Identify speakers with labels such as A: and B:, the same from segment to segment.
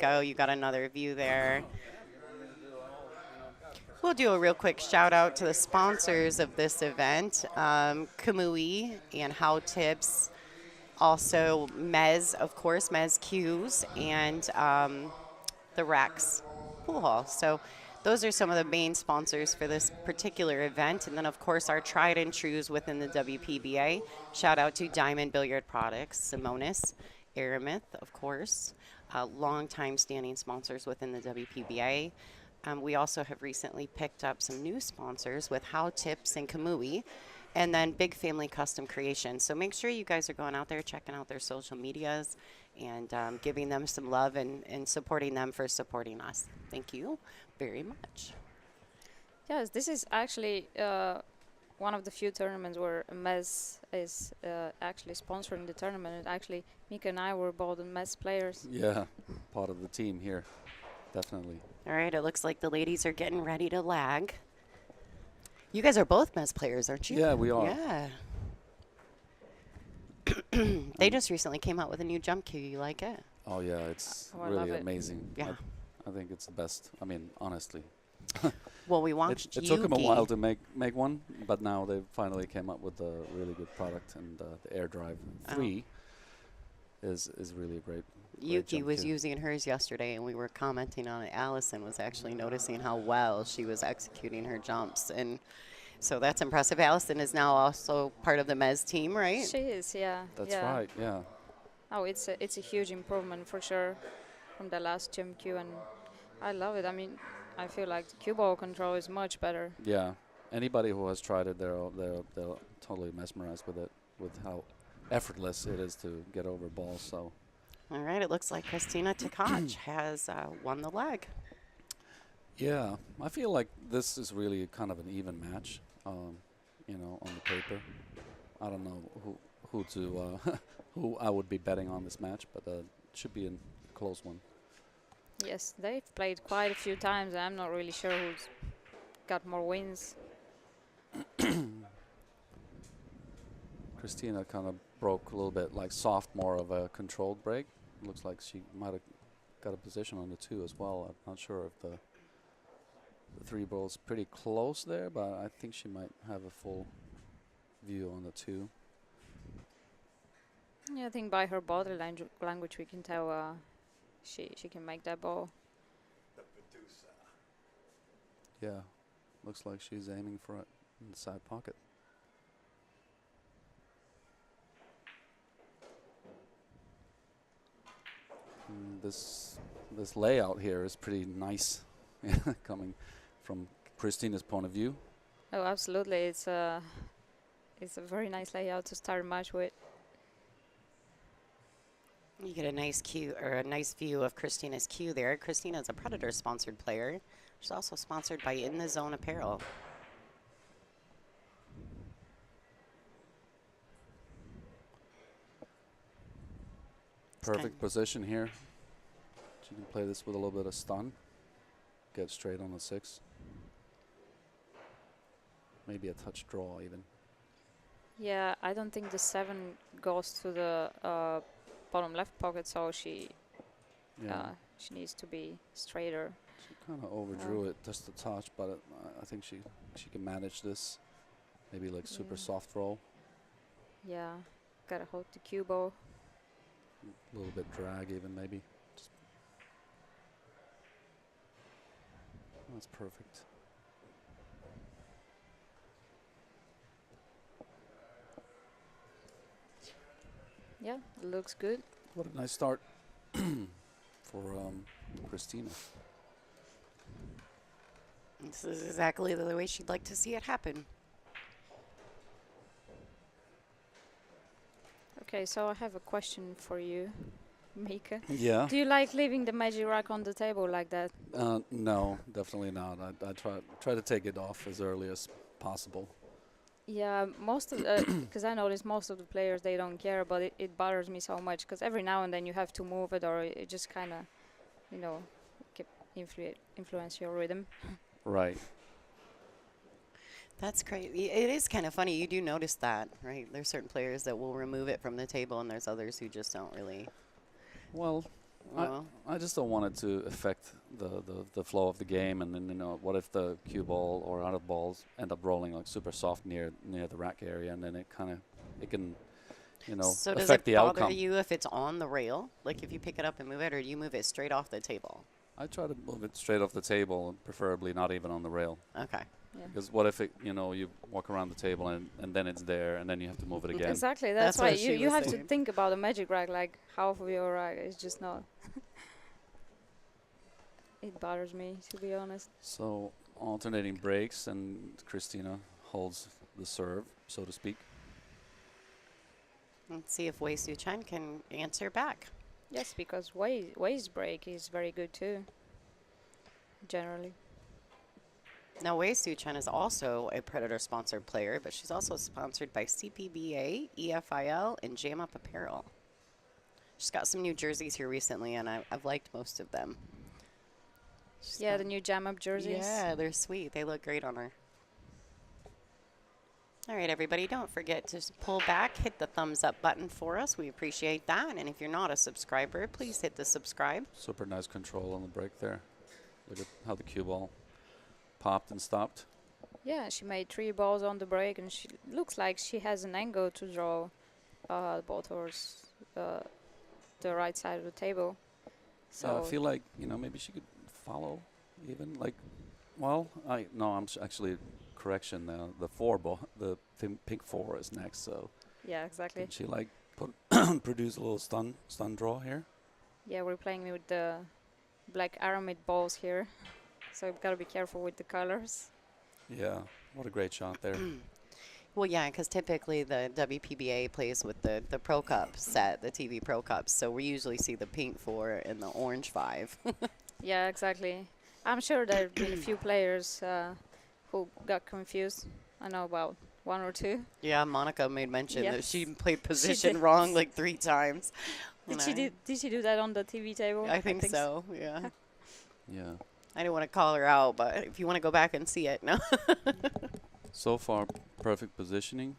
A: go. You got another view there. We'll do a real quick shout out to the sponsors of this event, Kamui and How Tips, also Mezz, of course, Mezz Qs, and the Raxx Pool Hall. So those are some of the main sponsors for this particular event. And then, of course, our tried and trues within the WPBA. Shout out to Diamond Billiard Products, Simonis, Aramith, of course, long-time standing sponsors within the WPBA. We also have recently picked up some new sponsors with How Tips and Kamui, and then Big Family Custom Creation. So make sure you guys are going out there, checking out their social medias, and giving them some love and supporting them for supporting us. Thank you very much.
B: Yes, this is actually one of the few tournaments where Mezz is actually sponsoring the tournament. And actually, Mika and I were both Mezz players.
C: Yeah, part of the team here, definitely.
A: All right, it looks like the ladies are getting ready to lag. You guys are both Mezz players, aren't you?
C: Yeah, we are.
A: Yeah. They just recently came out with a new jump cue. You like it?
C: Oh yeah, it's
B: Oh, I love
C: really
B: it.
C: amazing.
A: Yeah.
C: I think it's the best. I mean, honestly.
A: Well, we watched
C: It took them a
A: Yuki.
C: while to make one, but now they finally came up with a really good product, and the Air Drive 3 is really a great
A: Yuki
C: jump
A: was
C: cue.
A: using hers yesterday, and we were commenting on it. Allison was actually noticing how well she was executing her jumps, and so that's impressive. Allison is now also part of the Mezz team, right?
B: She is, yeah.
C: That's
B: yeah.
C: right, yeah.
B: Oh, it's a huge improvement for sure from the last jump cue, and I love it. I mean, I feel like the cue ball control is much better.
C: Yeah. Anybody who has tried it, they're totally mesmerized with it, with how effortless it is to get over balls. So.
A: All right, it looks like Kristina Tkach has won the leg.
C: Yeah, I feel like this is really kind of an even match, you know, on the paper. I don't know who to who I would be betting on this match, but it should be a close one.
B: Yes, they've played quite a few times. I'm not really sure who's got more wins.
C: Kristina kind of broke a little bit, like soft, more of a controlled break. Looks like she might have got a position on the 2 as well. I'm not sure if the 3 ball's pretty close there, but I think she might have a full view on the 2.
B: Yeah, I think by her body language we can tell she can make that ball.
C: Yeah, looks like she's aiming for it in the side pocket. This layout here is pretty nice, coming from Kristina's point of view.
B: Oh, absolutely. It's a very nice layout to start a match with.
A: You get a nice cue or a nice view of Kristina's cue there. Kristina is a Predator-sponsored player. She's also sponsored by In the Zone Apparel.
C: Perfect position here. She can play this with a little bit of stun. Get straight on the 6. Maybe a touch draw even.
B: Yeah, I don't think the 7 goes to the bottom left pocket, so she needs to be straighter.
C: She kind of overdrew it just a touch, but I think she can manage this. Maybe like super soft roll.
B: Yeah, gotta hold the cue ball.
C: A little bit drag even maybe. Just that's perfect.
B: Yeah, it looks good.
C: What a nice start for Kristina.
A: This is exactly the way she'd like to see it happen.
B: Okay, so I have a question for you, Mika.
C: Yeah.
B: Do you like leaving the magic rack on the table like that?
C: No, definitely not. I try to take it off as early as possible.
B: Yeah, most of because I notice most of the players, they don't care, but it bothers me so much because every now and then you have to move it, or it just kind of, you know, influence your rhythm.
C: Right.
A: That's great. It is kind of funny. You do notice that, right? There's certain players that will remove it from the table, and there's others who just don't really.
C: Well,
A: Well,
C: I just don't want it to affect the flow of the game, and then what if the cue ball or other balls end up rolling like super soft near the rack area, and then it can
A: so does
C: affect
A: it
C: the
A: bother
C: outcome.
A: you if it's on the rail? Like if you pick it up and move it, or do you move it straight off the table?
C: I try to move it straight off the table, and preferably not even on the rail.
A: Okay.
B: Yeah.
C: Because what if you walk around the table and then it's there, and then you have to move it again.
B: Exactly.
A: That's
B: That's why
A: what she
B: you
A: was
B: have to
A: saying.
B: think about a magic rack. Like half of your rack is just not. It bothers me, to be honest.
C: So alternating breaks, and Kristina holds the serve, so to speak.
A: Let's see if Tzu-Chien can answer back.
B: Yes, because Wei's break is very good too. Generally.
A: Now, Tzu-Chien is also a Predator-sponsored player, but she's also sponsored by CPBA, EFIL, and Jam Up Apparel. She's got some new jerseys here recently, and I've liked most of them.
B: Yeah, the new Jam Up jerseys.
A: Yeah, they're sweet. They look great on her. All right, everybody, don't forget to pull back, hit the thumbs up button for us. We appreciate that. And if you're not a subscriber, please hit the subscribe.
C: Super nice control on the break there. Look at how the cue ball popped and stopped.
B: Yeah, she made 3 balls on the break, and she looks like she has an angle to draw the ball towards the right side of the table. So
C: I feel like maybe she could follow even like. Well, actually. Correction, the 4 ball, the pink 4 is next. So
B: yeah, exactly.
C: can she like produce a little stun draw here?
B: Yeah, we're playing with the black aramid balls here, so we've got to be careful with the colors.
C: Yeah, what a great shot there.
A: Well, yeah, because typically the WPBA plays with the Pro Cup set, the TV Pro Cups. So we usually see the pink 4 and the orange 5.
B: Yeah, exactly. I'm sure there have been a few players who got confused. I know about 1 or 2.
A: Yeah, Monica made mention that
B: Yes.
A: she played position
B: did.
A: wrong like 3 times.
B: Did she do that on the TV table?
A: I think so, yeah.
C: Yeah.
A: I didn't want to call her out, but if you want to go back and see it, no.
C: So far, perfect positioning.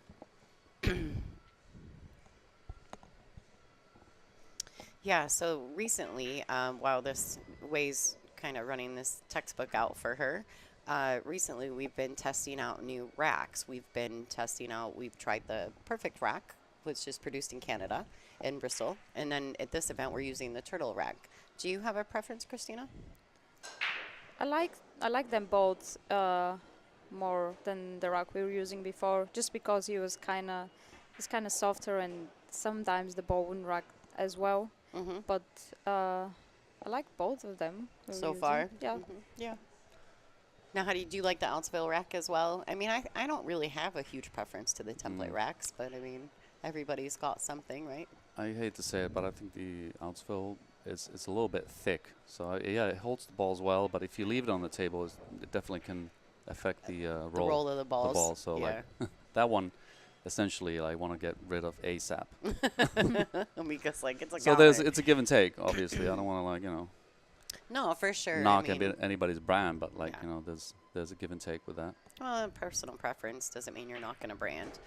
A: Yeah, so recently, while this Wei's kind of running this textbook out for her, recently we've been testing out new racks. We've tried the Perfect rack, which is produced in Canada, in Bristol. And then at this event, we're using the Turtle rack. Do you have a preference, Kristina?
B: I like them both more than the rack we were using before, just because he's kind of softer, and sometimes the ball wouldn't rack as well.
A: Mm-hmm.
B: But I like both of them
A: So far?
B: Yeah.
A: Mm-hmm. Yeah. Now, do you like the Outsville rack as well? I mean, I don't really have a huge preference to the template racks, but I mean, everybody's got something, right?
C: I hate to say it, but I think the Outsville it's a little bit thick. So yeah, it holds the balls well, but if you leave it on the table, it definitely can affect the
A: roll of the balls.
C: The ball. So
A: yeah.
C: like that one, essentially, I want to get rid of ASAP.
A: Because like it's like
C: So it's a give and take. Obviously, I don't want to
A: no, for sure.
C: knock
A: I mean,
C: anybody's brand, but like
A: yeah.
C: there's a give and take with that.
A: Well, personal preference doesn't mean you're not going to brand.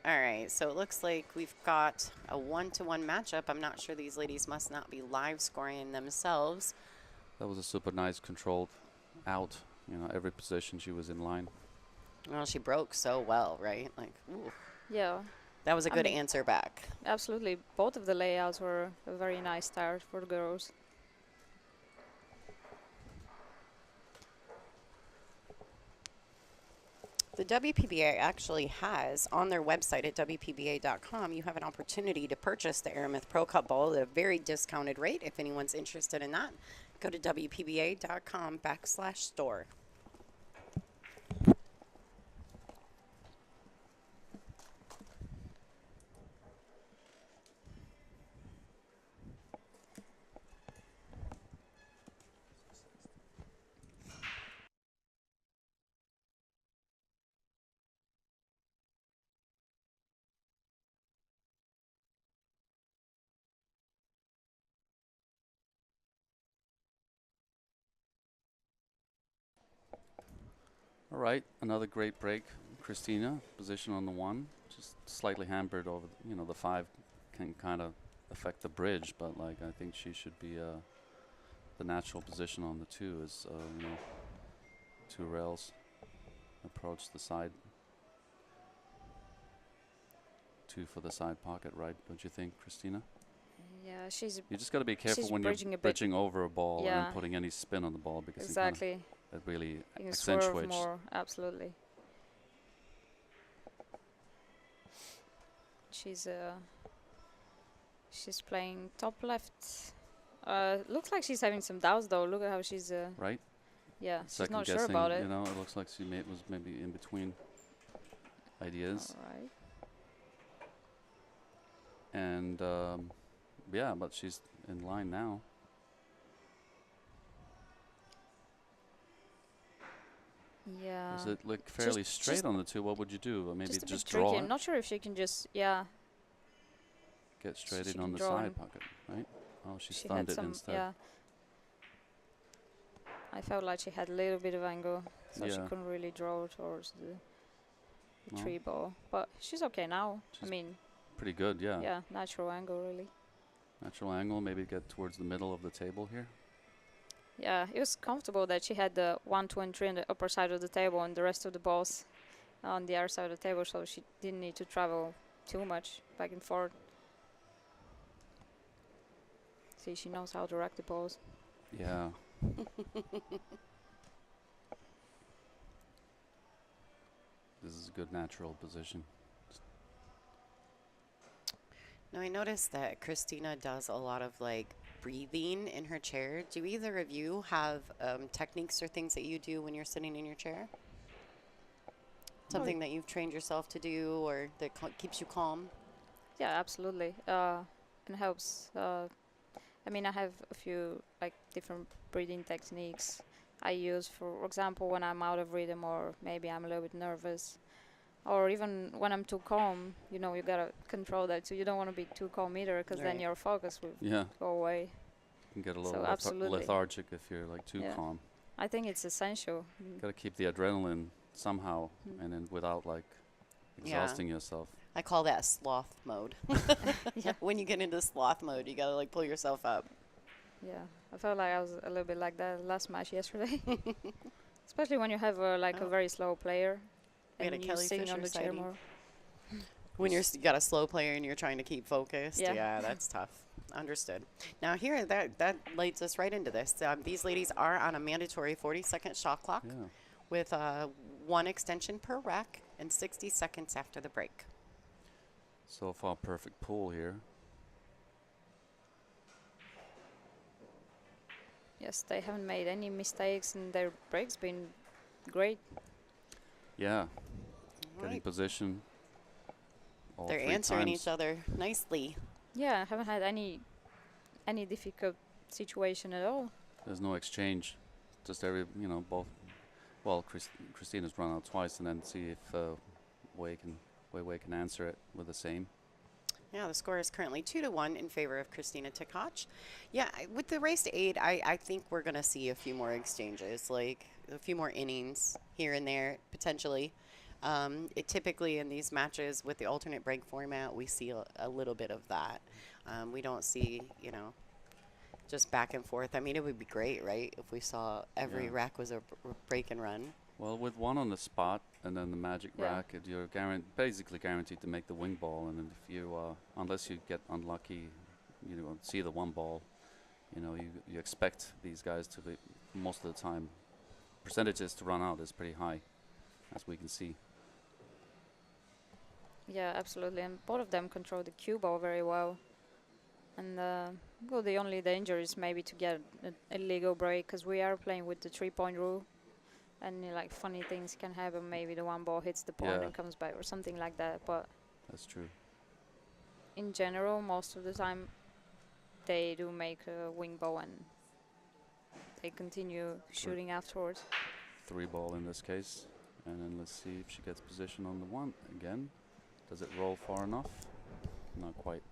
A: All right, so it looks like we've got a 1-to-1 matchup. I'm not sure these ladies must not be live scoring themselves.
C: That was a super nice controlled out. Every position she was in line.
A: Well, she broke so well, right? Like, ooh.
B: Yeah,
A: That was a good answer back.
B: absolutely. Both of the layouts were a very nice start for the girls.
A: The WPBA actually has, on their website at WPBA.com, you have an opportunity to purchase the Aramith Pro Cup ball at a very discounted rate. If anyone's interested in that, go to WPBA.com/store.
C: All right, another great break. Kristina, position on the 1, just slightly hampered over. The 5 can kind of affect the bridge, but like I think she should be the natural position on the 2 is you know, 2 rails approach the side. 2 for the side pocket, right? Don't you think, Kristina?
B: Yeah, she's
C: You just got to be careful
B: she's
C: when you're
B: bridging a bit.
C: bridging over a ball
B: Yeah.
C: and putting any spin on the ball because
B: exactly.
C: it really
B: You can swerve
C: accentuates.
B: more. Absolutely. She's playing top left. Looks like she's having some doubts though. Look at how she's.
C: Right?
B: Yeah, she's
C: Second
B: not
C: guessing,
B: sure about it.
C: you know, it looks like she was maybe in between ideas.
B: All right.
C: And yeah, but she's in line now.
B: Yeah.
C: Does it look fairly straight
B: just
C: on the 2? What would you do? Or maybe
B: just a
C: just
B: bit
C: draw
B: tricky.
C: it?
B: I'm not sure if she can just
C: Get straight
B: she
C: in on
B: can
C: the
B: draw
C: side
B: in.
C: pocket, right? Oh, she
B: she
C: stunned
B: had
C: it
B: some.
C: instead.
B: Yeah. I felt like she had a little bit of angle, so she
C: Yeah.
B: couldn't really draw towards the
C: No.
B: 3 ball. But she's okay now.
C: She's
B: I mean,
C: Pretty good, yeah.
B: yeah, natural angle really.
C: Natural angle, maybe get towards the middle of the table here.
B: Yeah, it was comfortable that she had the 1, 2, and 3 on the upper side of the table and the rest of the balls on the other side of the table, so she didn't need to travel too much back and forth. See, she knows how to direct the balls.
C: Yeah. This is a good natural position.
A: Now I noticed that Kristina does a lot of like breathing in her chair. Do either of you have techniques or things that you do when you're sitting in your chair? Something that you've trained yourself to do or that keeps you calm?
B: Yeah, absolutely. It helps. I mean, I have a few like different breathing techniques I use. For example, when I'm out of rhythm or maybe I'm a little bit nervous, or even when I'm too calm. You know, you gotta control that. So you don't want to be too calm either, because then
A: Right.
B: your focus will
C: Yeah.
B: go away.
C: You can get a
B: So
C: little
B: absolutely.
C: lethargic if you're like too
B: Yeah.
C: calm.
B: I think it's essential.
C: Got to keep the adrenaline somehow,
B: Mm.
C: and then without like
A: Yeah.
C: exhausting yourself.
A: I call that sloth mode.
B: Yeah.
A: When you get into sloth mode, you gotta like pull yourself up.
B: Yeah, I felt like I was a little bit like that last match yesterday. Especially when you have like a
A: Oh.
B: very slow player
A: We had
B: and
A: a
B: you
A: Kelly
B: sing on
A: Fisher
B: the chair
A: sighting.
B: more.
A: When you got a slow player and you're trying to keep focused,
B: Yeah.
A: yeah, that's tough. Understood. Now here, that leads us right into this. These ladies are on a mandatory 40-second shot clock
C: Yeah.
A: with 1 extension per rack and 60 seconds after the break.
C: So far, perfect pool here.
B: Yes, they haven't made any mistakes and their break's been great.
C: Yeah. Getting
A: Right.
C: position. All
A: They're
C: 3
A: answering
C: times.
B: e-
A: each other nicely.
B: Yeah, I haven't had any difficult situation at all.
C: There's no exchange. Just both. Well, Kristina's run out twice, and then see if Wei can answer it with the same.
A: Yeah, the score is currently 2-1 in favor of Kristina Tkach. Yeah, with the race to 8, I think we're going to see a few more exchanges, like a few more innings here and there, potentially. It typically in these matches with the alternate break format, we see a little bit of that. We don't see, just back and forth. I mean, it would be great, right, if we saw every
C: Yeah.
A: rack was a break and run.
C: Well, with 1 on the spot and then the magic
B: Yeah.
C: rack, you're basically guaranteed to make the wing ball. And then if you, unless you get unlucky, see the 1 ball, you expect these guys to be most of the time. Percentages to run out is pretty high, as we can see.
B: Yeah, absolutely. And both of them control the cue ball very well. And well, the only danger is maybe to get a legal break, because we are playing with the 3-point rule. And like funny things can happen. Maybe the 1 ball hits the point
C: Yeah.
B: and comes back or something like that. But
C: That's true.
B: in general, most of the time, they do make a wing ball and they continue shooting afterwards.
C: 3 ball in this case. And then let's see if she gets position on the 1 again. Does it roll far enough? Not quite.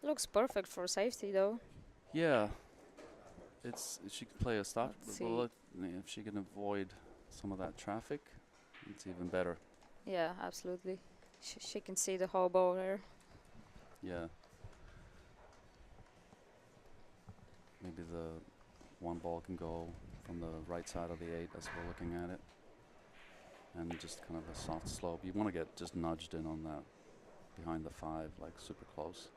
B: Looks perfect for safety though.
C: Yeah. She can play a stop.
B: Let's see.
C: Bullet. If she can avoid some of that traffic, it's even better.
B: Yeah, absolutely. She can see the whole ball there.
C: Yeah. maybe the one ball can go from the right side of the 8 as we're looking at it. And just kind of a soft slope. You want to get just nudged in on that behind the 5, like super close.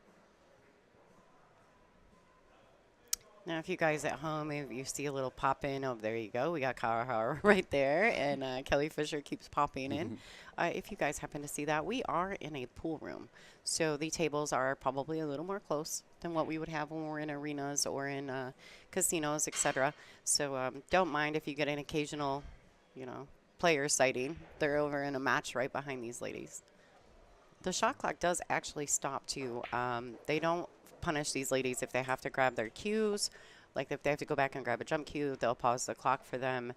A: Now, if you guys at home, if you see a little pop in, oh, there you go. We got Kara right there, and Kelly Fisher keeps popping in. If you guys happen to see that, we are in a pool room. So the tables are probably a little more close than what we would have when we're in arenas or in casinos, etc. So don't mind if you get an occasional, player sighting. They're over in a match right behind these ladies. The shot clock does actually stop, too. They don't punish these ladies if they have to grab their cues. Like if they have to go back and grab a jump cue, they'll pause the clock for them.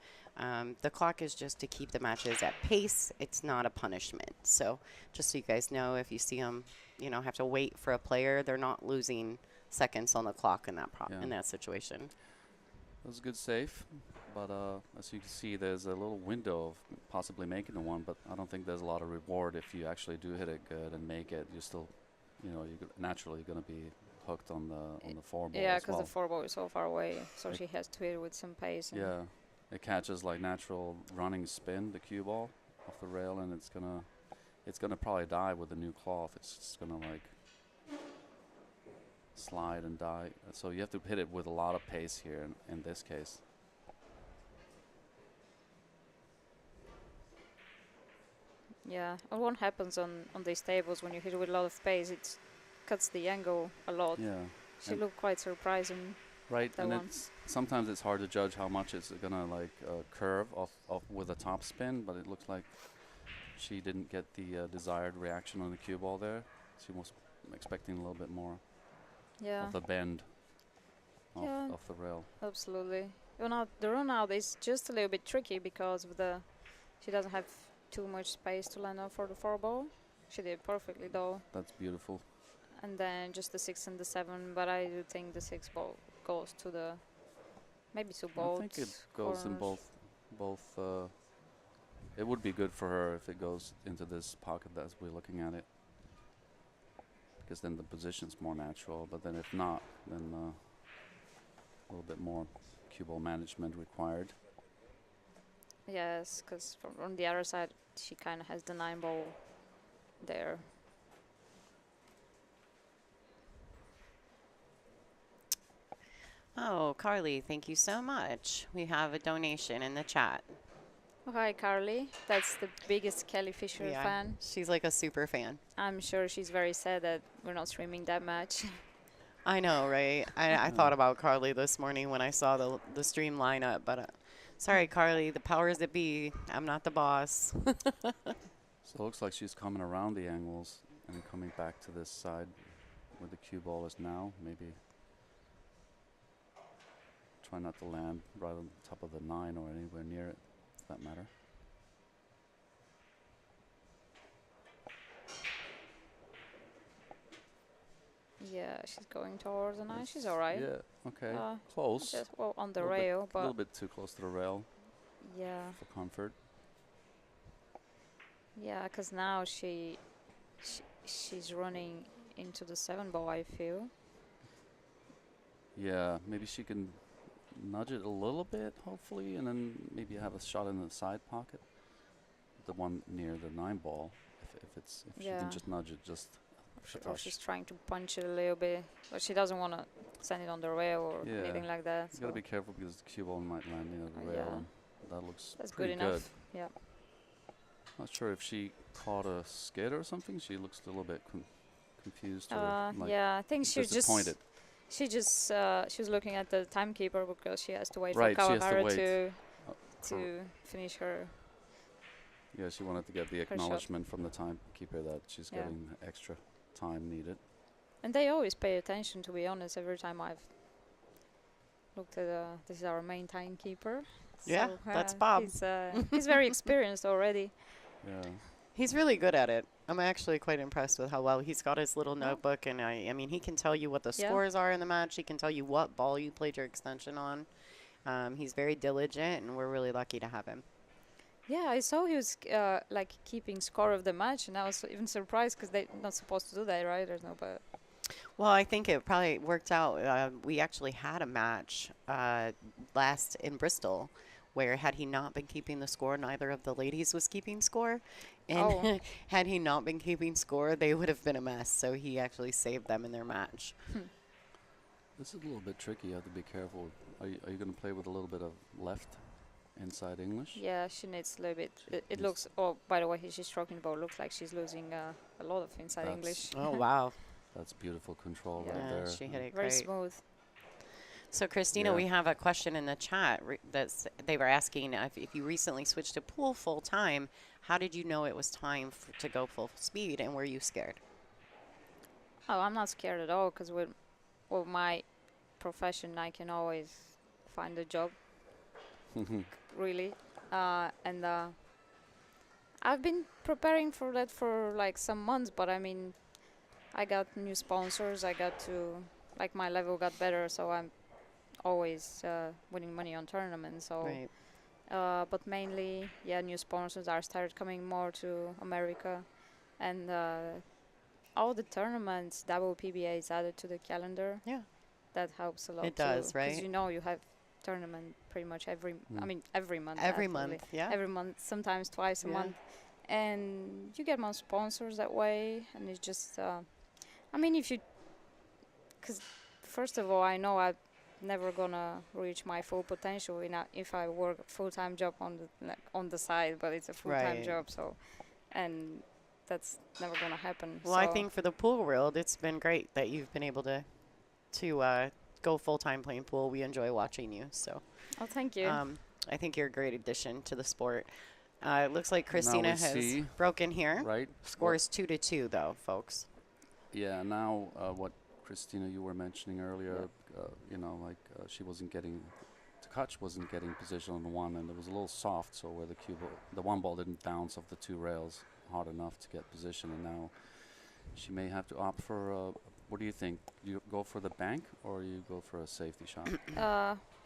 A: The clock is just to keep the matches at pace. It's not a punishment. So just so you guys know, if you see them, have to wait for a player, they're not losing seconds on the clock in that in that situation.
C: That was a good save, but as you can see, there's a little window of possibly making the one, but I don't think there's a lot of reward if you actually do hit it good and make it. You're still, you're naturally going to be hooked on the 4 ball.
B: Yeah,
C: because
B: the 4 ball is so far away, so she has to hit it with some pace.
C: Yeah, it catches like natural running spin, the cue ball off the rail, and it's gonna probably die with the new cloth. It's just gonna like slide and die. So you have to hit it with a lot of pace here in this case.
B: Yeah, and what happens on these tables when you hit it with a lot of pace, it cuts the angle a lot.
C: Yeah.
B: She looked quite surprising.
C: Right,
B: that
C: and
B: one.
C: Sometimes it's hard to judge how much it's gonna like curve off with a top spin, but it looks like she didn't get the desired reaction on the cue ball there. She was expecting a little bit more of the bend off the rail.
B: Absolutely. The run out is just a little bit tricky because of she doesn't have too much space to land on for the 4 ball. She did perfectly though.
C: That's beautiful.
B: And then just the 6 and the 7, but I do think the 6 ball goes to maybe to both.
C: I think it goes in both. It would be good for her if it goes into this pocket as we're looking at it, because then the position's more natural. But then if not, then a little bit more cue ball management required.
B: Yes, because from the other side, she kind of has the 9 ball there.
A: Oh, Carly, thank you so much. We have a donation in the chat.
B: Oh, hi, Carly. That's the biggest Kelly Fisher fan.
A: She's like a super fan.
B: I'm sure she's very sad that we're not streaming that match.
A: I know, right? I thought about Carly this morning when I saw the stream lineup, but sorry, Carly, the powers that be. I'm not the boss.
C: So it looks like she's coming around the angles and coming back to this side where the cue ball is now. Maybe try not to land right on top of the 9 or anywhere near it, for that matter.
B: Yeah, she's going towards the 9. She's all right.
C: Yeah, okay. Close.
B: Just on the rail, but
C: a little bit too close to the rail.
B: Yeah.
C: For comfort.
B: Yeah, because now she's running into the 7 ball, I feel.
C: Yeah, maybe she can nudge it a little bit, hopefully, and then maybe have a shot in the side pocket. The one near the 9 ball, if she can just nudge it just.
B: Or she's trying to punch it a little bit, but she doesn't want to send it on the rail or anything like that.
C: You gotta be careful because the cue ball might land near the rail. That looks pretty
B: good enough. Yeah.
C: Not sure if she caught a skid or something. She looks a little bit confused. Or
B: I think she
C: disappointed.
B: She was looking at the timekeeper because she has to wait for Kawahara to finish her.
C: Yeah, she wanted to get the acknowledgement from the timekeeper that she's getting extra time needed.
B: And they always pay attention, to be honest. Every time I've looked at this is our main timekeeper.
A: Yeah, so, that's Bob.
B: He's very experienced already.
C: Yeah.
A: He's really good at it. I'm actually quite impressed with how well he's got his little notebook, and I mean, he can tell you what the scores are in the match. He can tell you what ball you played your extension on. He's very diligent, and we're really lucky to have him.
B: Yeah, I saw he was keeping score of the match, and I was even surprised because they're not supposed to do that, right? There's no, but.
A: Well, I think it probably worked out. We actually had a match last in Bristol where had he not been keeping the score, neither of the ladies was keeping score.
B: Oh.
A: And had he not been keeping score, they would have been a mess. So he actually saved them in their match.
C: This is a little bit tricky. You have to be careful. Are you going to play with a little bit of left inside English?
B: Yeah, she needs a little bit. It
C: Needs-
B: looks. Oh, by the way, she's stroking the ball. Looks like she's losing a lot of inside
C: That's-
B: English.
A: Oh, wow.
C: That's beautiful control
B: Yeah.
C: right
A: Yeah,
C: there.
A: she hit it
B: Very
A: great.
B: smooth.
A: So, Kristina,
C: Yeah.
A: we have a question in the chat they were asking if you recently switched to pool full time, how did you know it was time to go full speed, and were you scared?
B: Oh, I'm not scared at all because with my profession, I can always find a job. Really, and I've been preparing for that for like some months. But I mean, I got new sponsors. I got to like my level got better, so I'm always winning money on tournaments. So.
A: Right.
B: But mainly, yeah, new sponsors are started coming more to America, and all the tournaments WPBA is added to the calendar.
A: Yeah.
B: That helps a lot.
A: It does,
B: too, 'cause
A: right?
B: you know you have tournament pretty much every. I mean every month.
A: Every
B: actually.
A: month, yeah.
B: Every month, sometimes twice a
A: Yeah.
B: month, and you get more sponsors that way, and it's just. I mean, if you, because first of all, I know I'm never gonna reach my full potential if I work a full-time job on the side, but it's a full-time
A: Right.
B: job, so, and that's never gonna happen.
A: Well, I
B: so
A: think for the pool world, it's been great that you've been able to go full time playing pool. We enjoy watching you. So,
B: Oh, thank you.
A: I think you're a great addition to the sport. It looks like
C: Now
A: Kristina
C: we
A: has
C: see,
A: broken here.
C: right?
A: Score is 2-2, though, folks.
C: Yeah, now what Kristina you were mentioning earlier, you know, like she wasn't getting, Tkach wasn't getting position on the one, and it was a little soft, so where the one ball didn't bounce off the two rails hard enough to get position, and now she may have to opt for, what do you think? You go for the bank or you go for a safety shot?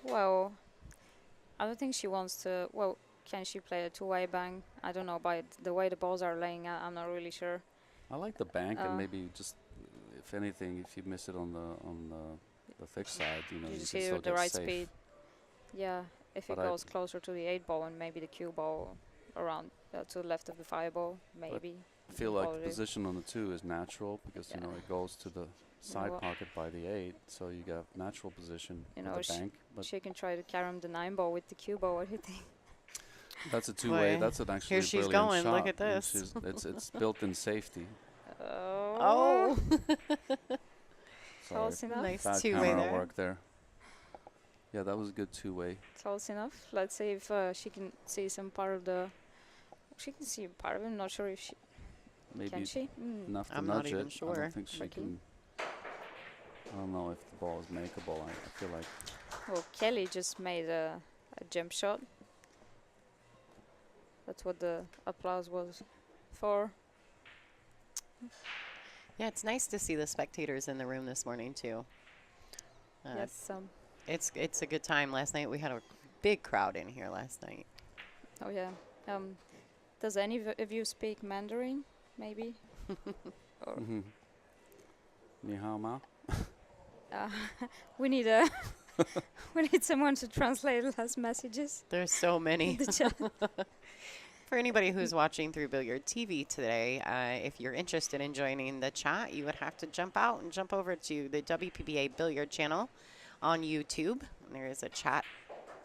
B: Well, I don't think she wants to. Well, can she play a two-way bang? I don't know. By the way the balls are laying out, I'm not really sure.
C: I like the bank, and maybe just, if anything, if you miss it on the thick side, you know,
B: You
C: you
B: just
C: can
B: hit it
C: still
B: with the
C: get
B: right
C: safe.
B: speed. Yeah, if
C: But
B: it
C: I-
B: goes closer to the 8 ball and maybe the cue ball around to the left of the 5 ball, maybe.
C: I feel like the
B: Probably.
C: position on the 2 is natural because, you know, it goes to the side
B: what?
C: pocket by the 8, so you got natural position
B: You
C: with
B: know,
C: the bank. But
B: She can try to carry him the 9 ball with the cue ball. What do you think?
C: that's a two-way.
A: Boy,
C: That's an actually
A: here she's
C: brilliant
A: going,
C: shot.
A: look at
C: and
A: this.
C: It's built-in safety.
A: Oh,
C: Sorry,
B: Close enough.
A: nice
C: bad
A: two-way
C: camera
A: there.
C: work there. Yeah, that was a good two-way.
B: Close enough. Let's see if she can see some part of the. She can see part of it. I'm not sure if she
C: Maybe
B: can. She.
C: enough to
A: I'm
C: nudge
A: not even
C: it. I
A: sure.
C: don't think she
B: Okay.
C: can. I don't know if the ball is makeable. I feel like
B: Well, Kelly just made a jump shot. That's what the applause was for.
A: Yeah, it's nice to see the spectators in the room this morning, too.
B: Yes.
A: It's a good time. Last night, we had a big crowd in here last night.
B: Oh yeah. Does any of you speak Mandarin? Maybe. Or
C: Ni hao ma.
B: we need we need someone to translate last messages.
A: There's so many.
B: in the chat.
A: For anybody who's watching through Billiard TV today, if you're interested in joining the chat, you would have to jump out and jump over to the WPBA Billiard channel on YouTube. And there is a chat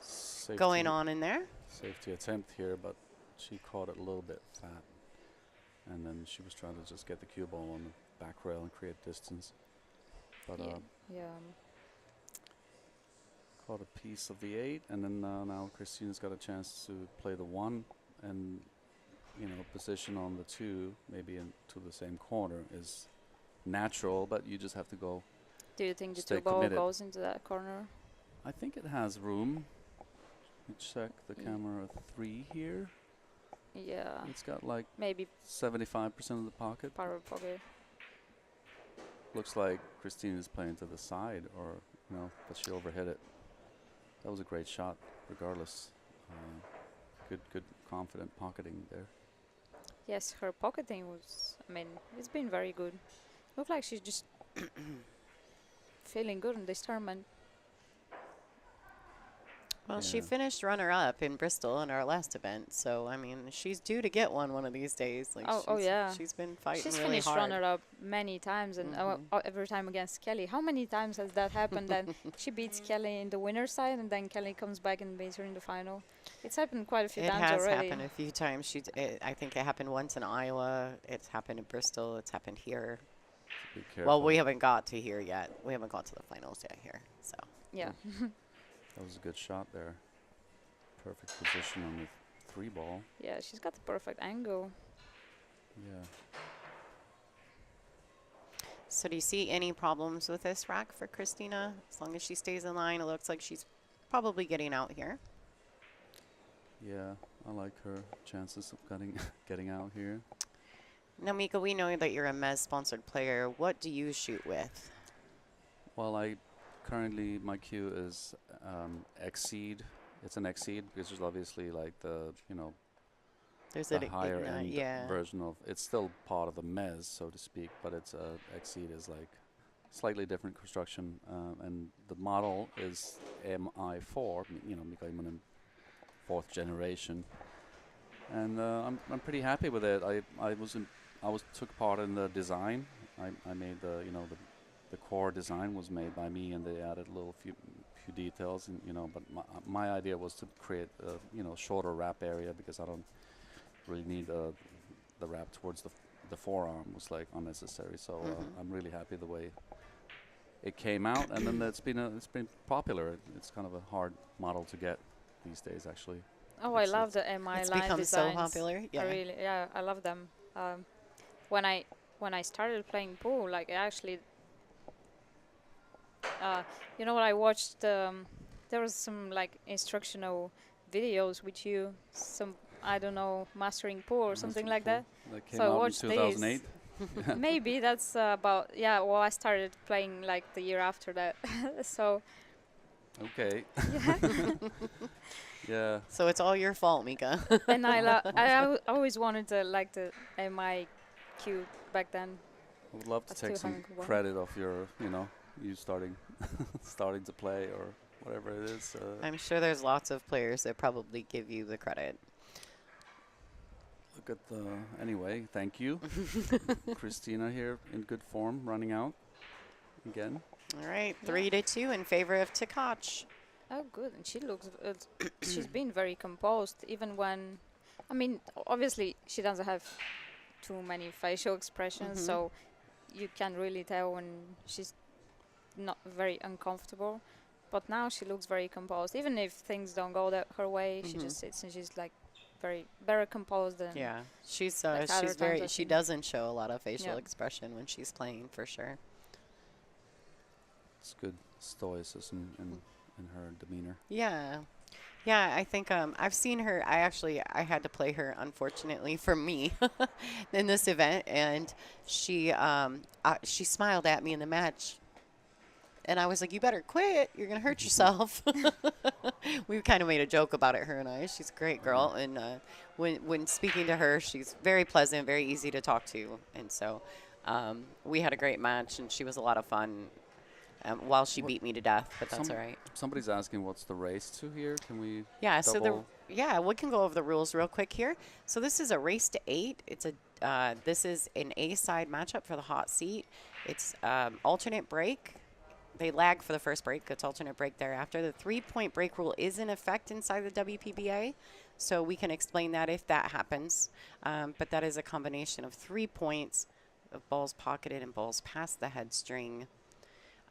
C: Safety,
A: going on in there.
C: Safety attempt here, but she caught it a little bit fat. And then she was trying to just get the cue ball on the back rail and create distance. But
B: Yeah.
C: caught a piece of the 8, and then now Kristina's got a chance to play the 1, and you know, position on the 2, maybe into the same corner is natural, but you just have to go.
B: Do you think the
C: Stay
B: 2 ball
C: committed.
B: goes into that corner?
C: I think it has room. Let me check the
B: Mm.
C: camera 3 here.
B: Yeah.
C: It's got like
B: Maybe
C: 75% of the pocket.
B: power pocket.
C: Looks like Kristina's playing to the side, or you know, but she overhit it. That was a great shot, regardless. Good, confident pocketing there.
B: Yes, her pocketing was. I mean, it's been very good. Looked like she just feeling good in this tournament.
A: Well, she
C: Yeah.
A: finished runner-up in Bristol in our last event, so I mean, she's due to get one of these days. Like
B: Oh yeah.
A: she's been fighting
B: She's
A: really
B: finished
A: hard.
B: runner-up many times, and every time against Kelly. How many times has that happened? Then she beats Kelly in the winner's side, and then Kelly comes back and beats her in the final. It's happened quite a few
A: It
B: times
A: has
B: already.
A: happened a few times. I think it happened once in Iowa. It's happened in Bristol. It's happened here.
C: Be
A: Well,
C: careful.
A: we haven't got to here yet. We haven't got to the finals yet here. So
B: Yeah.
C: That was a good shot there. Perfect position on the 3-ball.
B: Yeah, she's got the perfect angle.
C: Yeah.
A: So do you see any problems with this rack for Kristina? As long as she stays in line, it looks like she's probably getting out here.
C: Yeah, I like her chances of getting out here.
A: Now, Mika, we know that you're a Mezz-sponsored player. What do you shoot with?
C: Well, currently my cue is Exceed. It's an Exceed because there's obviously like the
A: There's
C: the
A: an
C: higher
A: Ignite,
C: end
A: yeah.
C: version of. It's still part of the Mezz, so to speak, but it's Exceed is like slightly different construction, and the model is MI4. Mika Immonen 4th generation, and I'm pretty happy with it. I took part in the design. I made the core design was made by me, and they added a few details, and but my idea was to create a shorter wrap area because I don't really need the wrap towards the forearm was like unnecessary. So I'm really happy the way it came out, and then it's been popular. It's kind of a hard model to get these days, actually.
B: Oh, I love the MI
A: It's
B: line
A: become
B: designs.
A: so popular. Yeah.
B: I love them. When I started playing pool, like actually, you know what, I watched. There was some like instructional videos with you, some I don't know, mastering pool or something like that.
C: That came
B: So I
C: out in
B: watched
C: 2008.
B: Maybe that's about Well, I started playing like the year after that. So
C: Okay.
B: yeah.
C: Yeah.
A: So it's all your fault, Mika.
B: And I always wanted to like the MI cube back then.
C: I would love to
B: I
C: take
B: still
C: some
B: haven't won.
C: credit of your, you starting starting to play or whatever it is.
A: I'm sure there's lots of players that probably give you the credit.
C: Look at the anyway. Thank you, Kristina here in good form, running out again.
A: All right, 3-2 in favor of Tkach.
B: Oh, good. And she looks. She's been very composed, even when. I mean, obviously she doesn't have too many facial expressions, so you can really tell when she's not very uncomfortable. But now she looks very composed. Even if things don't go her way, she just sits and she's like very composed. And
A: Yeah, she's
B: like other
A: she's
B: times
A: very
B: I've
A: she
B: seen.
A: doesn't show a lot of facial
B: Yeah.
A: expression when she's playing for sure.
C: It's good stoicism in her demeanor.
A: Yeah. Yeah, I think I've seen her. I had to play her, unfortunately for me, in this event, and she smiled at me in the match, and I was like, "You better quit. You're gonna hurt yourself." We kind of made a joke about it, her and I. She's a great girl, and when speaking to her, she's very pleasant, very easy to talk to, and so we had a great match, and she was a lot of fun. While she beat me to death, but that's all right.
C: Somebody's asking what's the race to here. Can we?
A: Yeah, so
C: double-
A: we can go over the rules real quick here. So this is a race to 8. It's this is an A-side matchup for the hot seat. It's alternate break. They lag for the first break. It's alternate break thereafter. The 3-point break rule is in effect inside the WPBA, so we can explain that if that happens. But that is a combination of 3 points of balls pocketed and balls past the head string.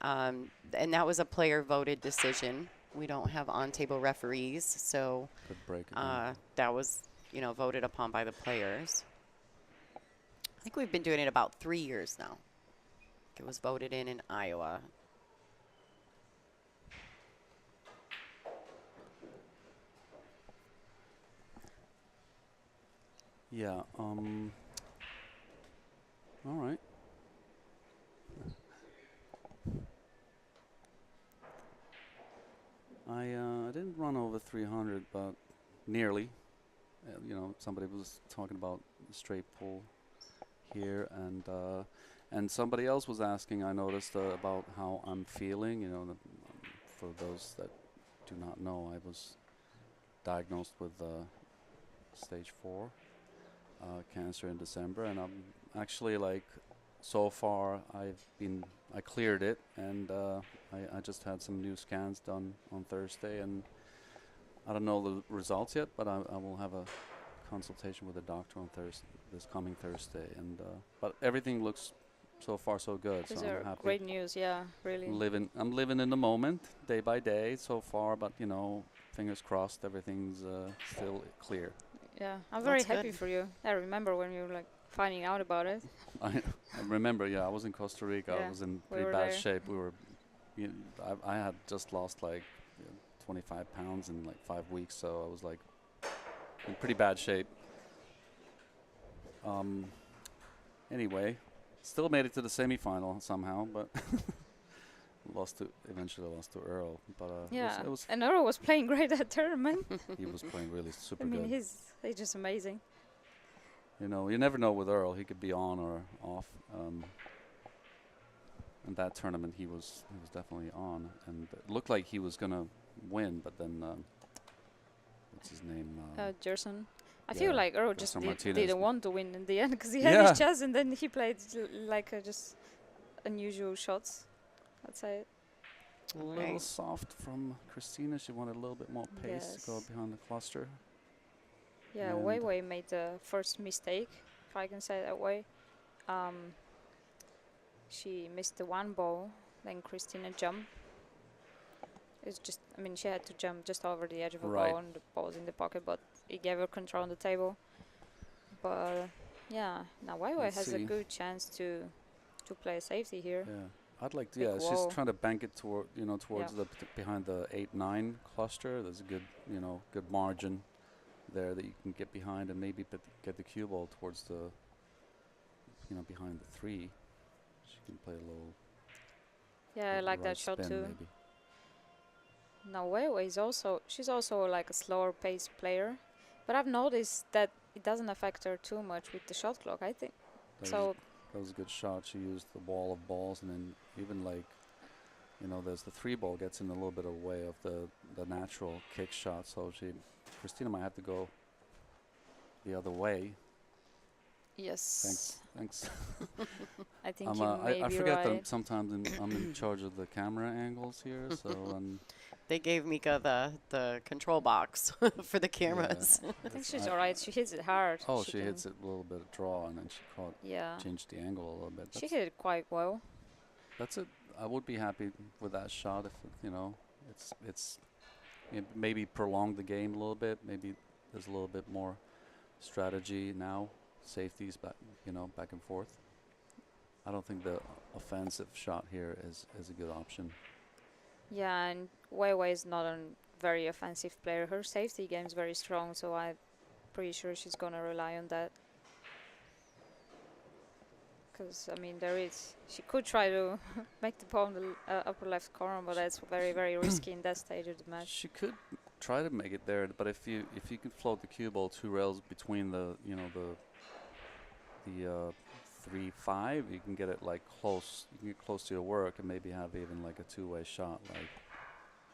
A: And that was a player-voted decision. We don't have on-table referees, so
C: Good break again.
A: that was, voted upon by the players. I think we've been doing it about 3 years now. It was voted in Iowa.
C: Yeah. All right. I didn't run over 300, but nearly. Somebody was talking about straight pull here, and And somebody else was asking, I noticed, about how I'm feeling. You know, for those that do not know, I was diagnosed with stage 4 cancer in December, and I'm actually like, so far I cleared it, and I just had some new scans done on Thursday, and I don't know the results yet, but I will have a consultation with a doctor on this coming Thursday, and but everything looks so far so good.
B: These
C: so
B: are
C: I'm happy.
B: great news, yeah, really.
C: I'm living in the moment, day by day so far, but you know, fingers crossed, everything's still clear.
B: Yeah, I'm very
A: That's
B: happy
A: good.
B: for you. I remember when you were like finding out about it.
C: I remember, yeah, I was in Costa Rica.
B: Yeah,
C: I was in
B: we
C: pretty
B: were
C: bad
B: there.
C: shape. We were, I had just lost like 25 pounds in like 5 weeks, so I was like in pretty bad shape. Anyway, still made it to the semifinal somehow, but eventually lost to Earl. But
B: Yeah,
C: it was
B: and Earl was playing great at tournament.
C: he was playing really super
B: I mean,
C: good.
B: he's just amazing.
C: You know, you never know with Earl. He could be on or off. In that tournament, he was definitely on, and it looked like he was gonna win. But then, what's his name?
B: Jerson. I
C: yeah,
B: feel like Earl just
C: Gerson Martinez.
B: didn't want to win in the end because he had
C: Yeah.
B: his chance, and then he played like just unusual shots. I'd say.
C: A little soft from Kristina. She wanted a little bit more pace to go
B: Yes.
C: behind the cluster.
B: Yeah,
C: And
B: Wei Wei made the first mistake, if I can say it that way. She missed the one ball, then Kristina jumped. It's just, I mean, she had to jump just over the edge of the
C: Right.
B: ball, and the ball's in the pocket, but it gave her control on the table. But yeah, now Wei Wei
C: Let's
B: has a
C: see.
B: good chance to play safety here.
C: Yeah, I'd like to.
B: Big
C: Yeah, she's
B: wall.
C: trying to bank it toward towards
B: Yeah.
C: the behind the 8-9 cluster. There's a good good margin there that you can get behind, and maybe get the cue ball towards the behind the 3. She can play a little.
B: Yeah, I like
C: right
B: that shot
C: spin
B: too.
C: Maybe.
B: Now Wei Wei she's also like a slower pace player, but I've noticed that it doesn't affect her too much with the shot clock, I think.
C: That was a good shot. She used the wall of balls, and then even like, there's the 3 ball gets in a little bit of way of the natural kick shot. So Kristina might have to go the other way.
B: Yes.
C: Thanks.
B: I think you may
C: I
B: be
C: forget
B: right.
C: that sometimes I'm in charge of the camera angles here. So
A: They gave Mika the control box for the cameras.
B: I think she's alright. She hits it hard.
C: She
B: can-
C: hits it a little bit of draw, and then she
B: Yeah.
C: changed the angle a little bit.
B: She hit it quite well.
C: That's it. I would be happy with that shot if it's maybe prolong the game a little bit. Maybe there's a little bit more strategy now. Safeties back and forth. I don't think the offensive shot here is a good option.
B: Yeah, and Wei Wei is not a very offensive player. Her safety game is very strong, so I'm pretty sure she's gonna rely on that. Because I mean, she could try to make the ball in the upper left corner, but that's very, very risky in that stage of the match.
C: She could try to make it there, but if you can float the cue ball 2 rails between the 3-5, you can get it like close. You can get close to your work and maybe have even like a 2-way shot. Like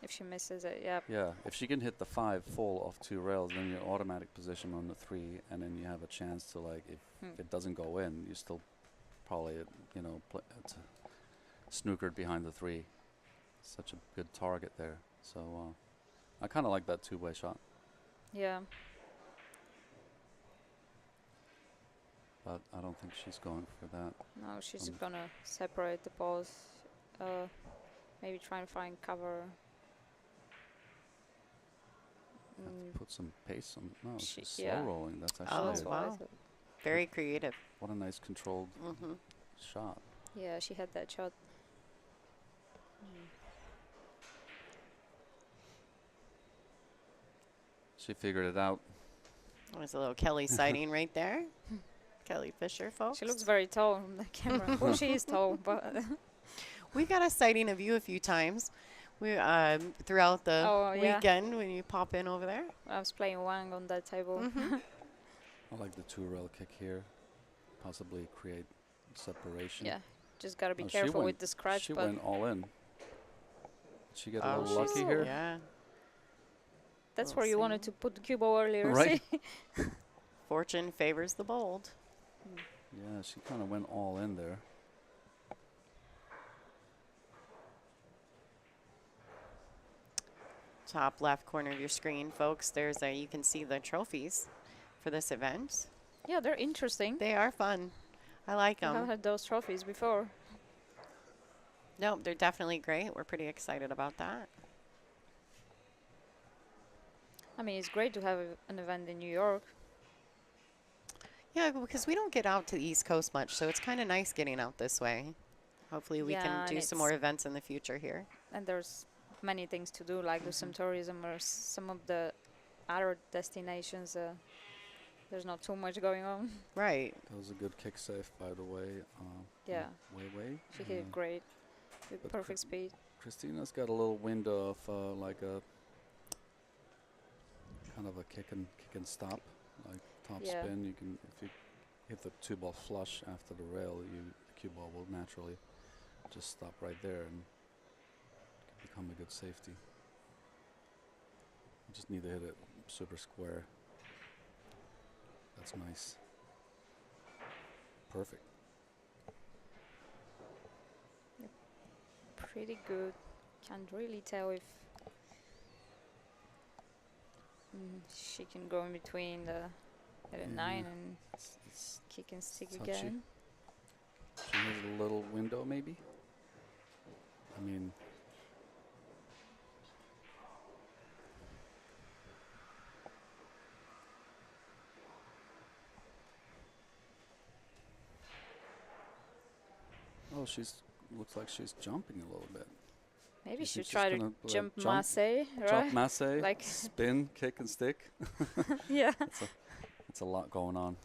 B: If she misses it, yeah.
C: yeah, if she can hit the 5 full off 2 rails, then you're automatic position on the 3, and then you have a chance to like if it doesn't go in, you still probably it's snookered behind the 3. Such a good target there. So I kind of like that 2-way shot.
B: Yeah.
C: But I don't think she's going for that.
B: No, she's gonna separate the balls. Maybe try and find cover.
C: Have to put some pace on. No,
B: She-
C: she's slow
B: yeah.
C: rolling. That's
A: Oh,
C: actually
B: That's what I
A: wow.
B: thought.
A: Very creative.
C: what a nice controlled
A: Mm-hmm.
C: shot.
B: Yeah, she had that shot.
C: She figured it out.
A: There's a little Kelly sighting right there. Kelly Fisher, folks.
B: She looks very tall on the camera. Well, she is tall, but
A: We got a sighting of you a few times. We throughout the
B: Oh, yeah.
A: weekend when you pop in over there.
B: I was playing Wang on that table.
A: Mm-hmm.
C: I like the 2-rail kick here. Possibly create separation.
B: Yeah, just gotta be
C: Oh, she
B: careful
C: went-
B: with the scratch.
C: She
B: but
C: went all in. Did she get a
A: Oh,
C: little lucky
A: she's-
C: here?
A: Yeah.
B: that's
A: We'll
B: where you
A: see.
B: wanted to put the cue ball earlier.
C: Right.
B: See?
A: Fortune favors the bold.
C: Yeah, she kind of went all in there.
A: Top left corner of your screen, folks. There's you can see the trophies for this event.
B: Yeah, they're interesting.
A: They are fun. I like
B: I have
A: them.
B: had those trophies before.
A: No, they're definitely great. We're pretty excited about that.
B: I mean, it's great to have an event in New York.
A: Yeah, because we don't get out to the East Coast much, so it's kind of nice getting out this way. Hopefully we
B: Yeah,
A: can
B: and
A: do some
B: it's-
A: more events in the future here.
B: And there's many things to do, like do some tourism or some of the other destinations. There's not too much going on.
A: Right.
C: That was a good kick save, by the way.
B: Yeah.
C: Way.
B: She hit it great with
C: But
B: perfect speed.
C: Kristina's got a little window of like a kind of a kick and stop, like top
B: Yeah.
C: spin. You can, if you hit the two ball flush after the rail, the cue ball will naturally just stop right there and become a good safety. You just need to hit it super square. That's nice. Perfect.
B: Pretty good. Can't really tell if she can go in between the at a 9 and
C: It's
B: kick and stick
C: touchy.
B: again.
C: She needs a little window, maybe. I mean, oh, looks like she's jumping a little bit.
B: Maybe
C: You
B: she
C: think she's
B: try to
C: gonna,
B: jump
C: jump
B: masse,
C: Jump
B: right?
C: masse,
B: Like-
C: spin, kick and stick.
B: Yeah.
C: It's a lot going on.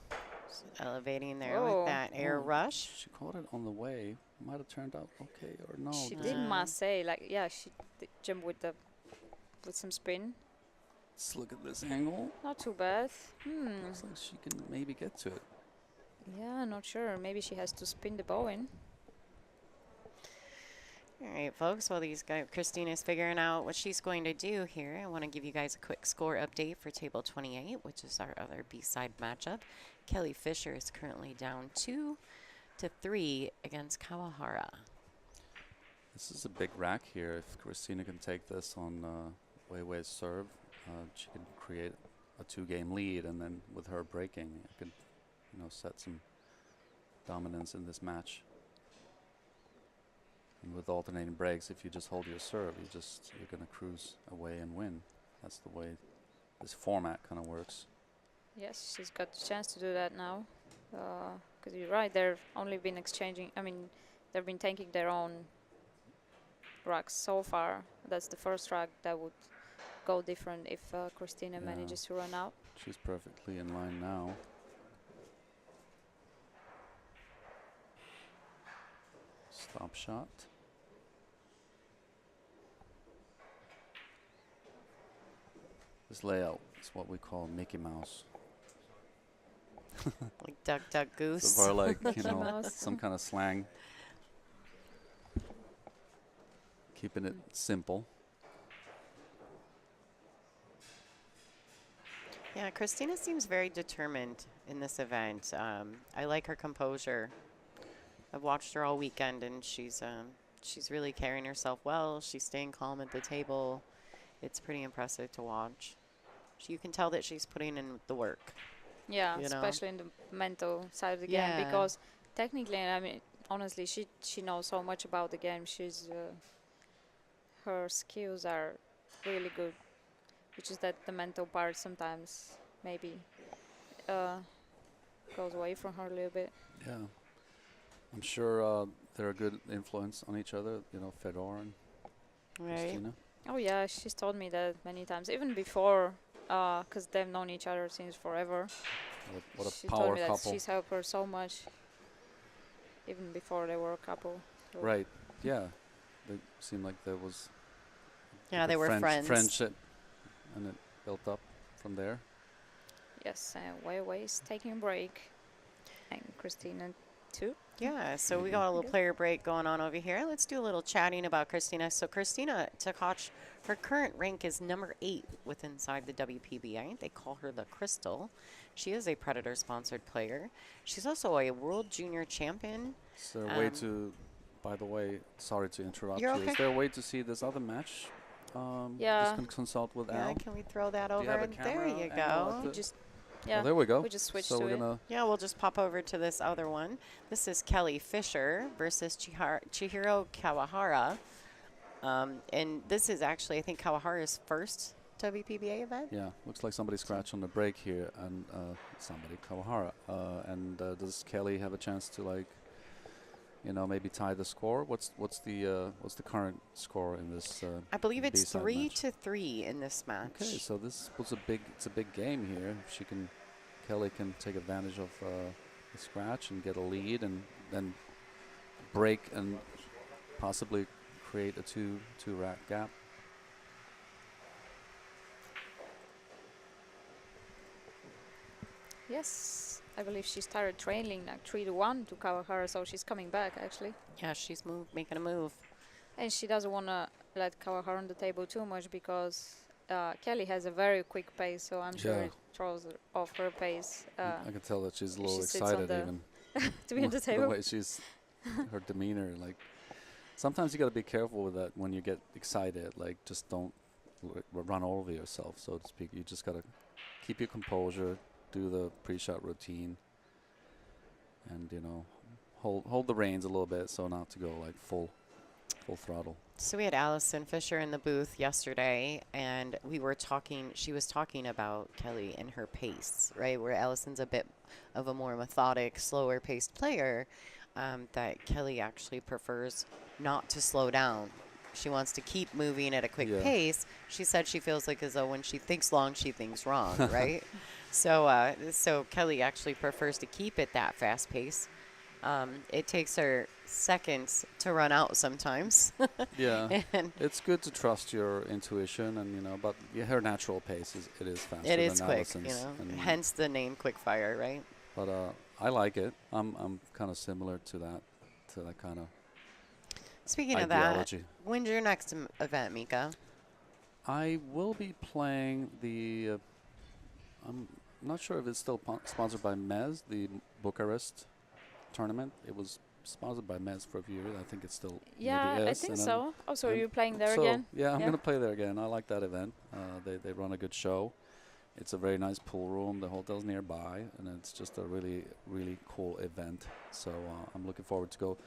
A: Elevating there
B: Oh.
A: with that air
C: Oh,
A: rush.
C: She caught it on the way. Might have turned out okay or no.
B: She
C: does
B: did
C: it-
B: masse, like she jump with some spin.
C: Let's look at this angle.
B: Not too bad.
C: Looks like she can maybe get to it.
B: Yeah, not sure. Maybe she has to spin the bow in.
A: All right, folks. Well, these guys, Kristina's figuring out what she's going to do here. I want to give you guys a quick score update for table 28, which is our other B-side matchup. Kelly Fisher is currently down 2-3 against Kawahara.
C: This is a big rack here. If Kristina can take this on Weiwei's serve, she can create a 2-game lead, and then with her breaking, it could, set some dominance in this match. And with alternating breaks, if you just hold your serve, you're going to cruise away and win. That's the way this format kind of works.
B: Yes, she's got the chance to do that now. Because you're right, they've only been exchanging. I mean, they've been taking their own racks so far. That's the first rack that would go different if Kristina
C: Yeah.
B: manages to run out.
C: She's perfectly in line now. Stop shot. This layout is what we call Mickey Mouse.
A: Like duck, duck, goose.
C: So far, like,
B: Mouse.
C: some kind of slang. Keeping it simple.
A: Yeah, Kristina seems very determined in this event. I like her composure. I've watched her all weekend, and she's really carrying herself well. She's staying calm at the table. It's pretty impressive to watch. You can tell that she's putting in the work.
B: Yeah,
A: You know?
B: especially in the mental side of the
A: Yeah.
B: game, because technically, I mean, honestly, she knows so much about the game. Her skills are really good, which is that the mental part sometimes maybe goes away from her a little bit.
C: Yeah. I'm sure they're a good influence on each other, Fedor and
A: Right.
C: Kristina.
B: Oh yeah, she's told me that many times, even before, because they've known each other since forever.
C: What
B: She
C: a
B: told
C: power
B: me that
C: couple.
B: she's helped her so much, even before they were a couple. So
C: Right. Yeah. They seemed like there was
A: Yeah,
C: a
A: they were friends.
C: friendship, and it built up from there.
B: Yes, Weiwei's taking a break, and Kristina too.
A: Yeah, so we got a little player break going on over here. Let's do a little chatting about Kristina. So Kristina Tkach, her current rank is number 8 with inside the WPBA. They call her the Crystal. She is a Predator-sponsored player. She's also a World Junior Champion.
C: Is there a way to, by the way, sorry to interrupt
A: You're
C: you,
A: okay.
C: is there a way to see this other match?
B: Yeah.
C: Just can consult with
A: Yeah,
C: Al.
A: can we throw that
C: Do you have
A: over?
C: a
A: There
C: camera
A: you
C: angle at
A: go.
C: the-
B: Just
C: Oh,
B: yeah.
C: there we go.
B: We just switched
C: so
B: to
C: we're
B: it.
C: gonna
A: Yeah, we'll just pop over to this other one. This is Kelly Fisher versus Chihiro Kawahara. And this is actually, I think, Kawahara's first WPBA event.
C: Yeah, looks like somebody scratched on the break here, and somebody Kawahara. And does Kelly have a chance to, like, maybe tie the score? What's the current score in this?
A: I believe it's
C: B-side
A: 3-3 in this match.
C: Okay, so this was it's a big game here. If Kelly can take advantage of the scratch and get a lead, and then break and possibly create a two rack gap.
B: Yes, I believe she started trailing like 3-1 to Kawahara, so she's coming back actually.
A: Yeah, she's making a move.
B: And she doesn't want to let Kawahara on the table too much because Kelly has a very quick pace, so I'm sure
C: Yeah.
B: it throws her off her pace.
C: I can tell that she's a little
B: she sits on
C: excited
B: the
C: even.
B: to be on the
C: The
B: table.
C: way she's, her demeanor, like, sometimes you got to be careful with that when you get excited. Like, just don't run over yourself, so to speak. You just got to keep your composure, do the pre-shot routine, and hold the reins a little bit so not to go like full throttle.
A: So we had Allison Fisher in the booth yesterday, and she was talking about Kelly and her pace, right? Where Allison's a bit of a more methodic, slower paced player, that Kelly actually prefers not to slow down. She wants to keep moving at a quick
C: Yeah.
A: pace. She said she feels like as though when she thinks long, she thinks wrong, right? So Kelly actually prefers to keep it that fast pace. It takes her seconds to run out sometimes.
C: Yeah,
A: And
C: it's good to trust your intuition, and but her natural pace is faster
A: it is
C: than
A: quick,
C: Allison's, and
A: hence the name Quickfire, right?
C: But I like it. I'm kind of similar to that kind of
A: Speaking of that,
C: ideology.
A: when's your next event, Mika?
C: I will be playing the. I'm not sure if it's still sponsored by Mezz, the Bucharest tournament. It was sponsored by Mezz for a few years. I think it's still
B: Yeah,
C: maybe
B: I
C: is,
B: think
C: and
B: so. Oh, so
C: and
B: you're playing there
C: so,
B: again?
C: Yeah, I'm
B: Yeah.
C: gonna play there again. I like that event. They run a good show. It's a very nice pool room. The hotel's nearby, and it's just a really, really cool event. So I'm looking forward to go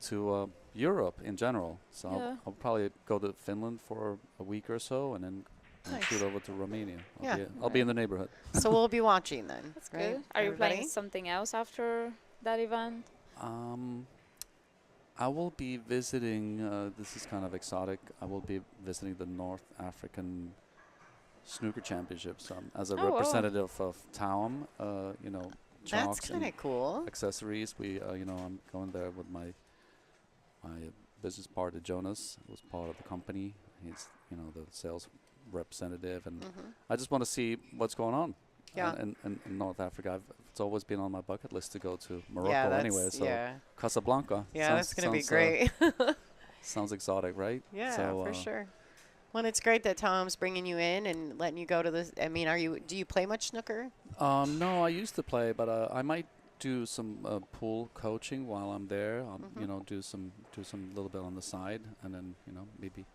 C: to Europe in general. So
B: Yeah.
C: I'll probably go to Finland for a week or so, and then
A: Nice.
C: shoot over to Romania.
A: Yeah.
C: I'll be in the neighborhood.
A: So we'll be watching then.
B: That's
A: right,
B: good. Are you
A: everybody?
B: playing something else after that event?
C: I will be visiting. This is kind of exotic. I will be visiting the North African Snooker Championships as a
B: Oh, wow.
C: representative of TAUM.
A: That's
C: chalks
A: kind
C: and
A: of cool.
C: accessories. I'm going there with my business partner Jonas, who's part of the company. He's the sales representative, and I just want to see what's going on.
A: Yeah.
C: In North Africa, it's always been on my bucket list to go to Morocco
A: Yeah, that's,
C: anyway. So
A: yeah.
C: Casablanca.
A: Yeah, that's going to be
C: sounds,
A: great.
C: Sounds exotic, right?
A: Yeah,
C: So,
A: for sure. Well, it's great that Tom's bringing you in and letting you go to this. I mean, do you play much snooker?
C: No, I used to play, but I might do some pool coaching while I'm there. Do some little bit on the side, and then maybe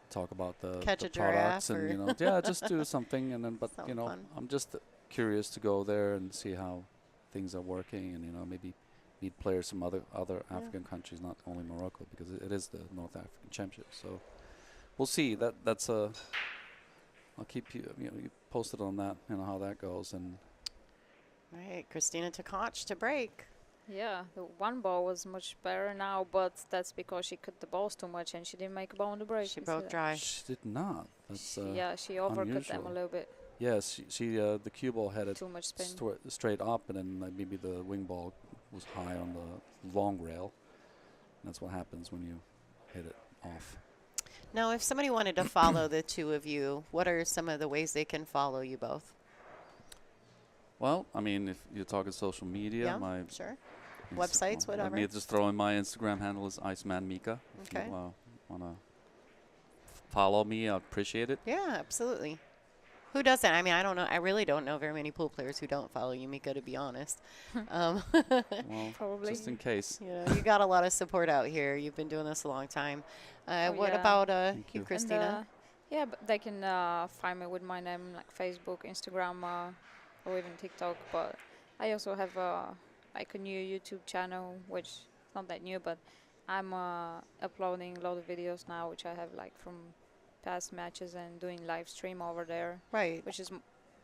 C: talk about the
A: Catch
C: the
A: a giraffe
C: products and
A: or
C: just do something, and then
A: Something fun.
C: I'm just curious to go there and see how things are working, and maybe meet players from other African countries, not only Morocco, because it is the North African Championship. So we'll see. That's I'll keep you posted on that, how that goes. And
A: Right, Kristina Tkach to break.
B: Yeah, the one ball was much better now, but that's because she cut the balls too much and she didn't make a ball on the break.
A: She
B: You see
A: broke
B: that?
A: dry.
C: she did not. That's
B: Yeah, she overcut them a
C: unusual.
B: little bit.
C: Yes, she the cue ball had it
B: Too much spin.
C: straight up, and then maybe the wing ball was high on the long rail. And that's what happens when you hit it off.
A: Now, if somebody wanted to follow the two of you, what are some of the ways they can follow you both?
C: Well, I mean, if you're talking social media,
A: Yeah,
C: my
A: sure. websites, whatever.
C: Let me just throw in my Instagram handle is Iceman Mika.
A: Okay.
C: If you want to follow me, I'd appreciate it.
A: Yeah, absolutely. Who doesn't? I mean, I don't know. I really don't know very many pool players who don't follow you, Mika, to be honest.
C: Well,
B: Probably.
C: just in case.
A: You got a lot of support out here. You've been doing this a long time. What
B: yeah.
A: about
C: Thank
A: you,
C: you.
A: Kristina?
B: And, yeah, but they can find me with my name like Facebook, Instagram, or even TikTok. But I also have like a new YouTube channel, which is not that new, but I'm uploading a lot of videos now, which I have like from past matches and doing live stream over there,
A: Right.
B: which is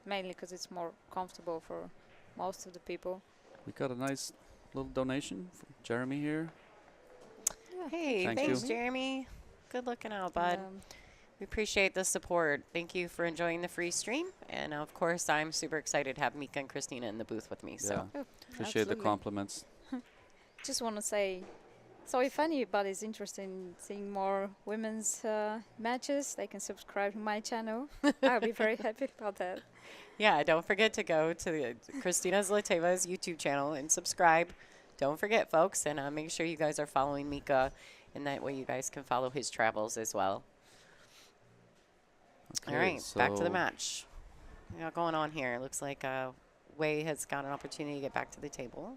B: mainly because it's more comfortable for most of the people.
C: We got a nice little donation from Jeremy here.
A: Hey,
C: Thank
A: thanks,
C: you.
A: Jeremy. Good looking out, bud. We appreciate the support. Thank you for enjoying the free stream. And, of course, I'm super excited to have Mika and Kristina in the booth with me. So.
C: Yeah.
B: Oh,
C: Appreciate the
B: absolutely.
C: compliments.
B: Just want to say, so if anybody's interested in seeing more women's matches, they can subscribe to my channel. I'll be very happy about that.
A: Yeah, don't forget to go to the Kristina Zlateva's YouTube channel and subscribe. Don't forget, folks, and make sure you guys are following Mika, and that way you guys can follow his travels as well.
C: Okay,
A: All right, back to the
C: so
A: match. We got going on here. Looks like Wei has got an opportunity to get back to the table.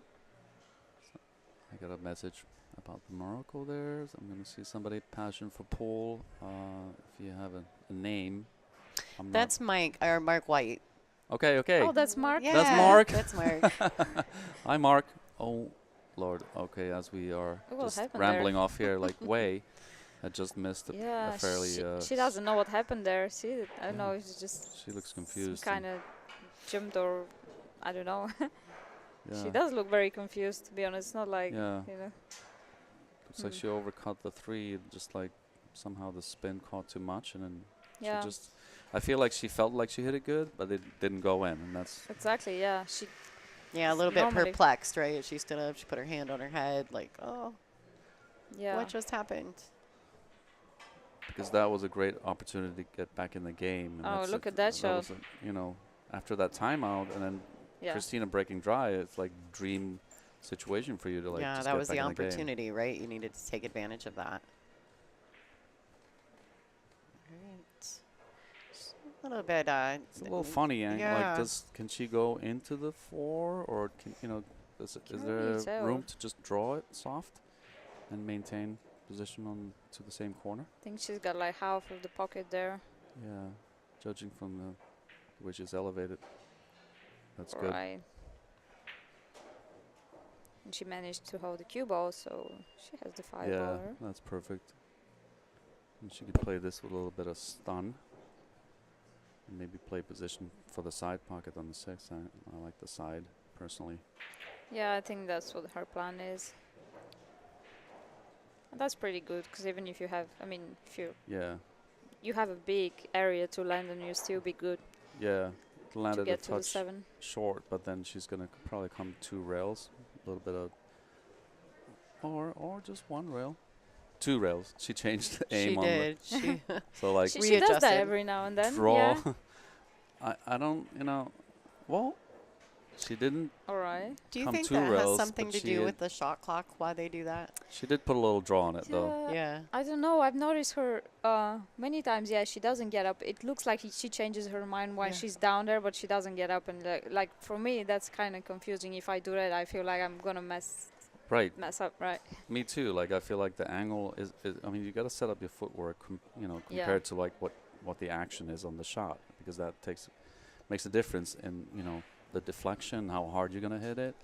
C: I got a message about the Morocco there. So I'm going to see somebody passion for pool. If you have a name.
A: That's Mark White.
C: Okay, okay.
B: Oh, that's Mark?
A: Yeah,
C: That's Mark.
A: That's Mark.
C: Hi, Mark. Oh, Lord. Okay, as we are
B: What
C: just
B: happened
C: rambling
B: there?
C: off here, like Wei had just missed a
B: Yeah,
C: fairly...
B: she doesn't know what happened there. See, I don't know, it's just
C: She looks confused.
B: kind of jumped or I don't know.
C: Yeah.
B: She does look very confused, to be honest. It's not like,
C: Yeah.
B: you know.
C: Looks like she overcut the three, just like somehow the spin caught too much, and then
B: Yeah,
C: she just... I feel like she felt like she hit it good, but it didn't go in, and that's...
B: exactly, yeah. She,
A: Yeah, a little bit
B: Normally.
A: perplexed, right? She stood up, she put her hand on her head, like, oh,
B: yeah.
A: what just happened?
C: Because that was a great opportunity to get back in the game. And
B: Oh,
C: that's
B: look
C: a-
B: at that shot.
C: was you know, after that timeout, and then
B: Yeah.
C: Kristina breaking dry, it's like dream situation for you to like.
A: Yeah,
C: just
A: that
C: get
A: was
C: back
A: the
C: in game.
A: opportunity, right? You needed to take advantage of that. Right. A little bit.
C: It's a little funny, like,
A: yeah.
C: can she go into the four, or is
B: Can't
C: there
B: really tell.
C: room to just draw it soft and maintain position on to the same corner?
B: I think she's got like half of the pocket there.
C: Yeah, judging from the way she's elevated, that's good.
B: Right. And she managed to hold the cue ball, so she has the five
C: Yeah,
B: baller.
C: that's perfect. And she could play this with a little bit of stun. And maybe play position for the side pocket on the six. I like the side, personally.
B: Yeah, I think that's what her plan is. And that's pretty good, because even if you have, I mean, if you have a big area to land on, you still be good
C: Yeah,
B: to
C: landed a
B: get to the
C: touch
B: seven.
C: short, but then she's going to probably come 2 rails. A little bit of... Or just 1 rail. 2 rails. She changed the aim
A: She
C: on
A: did. She
C: so like...
B: She does that
A: readjusted.
B: every now and then.
C: draw.
B: Yeah.
C: I don't, well, she didn't.
B: All right.
A: Do you
C: come
A: think
C: 2
A: that has
C: rails,
A: something
C: but
A: to
C: she
A: do
C: had-
A: with the shot clock, why they do that?
C: She did put a little draw on it, though.
A: Yeah.
B: I don't know. I've noticed her many times. Yeah, she doesn't get up. It looks like she changes her mind when
A: Yeah.
B: she's down there, but she doesn't get up. And like for me, that's kind of confusing. If I do that, I feel like I'm gonna mess
C: Right.
B: up. Right.
C: Me too. Like I feel like the angle is I mean, you got to set up your footwork,
B: Yeah.
C: compared to like what the action is on the shot, because that makes a difference in the deflection, how hard you're gonna hit it,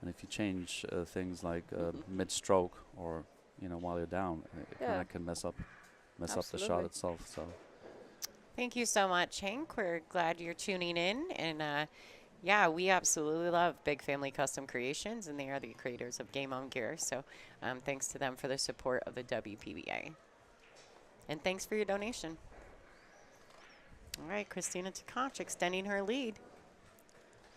C: and if you change things like mid-stroke or while you're down, it
B: Yeah.
C: kind of can mess up the shot
B: Absolutely.
C: itself. So
A: Thank you so much, Hank. We're glad you're tuning in. And yeah, we absolutely love Big Family Custom Creations, and they are the creators of Game On Gear. So thanks to them for the support of the WPBA. And thanks for your donation. All right, Kristina Tkach extending her lead.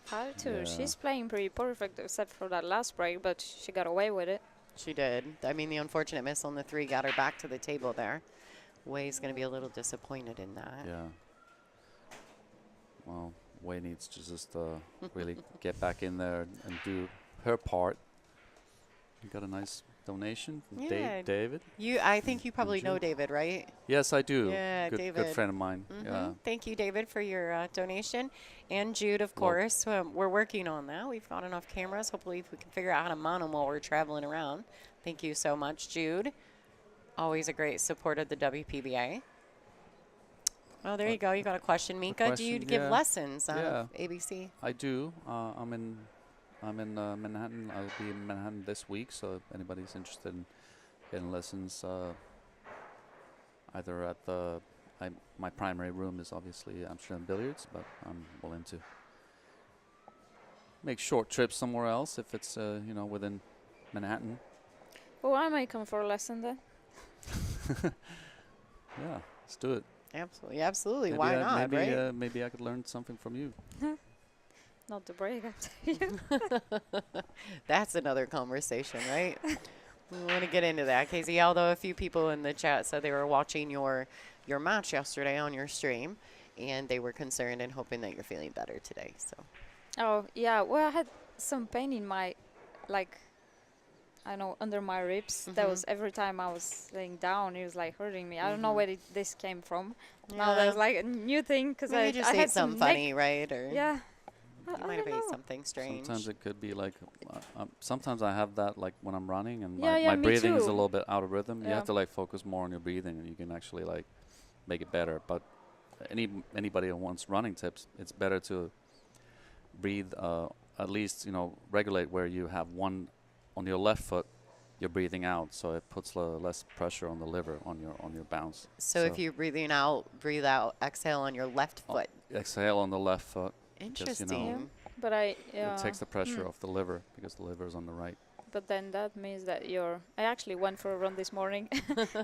B: How to?
C: Yeah.
B: She's playing pretty perfect, except for that last break, but she got away with it.
A: She did. I mean, the unfortunate miss on the 3 got her back to the table there. Wei's going to be a little disappointed in that.
C: yeah. Well, Wei needs to just really get back in there and do her part. You got a nice donation from
A: Yeah.
C: David.
A: I think you probably know
C: Jude.
A: David, right?
C: Yes, I do.
A: Yeah,
C: good
A: David.
C: friend of mine. Yeah.
A: Thank you, David, for your donation. And Jude, of course. We're working on that. We've got enough cameras. Hopefully, if we can figure out how to mount them while we're traveling around. Thank you so much, Jude. Always a great support of the WPBA. Oh, there you go. You got a question, Mika. Do you give lessons on ABC?
C: I do. I'm in Manhattan. I'll be in Manhattan this week, so if anybody's interested in lessons, either at my primary room is obviously Amsterdam Billiards, but I'm willing to make short trips somewhere else if it's within Manhattan.
B: Well, I might come for a lesson then.
C: Yeah, let's do it.
A: Absolutely, absolutely.
C: Maybe
A: Why not, right?
C: Maybe I could learn something from you.
B: Not the break, I tell you.
A: That's another conversation, right? We want to get into that, Casey. Although a few people in the chat said they were watching your match yesterday on your stream, and they were concerned and hoping that you're feeling better today. So.
B: Oh yeah, well, I had some pain in my, under my ribs. That was every time I was laying down, it was like hurting me. I don't know where this came from. Now that's like a new thing because I
A: just
B: I
A: ate
B: had
A: something funny, right? Or
B: yeah.
A: you might have ate something strange.
C: Sometimes it could be like, sometimes I have that like when I'm running and
B: Yeah,
C: my
B: me
C: breathing is a
B: too.
C: little bit out of rhythm. You
B: Yeah.
C: have to like focus more on your breathing and you can actually like make it better. But anybody who wants running tips, it's better to breathe, at least, regulate where you have one on your left foot, you're breathing out, so it puts less pressure on the liver on your bounce.
A: So if you're breathing out, breathe out, exhale on your left foot.
C: Exhale on the left foot.
A: Interesting.
B: But
C: It takes the pressure off the liver because the liver is on the right.
B: But then that means that I actually went for a run this morning.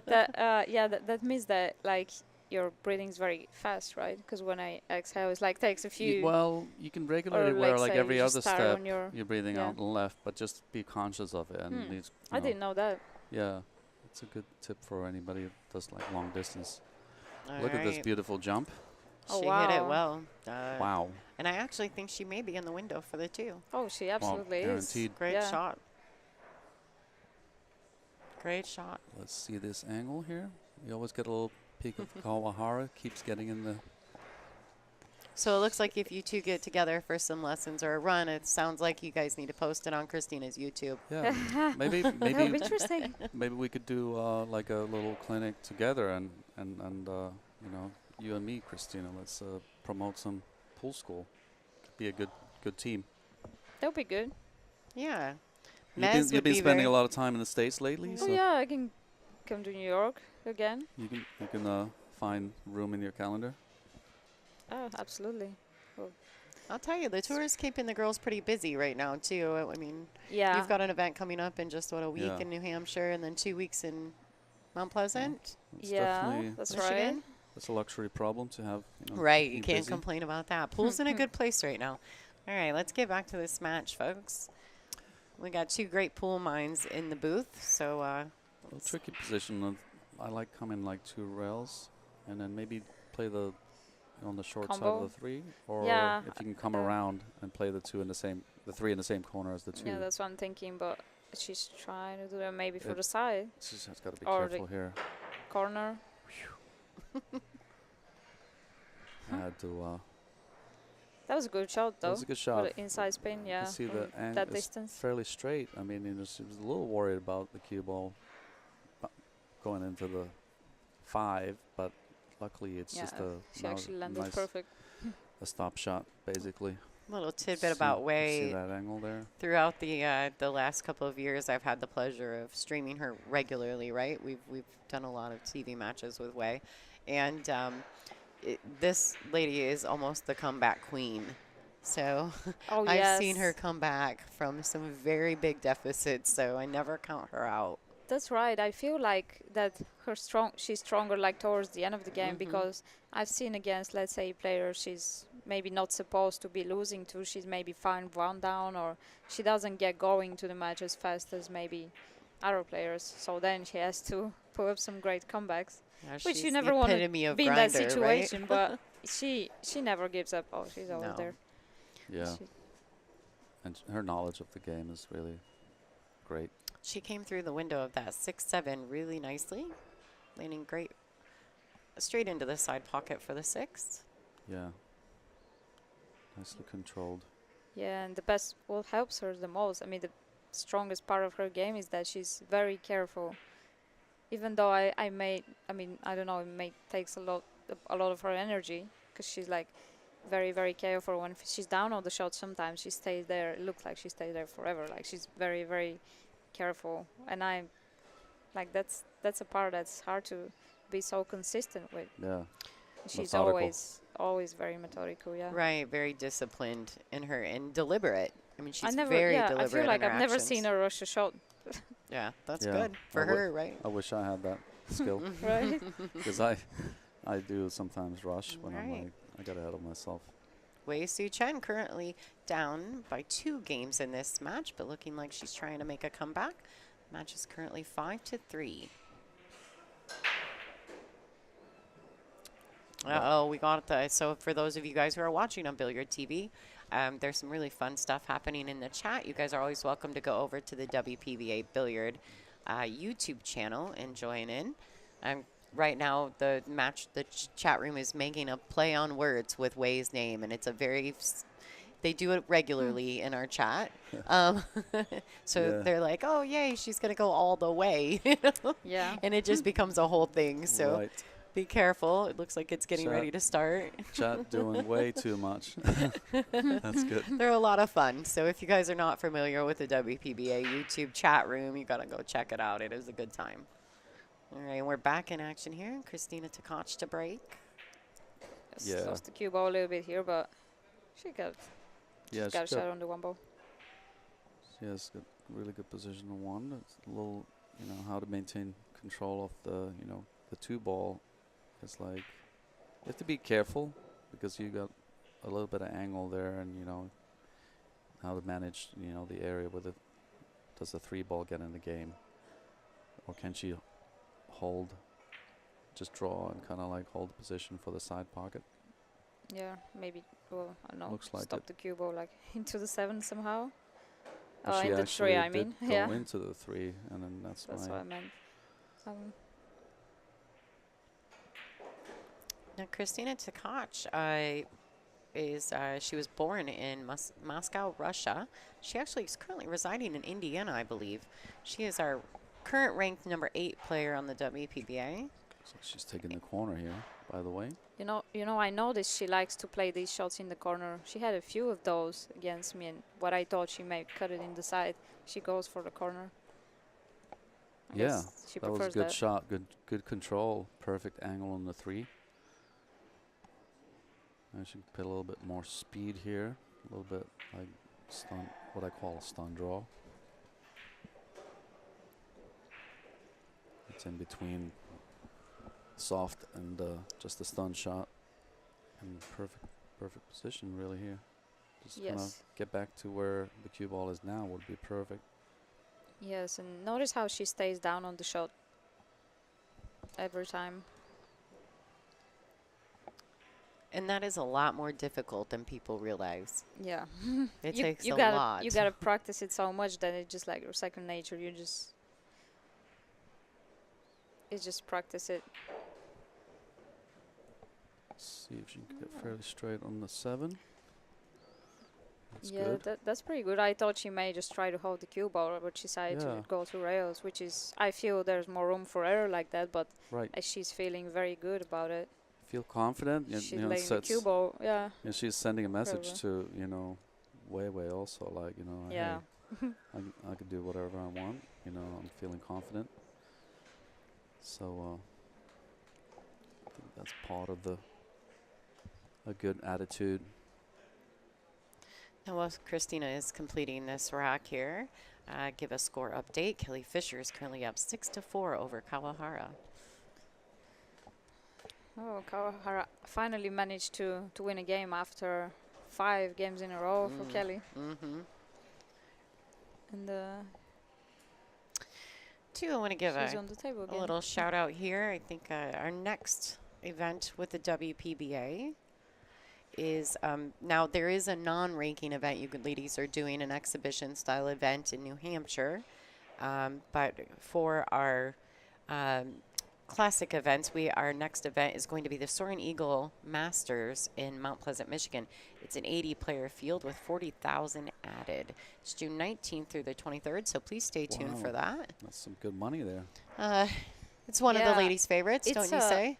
B: That means that like your breathing's very fast, right? Because when I exhale, it's like takes a few.
C: Well, you can regulate it
B: or
C: where
B: like
C: like
B: say
C: every
B: you
C: other
B: just start
C: step
B: on your
C: you're breathing out on the left, but just be conscious of it. And it's,
B: I didn't know that.
C: Yeah, it's a good tip for anybody who does like long distance.
A: All
C: Look at this
A: right.
C: beautiful jump.
B: Oh,
A: She
B: wow.
A: hit it well.
C: Wow.
A: And I actually think she may be in the window for the 2.
B: Oh, she absolutely is.
C: guaranteed.
A: Great
B: Yeah.
A: shot. Great shot.
C: Let's see this angle here. You always get a little peek of Kawahara. Keeps getting in the.
A: So it looks like if you two get together for some lessons or a run, it sounds like you guys need to post it on Kristina's YouTube.
C: Yeah, maybe
B: That would be interesting.
C: maybe we could do like a little clinic together, and you and me, Kristina. Let's promote some pool school. Could be a good team.
B: That would be good.
A: Yeah.
C: You've been spending a lot of time in the States lately,
B: Oh
C: so
B: yeah, I can come to New York again.
C: you can find room in your calendar.
B: Oh, absolutely.
A: I'll tell you, the tour is keeping the girls pretty busy right now, too. I mean,
B: Yeah.
A: you've got an event coming up in just, a week
C: Yeah.
A: in New Hampshire and then 2 weeks in Mount Pleasant.
C: It's
B: Yeah,
C: definitely
B: that's
A: Michigan.
B: right.
C: that's a luxury problem to have.
A: Right, you
C: being
A: can't
C: busy.
A: complain about that. Pool's in a good place right now. All right, let's get back to this match, folks. We got 2 great pool minds in the booth, so
C: A tricky position. I like coming like 2 rails, and then maybe play on the short side
B: Combo?
C: of the 3, or
B: Yeah,
C: if you can come around and play the 3 in the same corner as the 2.
B: Yeah, that's what I'm thinking. But she's trying to do that maybe for
C: It-
B: the side
C: She's just got to be
B: or
C: careful here.
B: corner.
C: I had to.
B: That was a good shot though.
C: That was a good
B: For
C: shot.
B: the inside spin, yeah.
C: You see
B: from
C: the angle
B: that
C: is
B: distance.
C: fairly straight. I mean, she was a little worried about the cue ball going into the 5, but luckily it's just
B: She
C: now
B: actually landed
C: nice
B: perfect.
C: a stop shot, basically.
A: little tidbit
C: See-
A: about
C: See
A: Wei.
C: that angle there?
A: Throughout the last couple of years, I've had the pleasure of streaming her regularly. Right, we've done a lot of TV matches with Wei, and this lady is almost the comeback queen. So
B: Oh
A: I've seen
B: yes.
A: her come back from some very big deficits. So I never count her out.
B: That's right. I feel like that she's stronger like towards the end of the game because I've seen against, let's say, players she's maybe not supposed to be losing to. She's maybe 5-1 down, or she doesn't get going to the match as fast as maybe other players. So then she has to put up some great comebacks,
A: Yeah,
B: which
A: she's
B: you
A: the
B: never want to
A: epitome of
B: be in that
A: grinder,
B: situation.
A: right?
B: But she never gives up. Oh, she's always
A: No.
B: there.
C: Yeah.
B: She-
C: And her knowledge of the game is really great.
A: She came through the window of that 6-7 really nicely, landing great straight into the side pocket for the 6.
C: Yeah. Nicely controlled.
B: Yeah, and the best, what helps her the most, I mean, the strongest part of her game is that she's very careful. Even though I mean, I don't know, it may takes a lot of her energy, because she's like very, very careful. When she's down on the shot, sometimes she stays there. It looks like she stays there forever. Like, she's very, very careful. And I'm like, that's a part that's hard to be so consistent with.
C: Yeah.
B: She's
C: Methodical.
B: always very methodical, yeah.
A: Right, very disciplined in her and deliberate. I mean, she's
B: I never,
A: very
B: yeah,
A: deliberate.
B: I feel like
A: in her
B: I've never
A: actions.
B: seen her rush a shot,
A: Yeah, that's
C: Yeah,
A: good for
C: I would-
A: her, right?
C: I wish I had that skill.
B: right?
C: Because I do sometimes rush when I'm
A: Right.
C: like, I get ahead of myself.
A: Wei Tzu-Chien currently down by 2 games in this match, but looking like she's trying to make a comeback. Match is currently 5-3. Uh-oh, we got the, so for those of you guys who are watching on Billiard TV, there's some really fun stuff happening in the chat. You guys are always welcome to go over to the WPBA Billiard YouTube channel and join in. Right now, the chat room is making a play on words with Wei's name, and it's a very, they do it regularly in our chat. So
C: Yeah.
A: they're like, oh, yay, she's going to go all the way.
B: Yeah.
A: And it just becomes a whole thing. So
C: Right.
A: be careful. It looks like it's getting
C: Chat.
A: ready to start.
C: Chat doing way too much. That's good.
A: They're a lot of fun. So if you guys are not familiar with the WPBA YouTube chat room, you got to go check it out. It is a good time. All right, we're back in action here. Kristina Tkach to break.
B: Just
C: Yeah.
B: lost the cue ball a little bit here, but she got
C: Yeah,
B: got a shot on the 1 ball.
C: she has a really good position on 1. It's a little, how to maintain control of the, the 2 ball. It's like you have to be careful because you got a little bit of angle there, and how to manage the area with it. Does the 3 ball get in the game, or can she hold, just draw and kind of like hold the position for the side pocket?
B: Yeah, maybe. Well, I don't know.
C: Looks like
B: stop
C: it.
B: the cue ball like into the 7 somehow.
C: But she
B: In the
C: actually
B: 3, I
C: did
B: mean.
C: go
B: Yeah.
C: into the 3, and then that's
B: That's what
C: why.
B: I meant.
A: Now, Kristina Tkach she was born in Moscow, Russia. She actually is currently residing in Indiana, I believe. She is our current ranked number 8 player on the WPBA.
C: So she's taking the corner here, by the way.
B: You know, I noticed she likes to play these shots in the corner. She had a few of those against me, and what I thought she may cut it in the side, she goes for the corner. I
C: Yeah,
B: guess she
C: that was a
B: prefers
C: good
B: that.
C: shot, good control, perfect angle on the 3. I should put a little bit more speed here, a little bit like stun, what I call a stun draw. It's in between soft and just a stun shot, and perfect position really here. Just gonna
B: Yes.
C: get back to where the cue ball is now would be perfect.
B: Yes, and notice how she stays down on the shot every time.
A: And that is a lot more difficult than people realize.
B: Yeah.
A: It
B: you
A: takes
B: you
A: a
B: gotta
A: lot.
B: you gotta practice it so much that it's just like your second nature. You just practice it.
C: See if she can get fairly straight on the 7. That's
B: Yeah,
C: good.
B: that's pretty good. I thought she may just try to hold the cue ball, but she decided
C: Yeah.
B: to go to rails, which is, I feel there's more room for error like that, but
C: Right.
B: she's feeling very good about it.
C: Feel confident.
B: She's laying the cue ball, yeah.
C: She's sending a message
B: Forever.
C: to, Wei also, like,
B: Yeah.
C: hey, I can do whatever I want. I'm feeling confident. So I think that's part of a good attitude.
A: Now, while Kristina is completing this rack here, give a score update. Kelly Fisher is currently up 6-4 over Kawahara.
B: Oh, Kawahara finally managed to win a game after 5 games in a row for Kelly.
A: Mm-hmm.
B: And
A: I want to give
B: she's
A: a
B: on the table
A: a
B: again.
A: little shout out here. I think our next event with the WPBA is now there is a non-ranking event. You ladies are doing an exhibition style event in New Hampshire But for our classic events, our next event is going to be the Soaring Eagle Masters in Mount Pleasant, Michigan. It's an 80-player field with 40,000 added. It's June 19th through the 23rd, so please stay tuned for that.
C: That's some good money there.
A: It's one of the ladies' favorites, don't you say?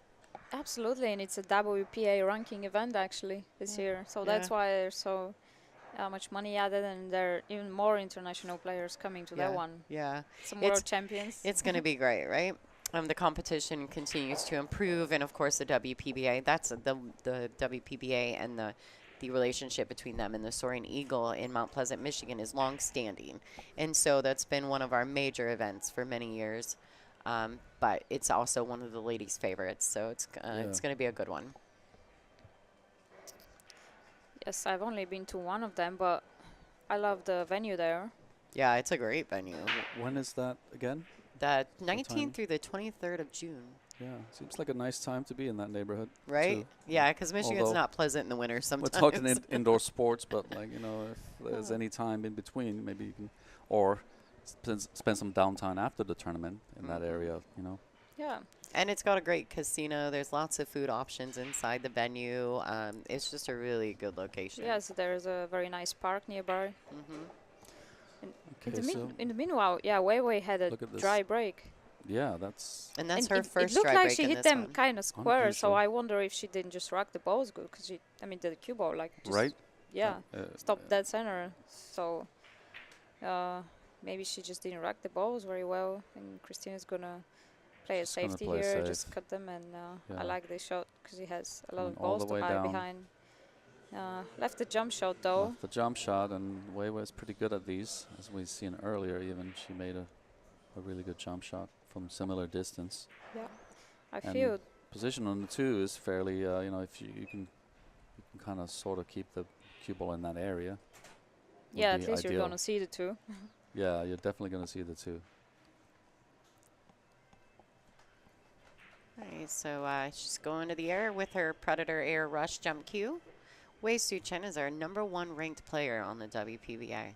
B: Absolutely, and it's a WPA ranking event actually this year, so that's why there's so much money added, and there are even more international players coming to that one.
A: Yeah,
B: some world champions.
A: It's going to be great, right? The competition continues to improve, and of course the WPBA. That's the WPBA and the relationship between them and the Soaring Eagle in Mount Pleasant, Michigan, is long-standing, and so that's been one of our major events for many years. But it's also one of the ladies' favorites, so it's going to be a good one.
B: Yes, I've only been to one of them, but I love the venue there.
A: Yeah, it's a great venue.
C: When is that again?
A: The 19th through the 23rd of June.
C: Yeah, seems like a nice time to be in that neighborhood.
A: Right?
C: Too.
A: Yeah, because Michigan's not pleasant in the winter sometimes.
C: We're talking indoor sports, but like, you know, if there's any time in between, maybe you can, or spend some downtime after the tournament in that area, you know.
B: Yeah.
A: And it's got a great casino. There's lots of food options inside the venue. It's just a really good location.
B: Yes, there's a very nice park nearby.
C: Okay,
B: in the meanwhile, Wei had a dry break.
C: Yeah, that's...
A: And that's her first
B: dry break. It looked like she hit them kind of square, so I wonder if she didn't just rock the balls good, because the cue ball, like, just, stopped dead center. So maybe she just didn't rock the balls very well, and Kristina's gonna play a safety here, just cut them, and I like this shot because he has a lot of balls to hide behind. Left the jump shot though.
C: Left the jump shot, and Wei was pretty good at these, as we've seen earlier. Even she made a really good jump shot from similar distance.
B: Yeah, I feel
C: position on the 2 is fairly, you know, if you can kind of sort of keep the cue ball in that area.
B: Yeah, at least you're gonna see the 2.
C: Yeah, you're definitely gonna see the 2.
A: Right, so she's going to the air with her Predator Air Rush jump cue. Wei Tzu-Chien is our #1 ranked player on the WPBA.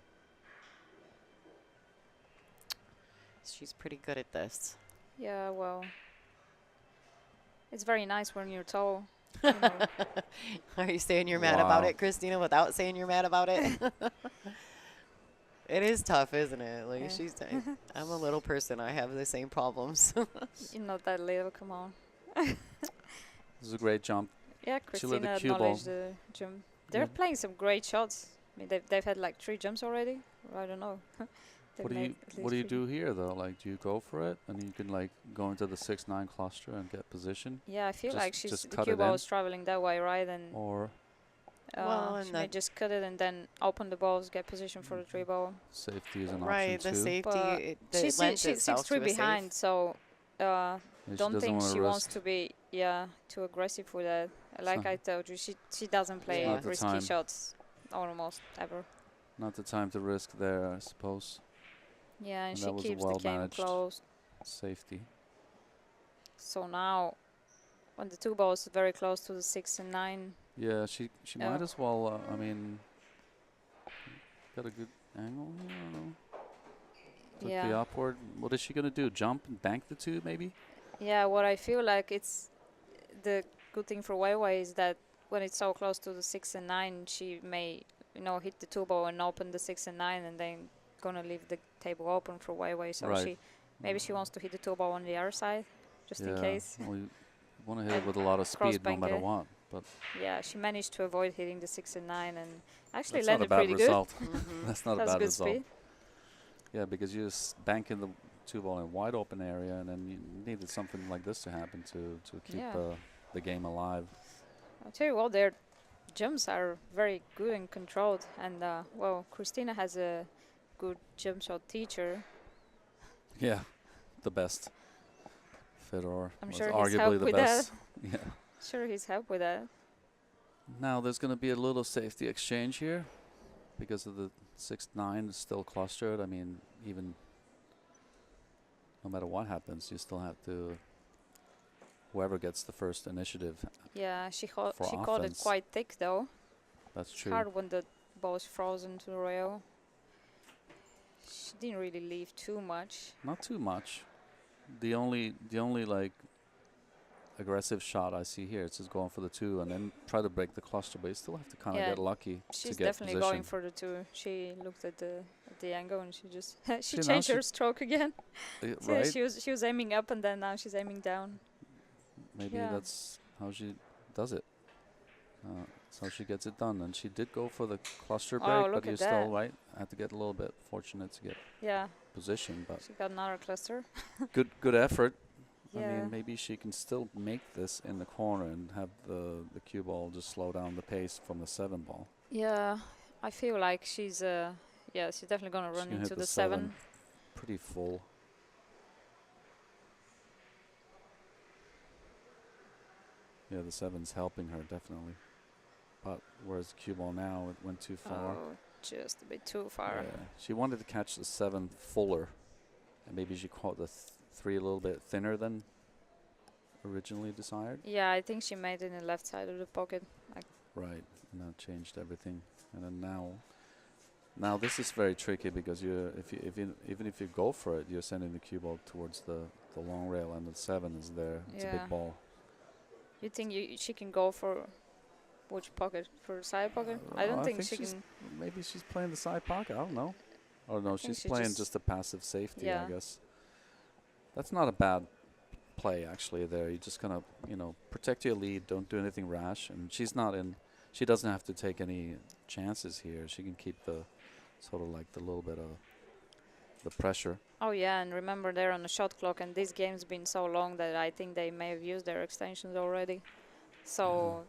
A: She's pretty good at this.
B: Yeah, well, it's very nice when you're tall. You know.
A: Are you saying you're mad about it, Kristina, without saying you're mad about it? It is tough, isn't it? Like I'm a little person. I have the same problems.
B: You're not that little. Come on.
C: This is a great jump.
B: Yeah, Kristina acknowledged the jump. They're playing some great shots. I mean, they've had like 3 jumps already. I don't know.
C: What do you do here though? Like, do you go for it and you can like go into the 6-9 cluster and get position?
B: Yeah, I feel like the cue ball is traveling that way, right? And she may just cut it and then open the balls, get position for the 3 ball.
C: Safety is an option
A: right, the
C: too.
A: safety.
B: She's 6-3 behind, so don't think she wants to be too aggressive with that. Like I told you, she doesn't play risky shots almost ever.
C: Not the time to risk there, I suppose.
B: Yeah, and she keeps the game closed.
C: Safety.
B: So now, when the 2 balls are very close to the 6 and 9.
C: Yeah, she might as well. I mean, got a good angle here. I don't know. Took the upward. What is she gonna do? Jump and bank the 2, maybe?
B: Yeah, what I feel like it's the good thing for Wei is that when it's so close to the 6 and 9, she may hit the 2 ball and open the 6 and 9, and then gonna leave the table open for Wei. So maybe she wants to hit the 2 ball on the other side, just in case.
C: Well, you want to hit it with a lot of speed, no matter what. But
B: yeah, she managed to avoid hitting the 6 and 9, and actually
C: that's
B: landed
C: not a bad
B: pretty
C: result.
B: good.
C: That's not a bad result. Speed. Yeah, because you're just banking the 2 ball in a wide open area, and then you needed something like this to happen to keep the game alive.
B: I'll tell you what, their jumps are very good and controlled, and well, Kristina has a good jump shot teacher.
C: Yeah, the best. Fedor
B: I'm
C: was
B: sure
C: arguably the best.
B: Yeah. Sure, he's helped with that.
C: Now there's going to be a little safety exchange here because of the 6-9 is still clustered. I mean, even no matter what happens, you still have to. Whoever gets the first initiative.
B: Yeah, she caught it quite thick though.
C: That's true.
B: Hard when the ball is frozen to the rail. She didn't really leave too much.
C: Not too much. The only like aggressive shot I see here is just going for the 2 and then try to break the cluster, but you still have to kind of
B: Yeah,
C: get lucky
B: she's
C: to get
B: definitely
C: position.
B: going for the 2. She looked at the angle and she just she
C: See, now
B: changed
C: she-
B: her stroke again. So
C: Right?
B: she was aiming up and then now she's aiming down.
C: Maybe
B: Yeah.
C: that's how she does it. That's how she gets it done. And she did go for the cluster break,
B: Oh,
C: but
B: look
C: you
B: at
C: still
B: that.
C: right. Had to get a little bit fortunate to get
B: Yeah,
C: position, but
B: she got another cluster.
C: good effort. I
B: Yeah.
C: mean, maybe she can still make this in the corner and have the cue ball just slow down the pace from the 7 ball.
B: Yeah, I feel like she's she's definitely gonna
C: She
B: run
C: can hit
B: into
C: the
B: the
C: 7.
B: 7.
C: Pretty full. Yeah, the 7's helping her definitely. But whereas the cue ball now, it went too far.
B: Oh, just a bit too far.
C: Yeah, she wanted to catch the 7 fuller, and maybe she caught the 3 a little bit thinner than originally desired.
B: Yeah, I think she made it in the left side of the pocket. Like,
C: Right, and that changed everything. And then now this is very tricky because even if you go for it, you're sending the cue ball towards the long rail, and the 7 is there. It's a
B: Yeah.
C: big ball.
B: you think she can go for which pocket? For the side pocket? I don't think she
C: she's
B: can.
C: maybe she's playing the side pocket. I don't know. Or no,
B: think
C: she's
B: she
C: playing
B: just-
C: just a passive safety,
B: Yeah.
C: I guess. That's not a bad play actually. There, you just kind of protect your lead. Don't do anything rash. And she's not in. She doesn't have to take any chances here. She can keep the sort of like the little bit of the pressure.
B: Oh yeah, and remember they're on the shot clock, and this game's been so long that I think they may have used their extensions already. So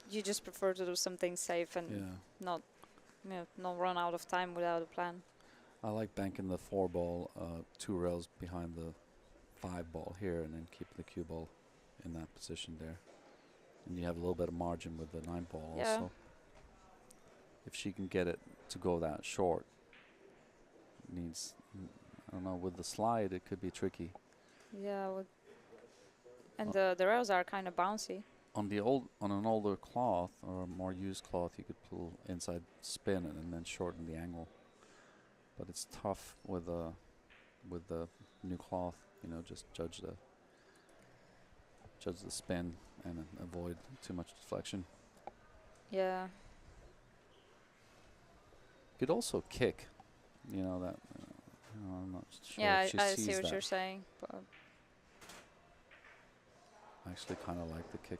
B: you just prefer to do something safe and
C: Yeah.
B: not run out of time without a plan.
C: I like banking the 4 ball 2 rails behind the 5 ball here, and then keep the cue ball in that position there. And you have a little bit of margin with the 9 ball
B: Yeah.
C: also. If she can get it to go that short, needs, I don't know, with the slide it could be tricky.
B: Yeah, and the rails are kind of bouncy.
C: On an older cloth or a more used cloth, you could pull inside spin it and then shorten the angle. But it's tough with the new cloth. Just judge the spin and avoid too much deflection.
B: Yeah.
C: Could also kick. That. I'm not sure
B: Yeah,
C: if she
B: I
C: sees
B: see what
C: that.
B: you're saying. But
C: I actually kind of like the kick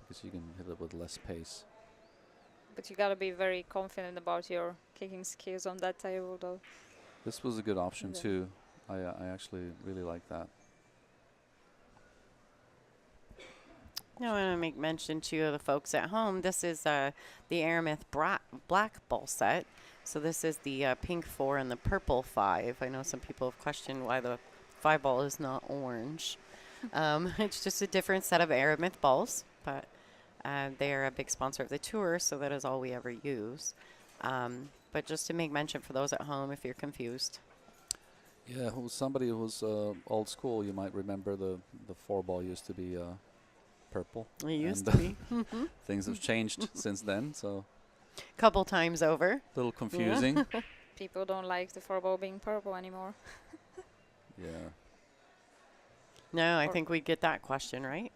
C: because you can hit it with less pace.
B: but you gotta be very confident about your kicking skills on that table, though.
C: This was a good option
B: Yeah.
C: too. I actually really like that.
A: I want to make mention to the folks at home. This is the Aramith Black ball set. So this is the pink 4 and the purple 5. I know some people have questioned why the 5 ball is not orange. It's just a different set of Aramith balls, but they are a big sponsor of the tour, so that is all we ever use. But just to make mention for those at home, if you're confused.
C: Yeah, somebody who's old school, you might remember the 4 ball used to be purple.
A: It used
C: and
A: to be.
C: Things have changed since then, so
A: Couple times over.
C: a little confusing.
B: People don't like the 4-ball being purple anymore.
C: Yeah.
A: No, I
B: Or-
A: think we get that question, right?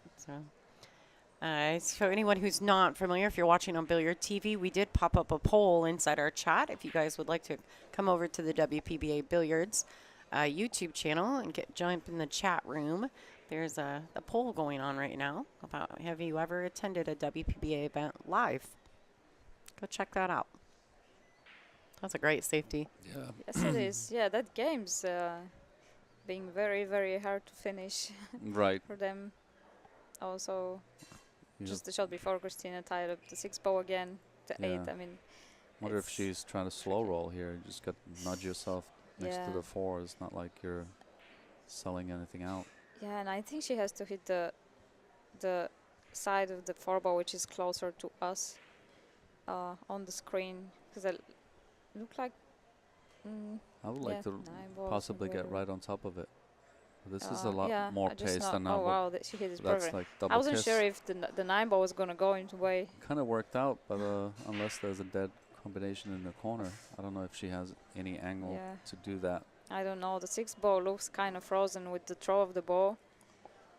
A: So anyone who's not familiar, if you're watching on Billiard TV, we did pop up a poll inside our chat. If you guys would like to come over to the WPBA Billiards YouTube channel and jump in the chat room, there's a poll going on right now about have you ever attended a WPBA event live? Go check that out. That's a great safety.
C: Yeah.
B: Yes, it is. Yeah, that game's being very, very hard to finish
C: Right.
B: for them. Also,
C: You
B: just the shot before Kristina tied up the 6 ball again, the 8.
C: Yeah.
B: I mean,
C: wonder if
B: it's
C: she's trying to slow roll here. You just got to nudge yourself next to
B: Yeah.
C: the 4. It's not like you're selling anything out.
B: yeah, and I think she has to hit the side of the 4 ball, which is closer to us on the screen, because it looked like.
C: I would
B: Yeah,
C: like to
B: 9 balls
C: possibly get
B: whatever.
C: right on top of it. But this is a lot
B: yeah,
C: more
B: I just
C: pace
B: not-
C: than now.
B: Oh wow, that she hit his
C: but that's
B: perfect.
C: like double
B: I wasn't
C: kiss.
B: sure if the 9 ball was gonna go into way.
C: Kind of worked out, but unless there's a dead combination in the corner. I don't know if she has any angle
B: Yeah.
C: to do that.
B: I don't know. The sixth ball looks kind of frozen with the throw of the ball.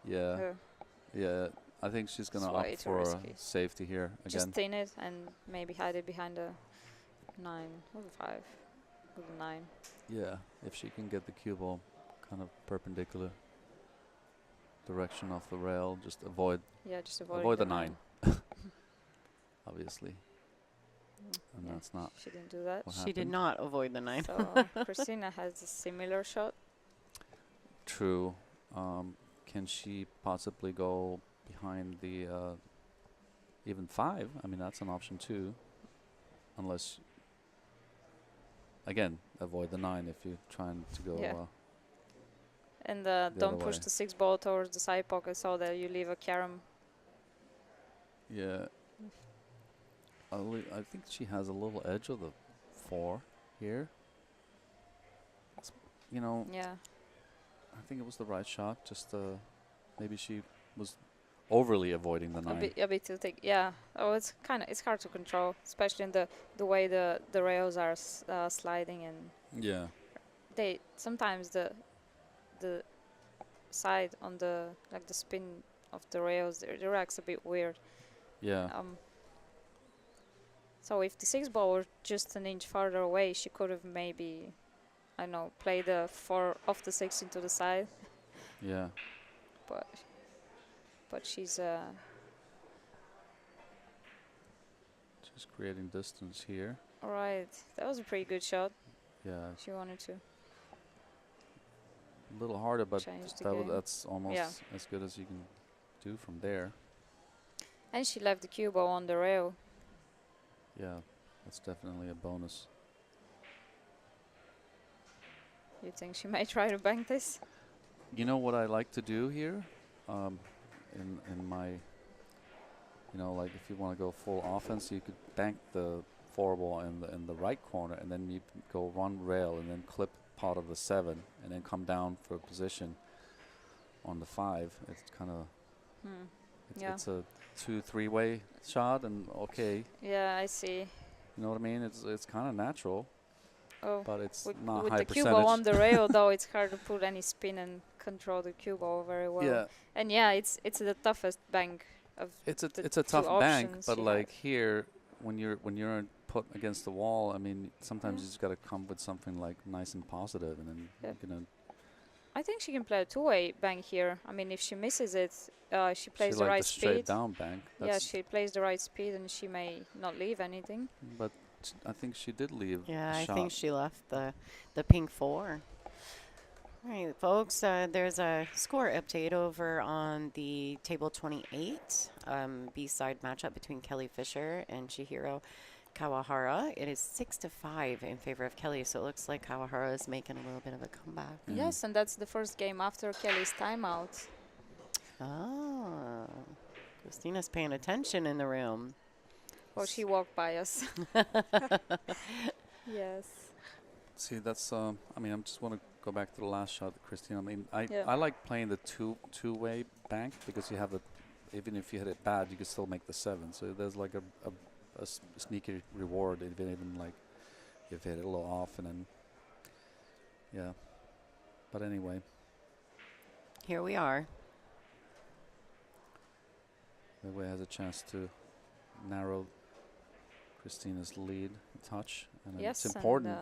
C: Yeah,
B: Uh,
C: yeah. I think she's gonna
B: It's way
C: opt
B: too
C: for
B: risky.
C: safety here
B: just
C: again.
B: thin it and maybe hide it behind a 9 or a 5 with a 9.
C: Yeah, if she can get the cue ball kind of perpendicular direction of the rail, just avoid
B: Yeah, just
C: avoid the 9,
B: 9.
C: obviously. And
B: Yeah,
C: that's not
B: she didn't do that.
C: what
A: She
C: happened.
A: did not avoid the 9.
B: So Kristina has a similar shot.
C: True. Can she possibly go behind the even 5? I mean, that's an option too. Unless, again, avoid the 9 if you're trying to go.
B: Yeah. And
C: the
B: don't
C: other
B: push
C: way.
B: the 6 ball towards the side pocket so that you leave a carom.
C: Yeah. I think she has a little edge of the 4 here. You know,
B: Yeah.
C: I think it was the right shot. Just maybe she was overly avoiding the 9.
B: A bit too thick. Yeah. Oh, it's hard to control, especially in the way the rails are sliding, and
C: Yeah.
B: they sometimes the side on the the spin of the rails, the rack's a bit weird.
C: Yeah.
B: So if the 6 ball were just an inch farther away, she could have maybe, I don't know, played the 4 off the 6 into the side.
C: Yeah.
B: But she's
C: Just creating distance here.
B: all right. That was a pretty good shot.
C: Yeah.
B: She wanted to
C: A little harder, but
B: change the
C: that
B: game.
C: that's almost
B: Yeah.
C: as good as you can do from there.
B: And she left the cue ball on the rail.
C: Yeah. That's definitely a bonus.
B: You think she may try to bank this?
C: You know what I like to do here, in my, like if you want to go full offense, you could bank the 4 ball in the right corner, and then you go run rail and then clip part of the 7, and then come down for a position on the 5. It's kind of
B: Yeah.
C: it's a 2-3-way shot, and okay,
B: Yeah, I see.
C: you know what I mean. It's kind of natural,
B: Oh,
C: but it's
B: with,
C: not
B: with
C: high
B: the cue
C: percentage.
B: ball on the rail, though, it's hard to put any spin and control the cue ball very well.
C: Yeah.
B: And yeah, it's the toughest bank of
C: It's a
B: the
C: it's a
B: two
C: tough bank,
B: options
C: but
B: you
C: like here, when you're put against the wall, I mean, sometimes
B: Yeah.
C: you just got to come with something like nice and positive, and then
B: Yeah.
C: you're gonna.
B: I think she can play a 2-way bank here. I mean, if she misses it, she plays
C: She
B: the
C: like
B: right
C: the straight
B: speed.
C: down bank.
B: Yeah,
C: That's
B: she plays the right speed, and she may not leave anything.
C: But I think she did leave.
A: Yeah,
C: a
A: I
C: shot.
A: think she left the pink 4. All right, folks, there's a score update over on the table 28 B-side matchup between Kelly Fisher and Chihiro Kawahara. It is 6-5 in favor of Kelly, so it looks like Kawahara is making a little bit of a comeback.
C: Mm.
B: Yes, and that's the first game after Kelly's timeout.
A: Oh, Kristina's paying attention in the room.
B: Well, she walked by us. Yes.
C: See, that's. I mean, I just want to go back to the last shot, Kristina. I mean,
B: Yeah.
C: I like playing the two-way bank because you have the. Even if you hit it bad, you can still make the 7. So there's like a sneaky reward, even like if you hit it a little off, and then. Yeah. But anyway.
A: Here we are.
C: Midway has a chance to narrow Kristina's lead a touch, and
B: Yes,
C: it's important,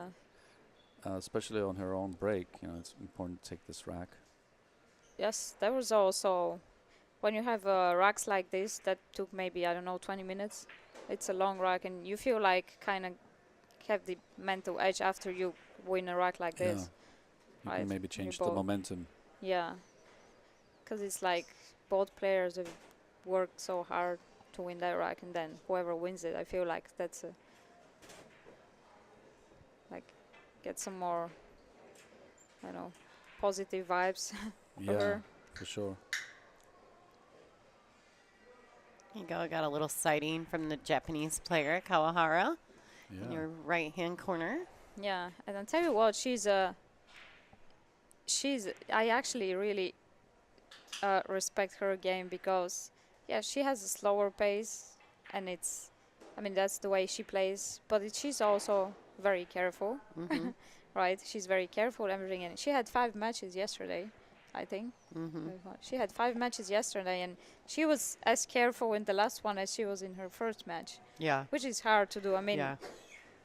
B: and
C: especially on her own break. It's important to take this rack.
B: yes, there was also, when you have racks like this that took maybe, I don't know, 20 minutes. It's a long rack, and you feel like kind of have the mental edge after you win a rack like this.
C: You
B: Right,
C: can maybe
B: you
C: change the
B: both-
C: momentum.
B: Yeah, because it's like both players have worked so hard to win that rack, and then whoever wins it, I feel like that's a get some more, I don't know, positive vibes.
C: Yeah,
B: her.
C: for sure.
A: Here you go. Got a little sighting from the Japanese player, Kawahara, in
C: Yeah.
A: your right-hand corner.
B: Yeah, and I'll tell you what, I actually really respect her game because, yeah, she has a slower pace, and it's I mean, that's the way she plays. But she's also very careful,
A: Mm-hmm.
B: right? She's very careful, everything. And she had 5 matches yesterday, I think.
A: Mm-hmm.
B: She had 5 matches yesterday, and she was as careful in the last one as she was in her first match,
A: Yeah.
B: which is hard to do. I mean,
A: Yeah.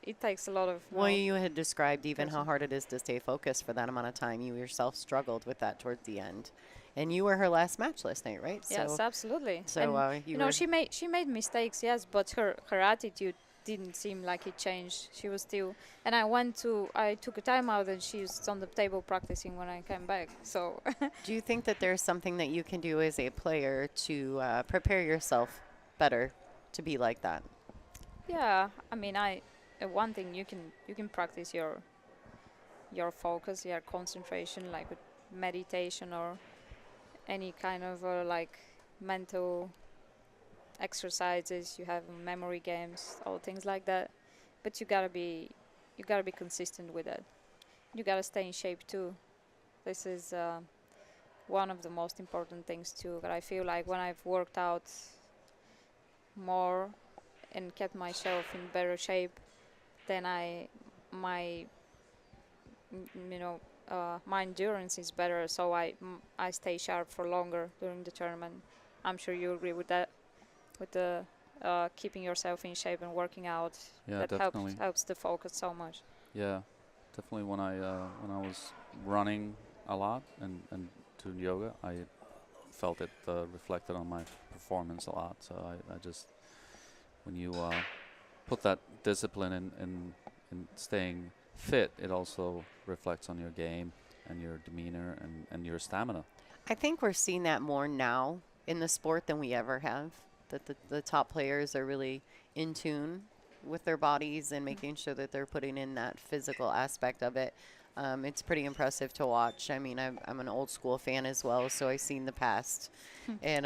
B: it takes a lot of.
A: Well, you had described even how
B: person.
A: hard it is to stay focused for that amount of time. You yourself struggled with that towards the end, and you were her last match last night, right?
B: Yes, absolutely.
A: So
B: And,
A: you
B: know,
A: were
B: she made mistakes, yes, but her attitude didn't seem like it changed. She was still. And I took a time out, and she was on the table practicing when I came back. So.
A: Do you think that there's something that you can do as a player to prepare yourself better to be like that?
B: Yeah, I mean, one thing you can practice your focus, your concentration, like with meditation or any kind of like mental exercises. You have memory games, all things like that. But you gotta be consistent with it. You gotta stay in shape too. This is one of the most important things too. But I feel like when I've worked out more and kept myself in better shape, then my my endurance is better, so I stay sharp for longer during the tournament. I'm sure you agree with that, with the keeping yourself in shape and working out.
C: Yeah,
B: That
C: definitely.
B: helps the focus so much.
C: Yeah, definitely. When I was running a lot and doing yoga, I felt it reflected on my performance a lot. So I just, when you put that discipline in staying fit, it also reflects on your game and your demeanor and your stamina.
A: I think we're seeing that more now in the sport than we ever have. That the top players are really in tune with their bodies and making sure that they're putting in that physical aspect of it. It's pretty impressive to watch. I mean, I'm an old school fan as well, so I've seen the past, and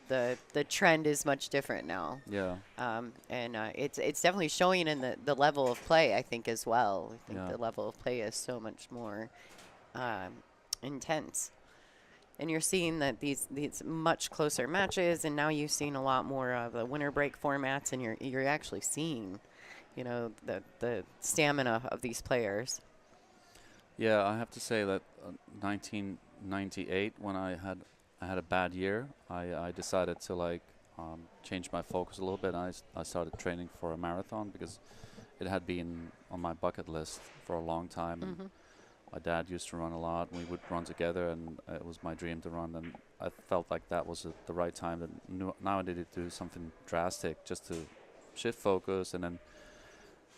A: the trend is much different now.
C: Yeah.
A: And it's definitely showing in the level of play, I think, as well. I think
C: Yeah.
A: the level of play is so much more intense. And you're seeing that these much closer matches, and now you've seen a lot more of the winter break formats, and you're actually seeing, the stamina of these players.
C: Yeah, I have to say that 1998, when I had a bad year, I decided to change my focus a little bit. I started training for a marathon because it had been on my bucket list for a long time. And
A: Mm-hmm.
C: my dad used to run a lot. We would run together, and it was my dream to run. And I felt like that was the right time. That now I needed to do something drastic just to shift focus. And then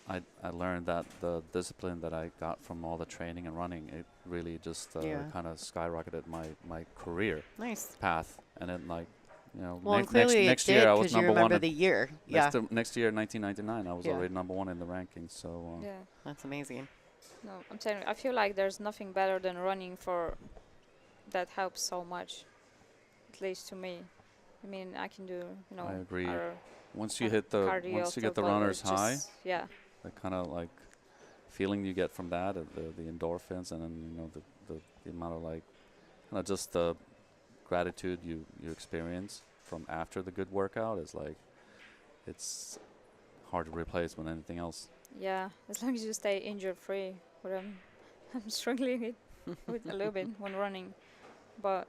C: I learned that the discipline that I got from all the training and running, it really just
A: Yeah.
C: kind of skyrocketed my career
A: Nice.
C: path. And then
A: Well, and clearly
C: next
A: it
C: year
A: did
C: I was
A: because you
C: number one.
A: remember the year. Yeah,
C: Next year, 1999, I was
A: Yeah.
C: already number one in the rankings. So
B: Yeah.
A: that's amazing.
B: No, I'm telling you, I feel like there's nothing better than running for. That helps so much, at least to me. I mean, I can do,
C: I agree.
B: other
C: once you
B: kind
C: hit
B: of
C: the
B: cardio
C: once you get
B: stuff,
C: the
B: but
C: runner's
B: it's
C: high,
B: just- Yeah.
C: the kind of feeling you get from that, the endorphins, and then the amount of kind of just the gratitude you experience from after the good workout is it's hard to replace with anything else.
B: Yeah, as long as you stay injury free. But I'm struggling with a little bit when running, but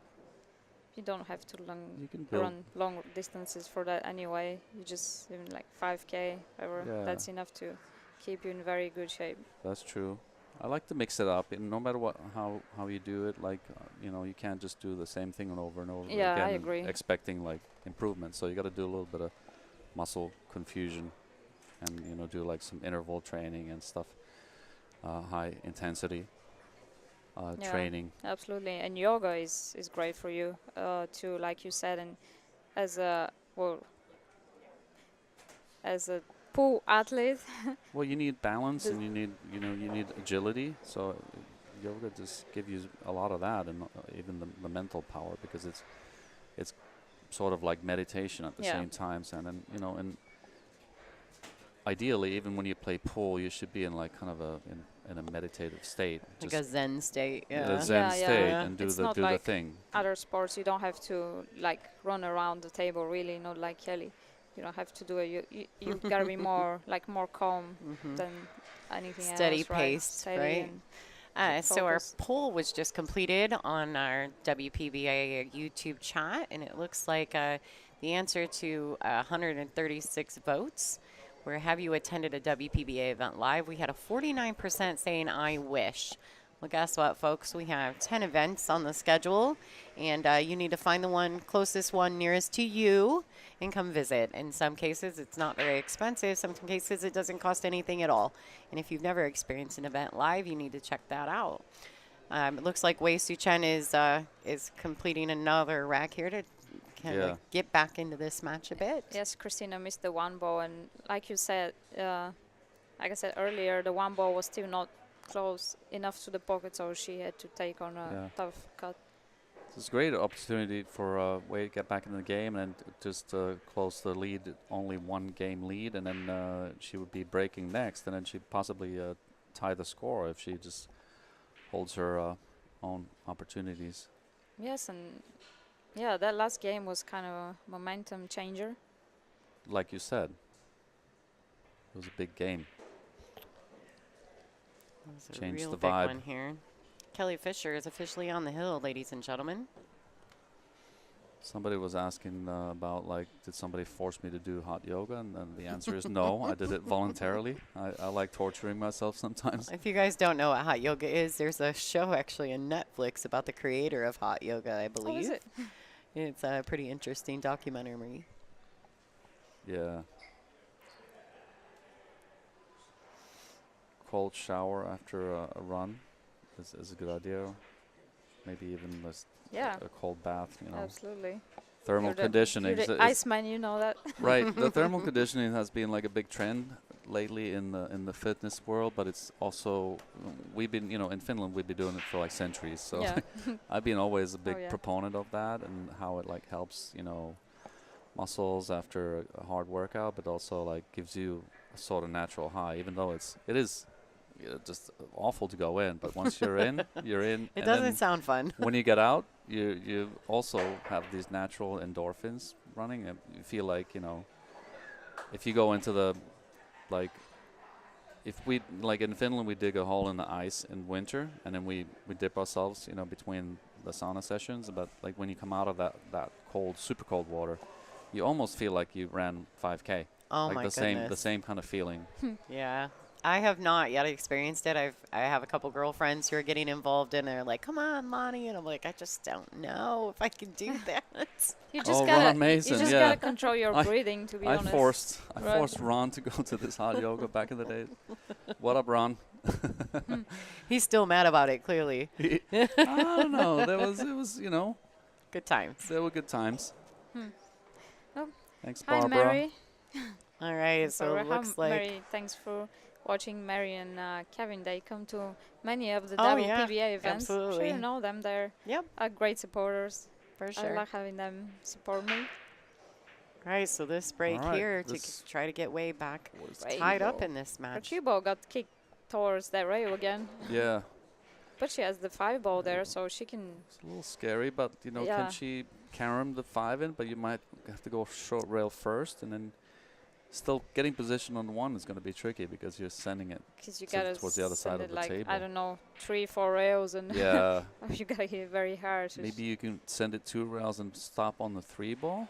B: you don't have to
C: You can build.
B: run long distances for that anyway. You just even like 5K, whatever.
C: Yeah.
B: That's enough to keep you in very good shape.
C: That's true. I like to mix it up, and no matter how you do it, you can't just do the same thing over and over
B: Yeah,
C: again
B: I
C: and
B: agree.
C: expecting improvement. So you got to do a little bit of muscle confusion, and do some interval training and stuff, high intensity
B: Yeah.
C: training.
B: Absolutely, and yoga is great for you too, like you said, and as a pool athlete.
C: Well, you need balance,
B: The-
C: and you need agility. So yoga just gives you a lot of that, and even the mental power, because it's sort of like meditation at the
B: Yeah.
C: same time. And and ideally, even when you play pool, you should be in kind of in a meditative state,
A: Like a Zen state.
C: the
A: Yeah.
C: Zen
B: Yeah,
C: state,
A: yeah.
C: and do
B: It's
C: the
B: not
C: do the
B: like
C: thing.
B: Other sports, you don't have to run around the table, really, not like Kelly. you don't have to do it. You gotta be more more calm than anything
A: Steady
B: else, right?
A: paced,
B: Steady
A: right?
B: and
A: So our
B: focused.
A: poll was just completed on our WPBA YouTube chat, and it looks like the answer to 136 votes were, have you attended a WPBA event live? We had a 49% saying, I wish. Well, guess what, folks? We have 10 events on the schedule, and you need to find the closest one nearest to you and come visit. In some cases, it's not very expensive. Some cases, it doesn't cost anything at all. And if you've never experienced an event live, you need to check that out. It looks like Tzu-Chien is completing another rack here to kind of get back into this match a bit.
B: Yes, Kristina missed the one ball, and like you said, like I said earlier, the one ball was still not close enough to the pocket, so she had to take on a tough cut.
C: It's a great opportunity for Wei to get back in the game and just close the lead, only one game lead, and then she would be breaking next, and then she'd possibly tie the score if she just holds her own opportunities.
B: Yes, and yeah, that last game was kind of a momentum changer.
C: Like you said, it was a big game. Changed the vibe.
A: One here. Kelly Fisher is officially on the hill, ladies and gentlemen.
C: Somebody was asking about, like, did somebody force me to do hot yoga? And then the answer is no, I did it voluntarily. I like torturing myself sometimes.
A: If you guys don't know what hot yoga is, there's a show actually on Netflix about the creator of hot yoga, I believe.
B: Oh, is it?
A: It's a pretty interesting documentary.
C: Yeah. Cold shower after a run is a good idea. Maybe even a cold bath, you know.
B: Absolutely.
C: Thermal conditioning.
B: You're the Iceman, you know that.
C: Right. The thermal conditioning has been like a big trend lately in the fitness world, but it's also we've been, you know, in Finland we've been doing it for like centuries. So I've been always a big proponent of that and how it like helps, you know, muscles after a hard workout, but also like gives you a sort of natural high, even though it is just awful to go in, but once you're in, you're in.
A: It doesn't sound fun.
C: When you get out, you also have these natural endorphins running, and you feel like, you know, if you go into the, like, if we, like in Finland, we dig a hole in the ice in winter, and then we dip ourselves, you know, between the sauna sessions, but like when you come out of that cold, super cold water, you almost feel like you ran 5K.
A: Oh
C: like
A: my
C: the same kind of feeling.
A: Yeah. I have not yet experienced it. I have a couple girlfriends who are getting involved in it. They're like, come on, Lonnie. And I'm like, I just don't know if I can do that.
B: You just gotta control your breathing, to be honest.
C: I forced Ron to go to this hot yoga back in the day. What up, Ron?
A: He's still mad about it, clearly.
C: I don't know. It was, you know.
A: Good times.
C: There were good times.
B: Oh.
C: Thanks, Barbara.
B: Hi, Mary.
A: All right, so it looks like...
B: Mary, thanks for watching. Mary and Kevin, they come to many of the WPBA events.
A: Absolutely.
B: Sure, you know them. They're great supporters.
A: For sure.
B: I like having them support me.
A: All right, so this break here to try to get Wei back tied up in this match.
B: Her cue ball got kicked towards that rail again.
C: Yeah.
B: But she has the 5 ball there, so she can...
C: It's a little scary, but, you know, can she carom the 5 in? But you might have to go short rail first, and then still getting position on 1 is going to be tricky because you're sending it towards the other side of the table.
B: I don't know, 3-4 rails, and you got to hit it very hard.
C: Maybe you can send it 2 rails and stop on the 3 ball.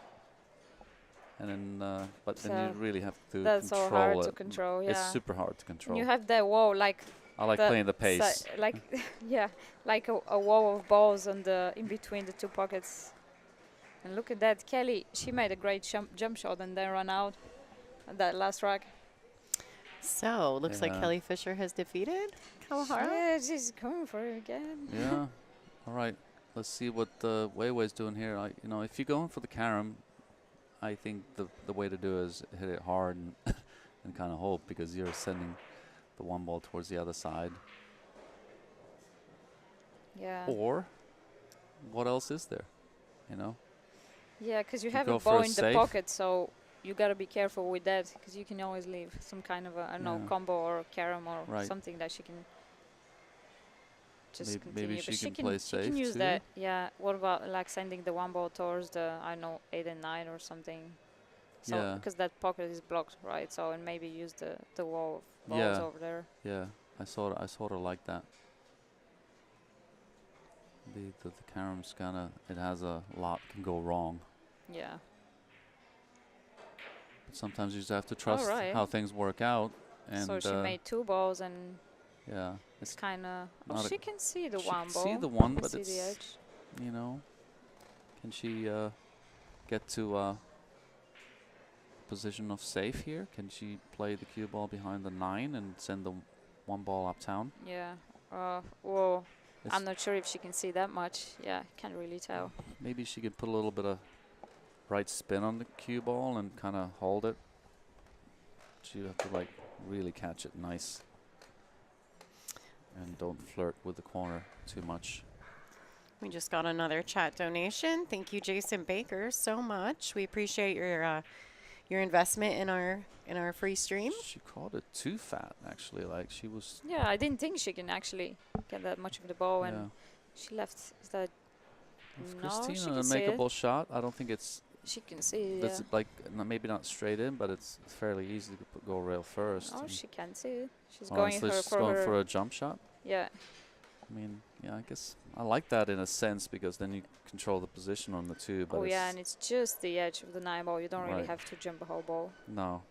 C: And then, but then you really have to control it.
B: That's so hard to control,
C: It's super hard to control.
B: And you have that wall, like...
C: I like playing the pace.
B: Like, like a wall of balls on in between the 2 pockets. And look at that, Kelly. She made a great jump shot and then ran out at that last rack.
A: So looks like Kelly Fisher has defeated Kawahara.
B: Yeah, she's going for it again.
C: Yeah. All right. Let's see what Wei Wei's doing here. You know, if you're going for the carom, I think the way to do it is hit it hard and and kind of hope, because you're sending the 1 ball towards the other side.
B: Yeah.
C: Or what else is there, you know?
B: Yeah, because you have a ball in the pocket, so you got to be careful with that, because you can always leave some kind of a combo or a carom or something that she can just continue.
C: Maybe she can play safe.
B: She can use
C: too.
B: that. Yeah. What about like sending the 1 ball towards the 8 and 9 or something? So
C: Yeah.
B: because that pocket is blocked, right? So and maybe use the wall of balls
C: Yeah.
B: over there.
C: Yeah, I sort of like that. The carom's kind of, it has a lot can go wrong.
B: Yeah.
C: But sometimes you just have to trust
B: Alright.
C: how things work out. And
B: So she made 2 balls, and
C: yeah,
B: it's kind of. Oh,
C: not a-
B: she can see the
C: she
B: one
C: can
B: ball.
C: see the one,
B: Can
C: but
B: see the
C: it's,
B: edge.
C: you know, can she get to position of safe here? Can she play the cue ball behind the 9 and send the 1 ball uptown?
B: Yeah. Well,
C: It's
B: I'm not sure if she can see that much. Yeah, can't really tell.
C: maybe she could put a little bit of right spin on the cue ball and kind of hold it. She have to like really catch it nice. And don't flirt with the corner too much.
A: We just got another chat donation. Thank you, Jason Baker, so much. We appreciate your investment in our free stream.
C: She called it too fat, actually. Like she was.
B: Yeah, I didn't think she can actually get that much of the ball, and she left. Is that?
C: If
B: No, she
C: Kristina
B: can
C: a
B: see it.
C: makeable shot, I don't think it's.
B: She can see.
C: That's
B: Yeah.
C: like maybe not straight in, but it's fairly easy to go rail first.
B: Oh,
C: and
B: she can see it. She's
C: oh,
B: going
C: so
B: her
C: she's
B: for
C: going
B: her.
C: for a jump shot.
B: Yeah.
C: I mean, yeah, I guess I like that in a sense because then you control the position on the 2. But
B: Oh
C: it's
B: yeah, and it's just the edge of the 9 ball. You don't really
C: Right.
B: have to jump a whole ball.
C: no,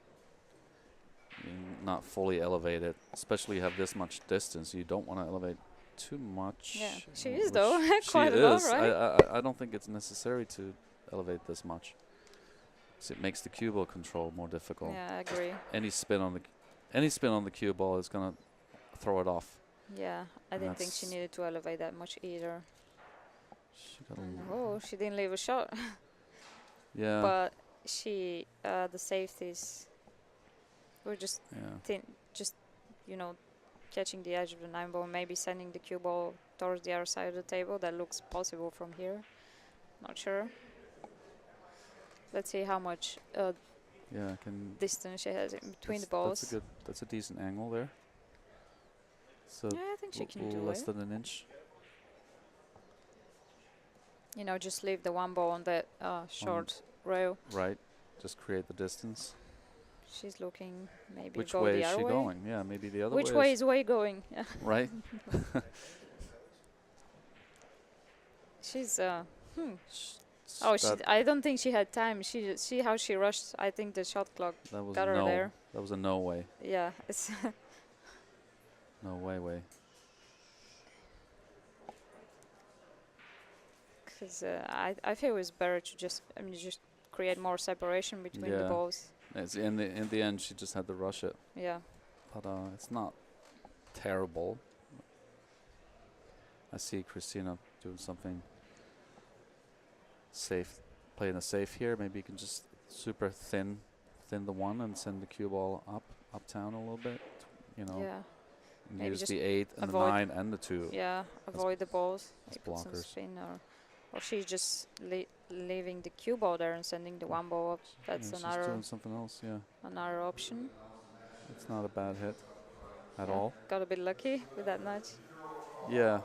C: not fully elevated. Especially you have this much distance, you don't want to elevate too much.
B: Yeah, she is
C: which
B: though,
C: she
B: quite a lot,
C: is.
B: right?
C: I don't think it's necessary to elevate this much. So it makes the cue ball control more difficult.
B: Yeah, I agree.
C: Any spin on the cue ball is gonna throw it off.
B: Yeah, I didn't think she
C: That's-
B: needed to elevate that much either.
C: She got
B: And,
C: a
B: oh, she didn't leave a shot.
C: yeah,
B: But she, the safeties were just
C: yeah.
B: just, you know, catching the edge of the 9 ball, maybe sending the cue ball towards the other side of the table. That looks possible from here. Not sure. Let's see how much
C: Yeah, can
B: distance she has in between the
C: that's
B: balls.
C: that's a decent angle there. So
B: Yeah, I think she can do
C: less
B: it.
C: than an inch.
B: You know, just leave the 1 ball on that short rail.
C: Right. Just create the distance.
B: She's looking maybe
C: Which
B: go
C: way
B: the
C: is
B: other
C: she
B: way.
C: going? Yeah, maybe the other
B: Which
C: way.
B: way is way going? Yeah.
C: Right.
B: She's Oh, I don't think she had time. See how she rushed. I think the shot clock
C: that was
B: got her
C: no.
B: there.
C: That was a no way.
B: Yeah, it's
C: No way.
B: because I feel it's better to just just create more separation between the
C: Yeah.
B: balls.
C: It's in the end, she just had to rush it.
B: Yeah,
C: But it's not terrible. I see Kristina doing something safe, playing a safe here. Maybe you can just super thin the 1 and send the cue ball uptown a little bit. You know,
B: yeah,
C: and
B: maybe
C: use
B: just
C: the 8 and the
B: avoid
C: 9 and the 2.
B: yeah. Avoid the balls.
C: as
B: Maybe put some
C: blockers.
B: spin or she's just leaving the cue ball there and sending the 1 ball up. That's
C: Yeah, she's
B: another
C: doing something else. Yeah,
B: another option.
C: it's not a bad hit at
B: Yeah,
C: all.
B: got a bit lucky with that nudge.
C: Yeah.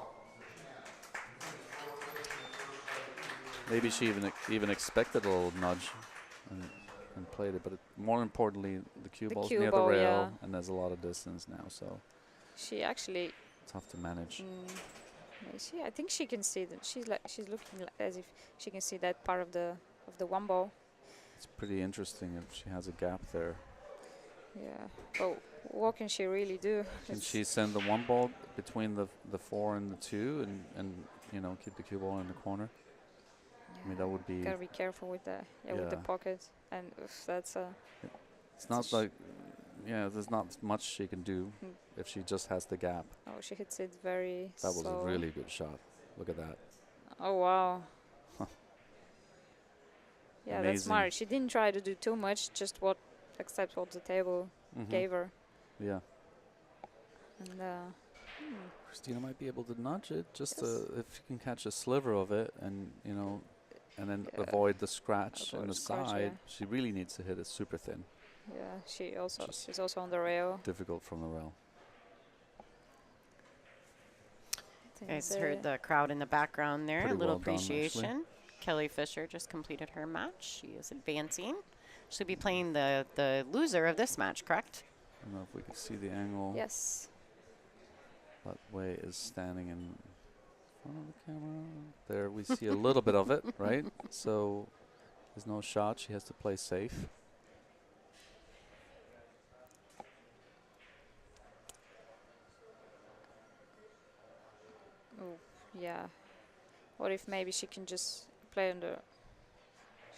C: Maybe she even expected a little nudge and played it, but more importantly, the cue
B: The
C: ball's
B: cue
C: near
B: ball,
C: the rail,
B: yeah.
C: and there's a lot of distance now, so
B: She actually
C: tough to manage.
B: I think she can see that. She's looking as if she can see that part of the 1 ball.
C: It's pretty interesting if she has a gap there.
B: Yeah. But what can she really do?
C: Can
B: It's-
C: she send the 1 ball between the 4 and the 2, and you know, keep the cue ball in the corner? I mean, that would be.
B: Gotta be careful with the with the
C: Yeah.
B: pocket, and that's
C: It's not like, yeah, there's not much she can do
B: Mm.
C: if she just has the gap.
B: oh, she hits it very
C: That was
B: slow.
C: a really good shot. Look at that.
B: Oh wow.
C: Huh.
B: Yeah, that's
C: Amazing.
B: smart. She didn't try to do too much, just except what the table
C: Mhm.
B: gave her.
C: Yeah.
B: And
C: Kristina might be able to nudge it, just
B: Yes.
C: if you can catch a sliver of it, and you know, and then
B: Yeah.
C: avoid the scratch
B: Avoid
C: on the
B: the scratch,
C: side.
B: yeah.
C: She really needs to hit it super thin,
B: yeah,
C: Just-
B: she's also on the rail.
C: difficult from the rail.
A: You guys heard the crowd in the background there.
C: Pretty
A: A little
C: well done, actually.
A: appreciation. Kelly Fisher just completed her match. She is advancing She'll be playing the loser of this match, correct?
C: I don't know if we can see the angle.
B: Yes.
C: But Wei is standing in front of the camera. There we see a little bit of it, right? So there's no shot. She has to play safe.
B: Oh, yeah. What if maybe she can just play under?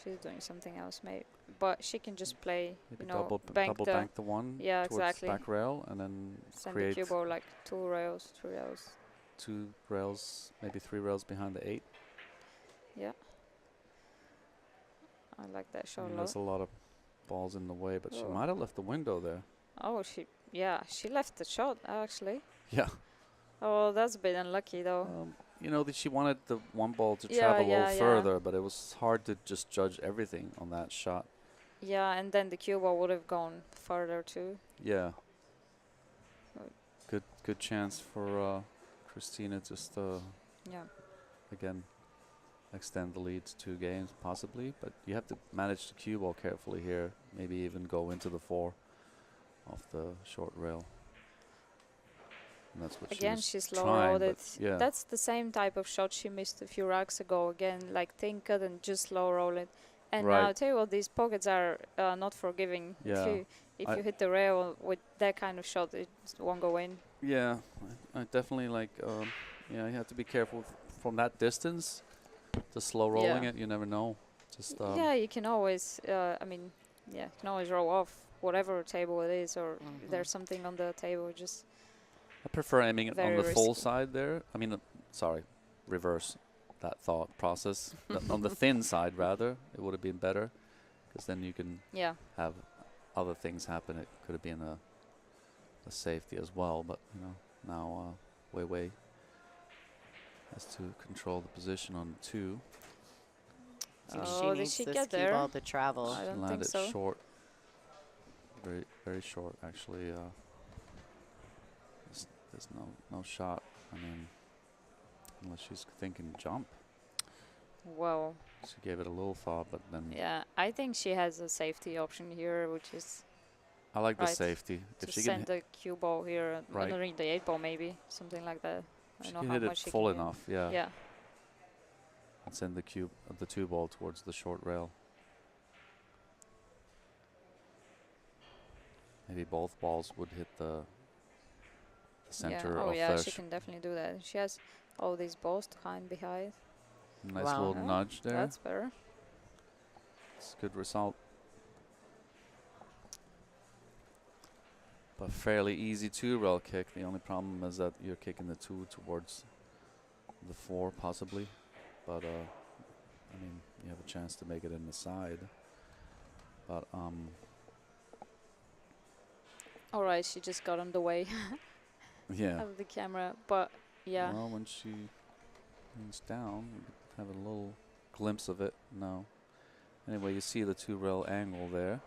B: She's doing something else, maybe. But she can just play,
C: Maybe
B: you know,
C: double
B: bank
C: bank the one
B: Yeah,
C: towards
B: exactly.
C: back rail and then
B: Send the
C: create
B: cue ball like 2 rails, 3 rails.
C: 2 rails, maybe 3 rails behind the 8.
B: Yeah. I like that shot a lot.
C: There's a lot of balls in the way, but she
B: Oh.
C: might have left the window there.
B: Oh, she left the shot actually.
C: Yeah.
B: Oh, that's a bit unlucky though.
C: You know, that she wanted the one ball to
B: Yeah,
C: travel a
B: yeah,
C: little
B: yeah.
C: further, but it was hard to just judge everything on that shot.
B: Yeah, and then the cue ball would have gone further too.
C: Yeah.
B: Oh.
C: Good chance for Kristina just
B: Yeah.
C: again extend the lead to 2 games possibly, but you have to manage the cue ball carefully here. Maybe even go into the 4 off the short rail. And that's what
B: Again,
C: she was
B: she's low
C: trying,
B: rolled
C: but
B: it.
C: yeah.
B: That's the same type of shot she missed a few racks ago. Again, like thin cut and just low roll it. And
C: Right.
B: now I tell you what, these pockets are not forgiving.
C: Yeah.
B: If
C: I-
B: you hit the rail with that kind of shot, it won't go in.
C: Yeah, I definitely like. Yeah, you have to be careful from that distance. The slow rolling
B: Yeah.
C: it, you never know. Just
B: Yeah, you can always. I mean, yeah, you can always roll off whatever table it is, or if there's something on the table. Just
C: I prefer aiming it on
B: very
C: the full
B: risky.
C: side there. I mean, sorry, reverse that thought process. On the thin side, rather, it would have been better, because then you can
B: yeah.
C: have other things happen. It could have been a safety as well, but you know, now Wei has to control the position on 2.
A: I think
B: Oh,
A: she
B: did
A: needs
B: she
A: this
B: get
A: cue
B: there?
A: ball to travel.
B: I don't think
C: Landed
B: so.
C: short. Very, very short, actually. There's no shot. I mean, unless she's thinking jump.
B: Well,
C: She gave it a little thought, but then
B: yeah, I think she has a safety option here, which is
C: I like the
B: right.
C: safety. If
B: to
C: she can
B: send the cue ball here
C: Right.
B: underneath the 8 ball, maybe something like that. I
C: she
B: don't know
C: can
B: how
C: hit it
B: much she
C: full
B: can hit.
C: enough, yeah,
B: Yeah.
C: and send the the 2 ball towards the short rail. Maybe both balls would hit the center
B: Yeah. Oh
C: of
B: yeah,
C: the
B: she can definitely do that. She has all these balls to hide behind.
C: nice
A: Wow.
C: little
B: Oh,
C: nudge there.
B: That's better.
C: It's a good result. But fairly easy 2 rail kick. The only problem is that you're kicking the 2 towards the 4 possibly. But I mean, you have a chance to make it in the side. But
B: All right, she just got on the way
C: yeah.
B: of the camera, but yeah.
C: Well, when she leans down, you have a little glimpse of it. No. Anyway, you see the 2 rail angle there.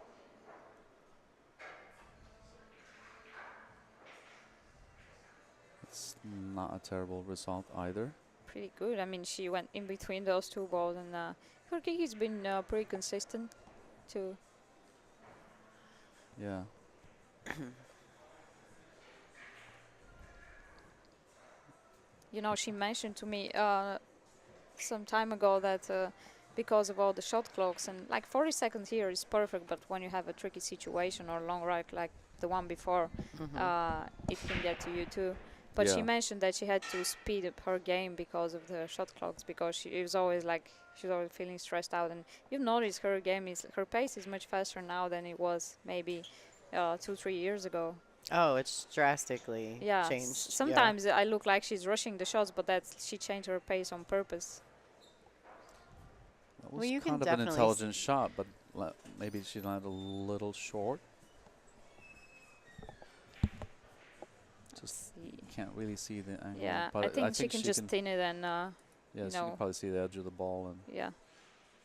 C: It's not a terrible result either.
B: Pretty good. I mean, she went in between those 2 balls, and her kick has been pretty consistent too.
C: Yeah.
B: You know, she mentioned to me some time ago that because of all the shot clocks, and like 40 seconds here is perfect, but when you have a tricky situation or long rack like the one before, it can get to you too. But she
C: Yeah.
B: mentioned that she had to speed up her game because of the shot clocks, because she was always like, she's always feeling stressed out. And you've noticed her game is, her pace is much faster now than it was maybe 2-3 years ago.
A: Oh, it's drastically
B: Yeah,
A: changed.
B: sometimes I look like she's rushing the shots, but that's, she changed her pace on purpose.
C: That
A: Well,
C: was
A: you can
C: kind of an
A: definitely
C: intelligent shot, but maybe she landed a little short. Just
B: See.
C: can't really see the angle.
B: Yeah,
C: but
B: I think she can just thin it and
C: yeah,
B: you
C: so you
B: know.
C: can probably see the edge of the ball and
B: yeah,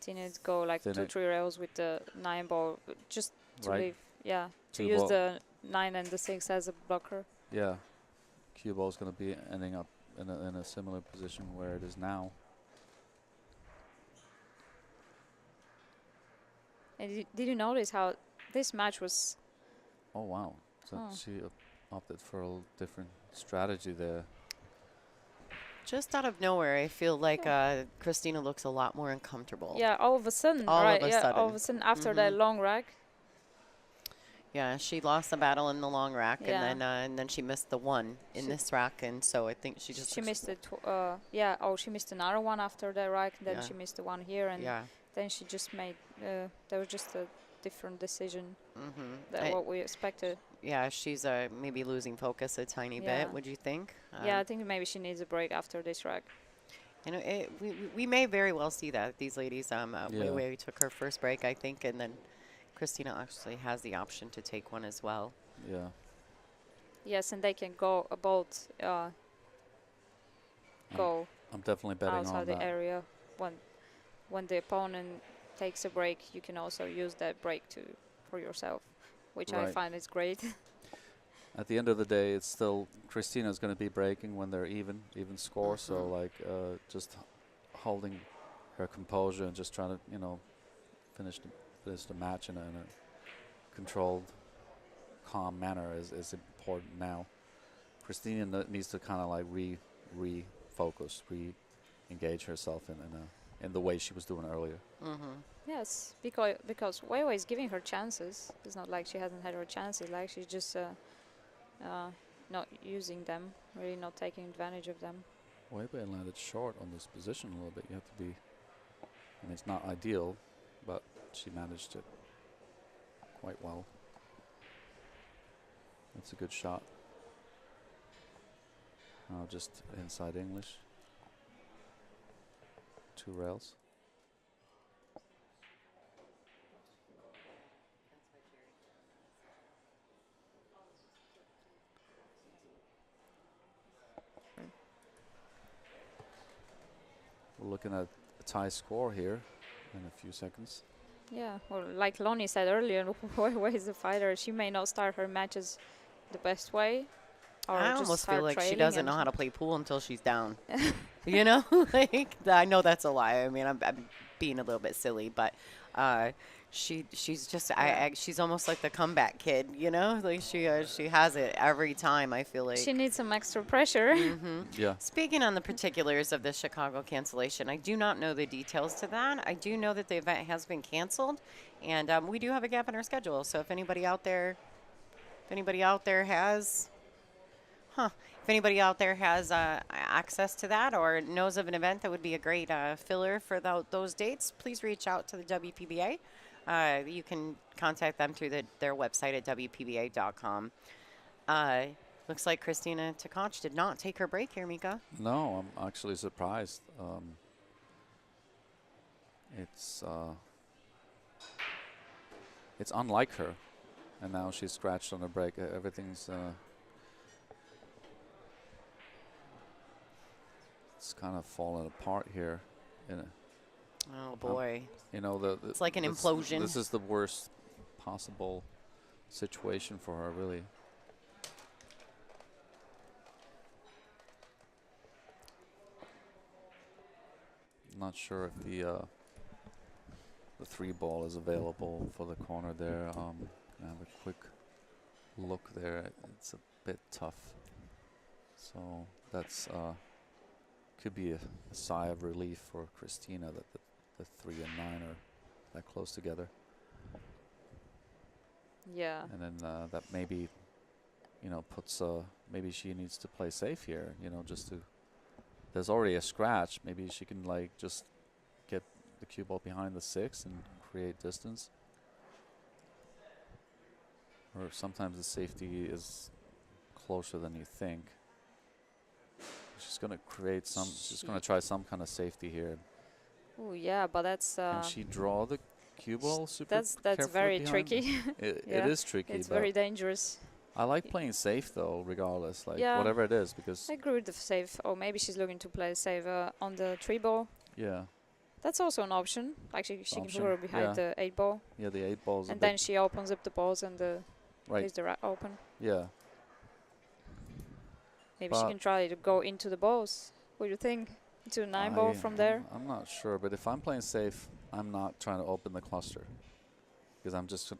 B: thin it, go like
C: Thin
B: 2-3
C: it.
B: rails with the 9 ball, just to
C: right.
B: leave. Yeah, to
C: 2
B: use
C: ball.
B: the 9 and the 6 as a blocker.
C: Yeah, cue ball is going to be ending up in a similar position where it is now.
B: And did you notice how this match was?
C: Oh wow! So
B: Oh.
C: she opted for a different strategy there.
A: Just out of nowhere, I feel like Kristina looks a lot more uncomfortable.
B: Yeah, all of a sudden,
A: All
B: right?
A: of a
B: Yeah,
A: sudden.
B: all of a sudden after that long rack.
A: Yeah, she lost the battle in the long rack,
B: Yeah.
A: and then she missed the one in this rack, and so I think she just
B: She missed it. Yeah. Oh, she missed another one after that rack. Then
A: Yeah.
B: she missed the one here, and
A: yeah.
B: then she just made. That was just a different decision
A: Mm-hmm.
B: than what we expected.
A: Yeah, she's maybe losing focus a tiny
B: Yeah.
A: bit. Would you think?
B: Yeah, I think maybe she needs a break after this rack.
A: You know, we may very well see that these ladies. Wei Wei took her first break, I think, and then Kristina actually has the option to take one as well.
C: Yeah.
B: Yes, and they can go both. Go
C: I'm definitely betting
B: outside
C: on
B: the
C: that.
B: area when the opponent takes a break. You can also use that break for yourself, which I
C: Right.
B: find is great.
C: At the end of the day, it's still Kristina's going to be breaking when they're even score. So like just holding her composure and just trying to finish the match in a controlled, calm manner is important now. Kristina needs to kind of like refocus, re-engage herself in the way she was doing earlier.
B: Yes, because Wei Wei is giving her chances. It's not like she hasn't had her chances. Like she's just not using them, really not taking advantage of them.
C: Wei Wei landed short on this position a little bit. You have to be. I mean, it's not ideal, but she managed it quite well. That's a good shot. Now just inside English. 2 rails. We're looking at a tie score here in a few seconds.
B: Yeah, well, like Lonnie said earlier, Wei Wei is a fighter. She may not start her matches the best way. Or
A: I
B: just
A: almost
B: start
A: feel like she
B: trailing
A: doesn't
B: and
A: know how to play pool until she's down. You know, like I know that's a lie. I mean, I'm being a little bit silly, but she's just she's almost like the comeback kid. You know, like she has it every time. I feel like
B: she needs some extra pressure.
C: Yeah.
A: Speaking on the particulars of the Chicago cancellation, I do not know the details to that. I do know that the event has been canceled, and we do have a gap in our schedule. So if anybody out there has if anybody out there has access to that or knows of an event that would be a great filler for those dates, please reach out to the WPBA. You can contact them through their website at WPBA.com. Looks like Kristina Tkach did not take her break here, Mika.
C: No, I'm actually surprised. It's unlike her, and now she's scratched on her break. Everything's it's kind of falling apart here.
A: Oh boy!
C: You know,
A: it's like an implosion.
C: This is the worst possible situation for her, really. Not sure if the 3 ball is available for the corner there. Gonna have a quick look there. It's a bit tough. So that's could be a sigh of relief for Kristina that the 3 and 9 are that close together.
B: Yeah.
C: And then that maybe, puts maybe she needs to play safe here. Just to. There's already a scratch. Maybe she can just get the cue ball behind the 6 and create distance. Or sometimes the safety is closer than you think. She's going to create she's going to try some kind of safety here.
B: Oh yeah, but that's.
C: Can she draw the cue ball super
B: That's
C: carefully
B: very
C: behind
B: tricky.
C: It
B: Yeah,
C: is tricky.
B: it's
C: but
B: very dangerous.
C: I like playing safe though, regardless,
B: Yeah.
C: whatever it is, because
B: I agree with the safe. Or maybe she's looking to play safe on the 3 ball.
C: yeah,
B: That's also an option. Like she can
C: Option,
B: put her behind
C: yeah.
B: the 8 ball,
C: the 8 balls.
B: and then she opens up the balls and
C: right,
B: leaves the rack open.
C: yeah.
B: Maybe she
C: But
B: can try to go into the balls. What do you think? Into the 9 ball from there?
C: I'm not sure, but if I'm playing safe, I'm not trying to open the cluster. because I'm just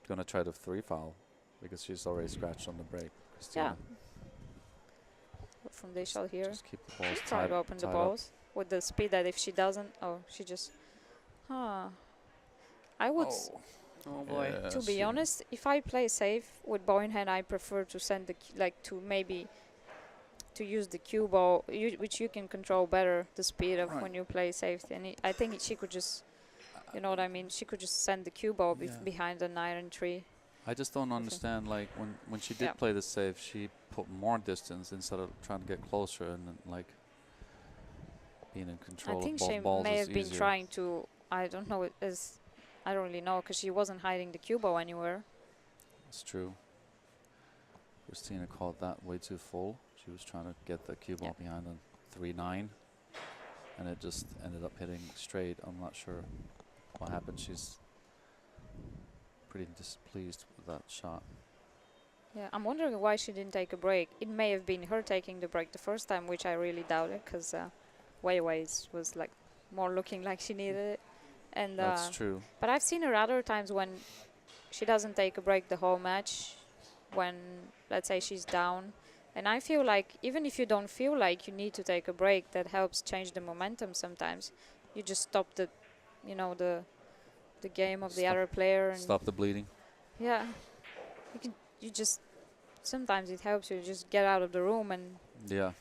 C: gonna try to three foul because she's already scratched on the break.
B: Yeah.
C: Kristina.
B: From the shot here.
C: Just keep the balls
B: She's trying
C: tied,
B: to open the
C: tied
B: balls with the speed that if she doesn't, she just. Huh. I would.
A: Oh boy.
C: Yeah,
B: To be
C: she-
B: honest, if I play safe with ball in hand, I prefer to send the to maybe to use the cue ball, which you can control better the speed of
C: Right.
B: when you play safe. And I think she could just, you know what I mean. She could just send the cue ball
C: Yeah.
B: behind the 9 and 3.
C: I just don't
B: Okay.
C: understand, like, when she did
B: Yeah.
C: play the safe, she put more distance instead of trying to get closer and then, like, being in
B: I
C: control
B: think
C: of both
B: she
C: balls
B: may
C: is
B: have been
C: easier.
B: trying to. I don't know. I don't really know because she wasn't hiding the cue ball anywhere.
C: It's true. Kristina caught that way too full. She was trying to get the cue ball behind the 3-9, and it just ended up hitting straight. I'm not sure what happened. She's pretty displeased with that shot.
B: Yeah, I'm wondering why she didn't take a break. It may have been her taking the break the first time, which I really doubted, because Weiwei's was like more looking like she needed it. And
C: That's true.
B: but I've seen her other times when she doesn't take a break the whole match, when let's say she's down. And I feel like even if you don't feel like you need to take a break, that helps change the momentum sometimes. You just stop the, the game of the
C: Stop-
B: other player. And
C: Stop the bleeding.
B: yeah, you just sometimes it helps you just get out of the room and
C: Yeah.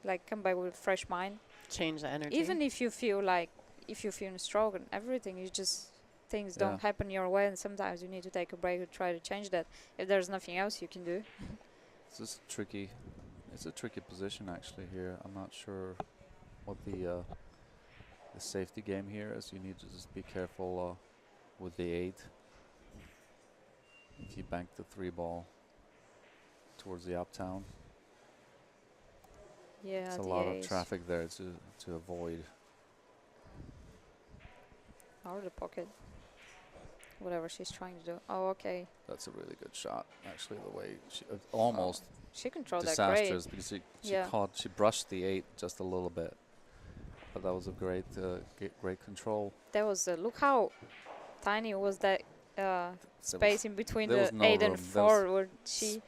B: like come back with a fresh mind.
A: Change the energy.
B: Even if you feel like if you feel stroke and everything, you just things
C: Yeah.
B: don't happen your way, and sometimes you need to take a break to try to change that if there's nothing else you can do.
C: It's just tricky. It's a tricky position actually here. I'm not sure what the safety game here is. You need to just be careful with the 8. If you bank the 3 ball towards the uptown,
B: Yeah,
C: it's a
B: the
C: lot
B: ace.
C: of traffic there to avoid.
B: Or the pocket. Whatever she's trying to do. Oh, okay.
C: That's a really good shot. Actually, the way she almost
B: She controlled that great.
C: disastrous because she
B: Yeah.
C: she brushed the 8 just a little bit, but that was a great control.
B: That was look how tiny was that space in between
C: there
B: the
C: was no
B: 8 and
C: room. There
B: 4 where she.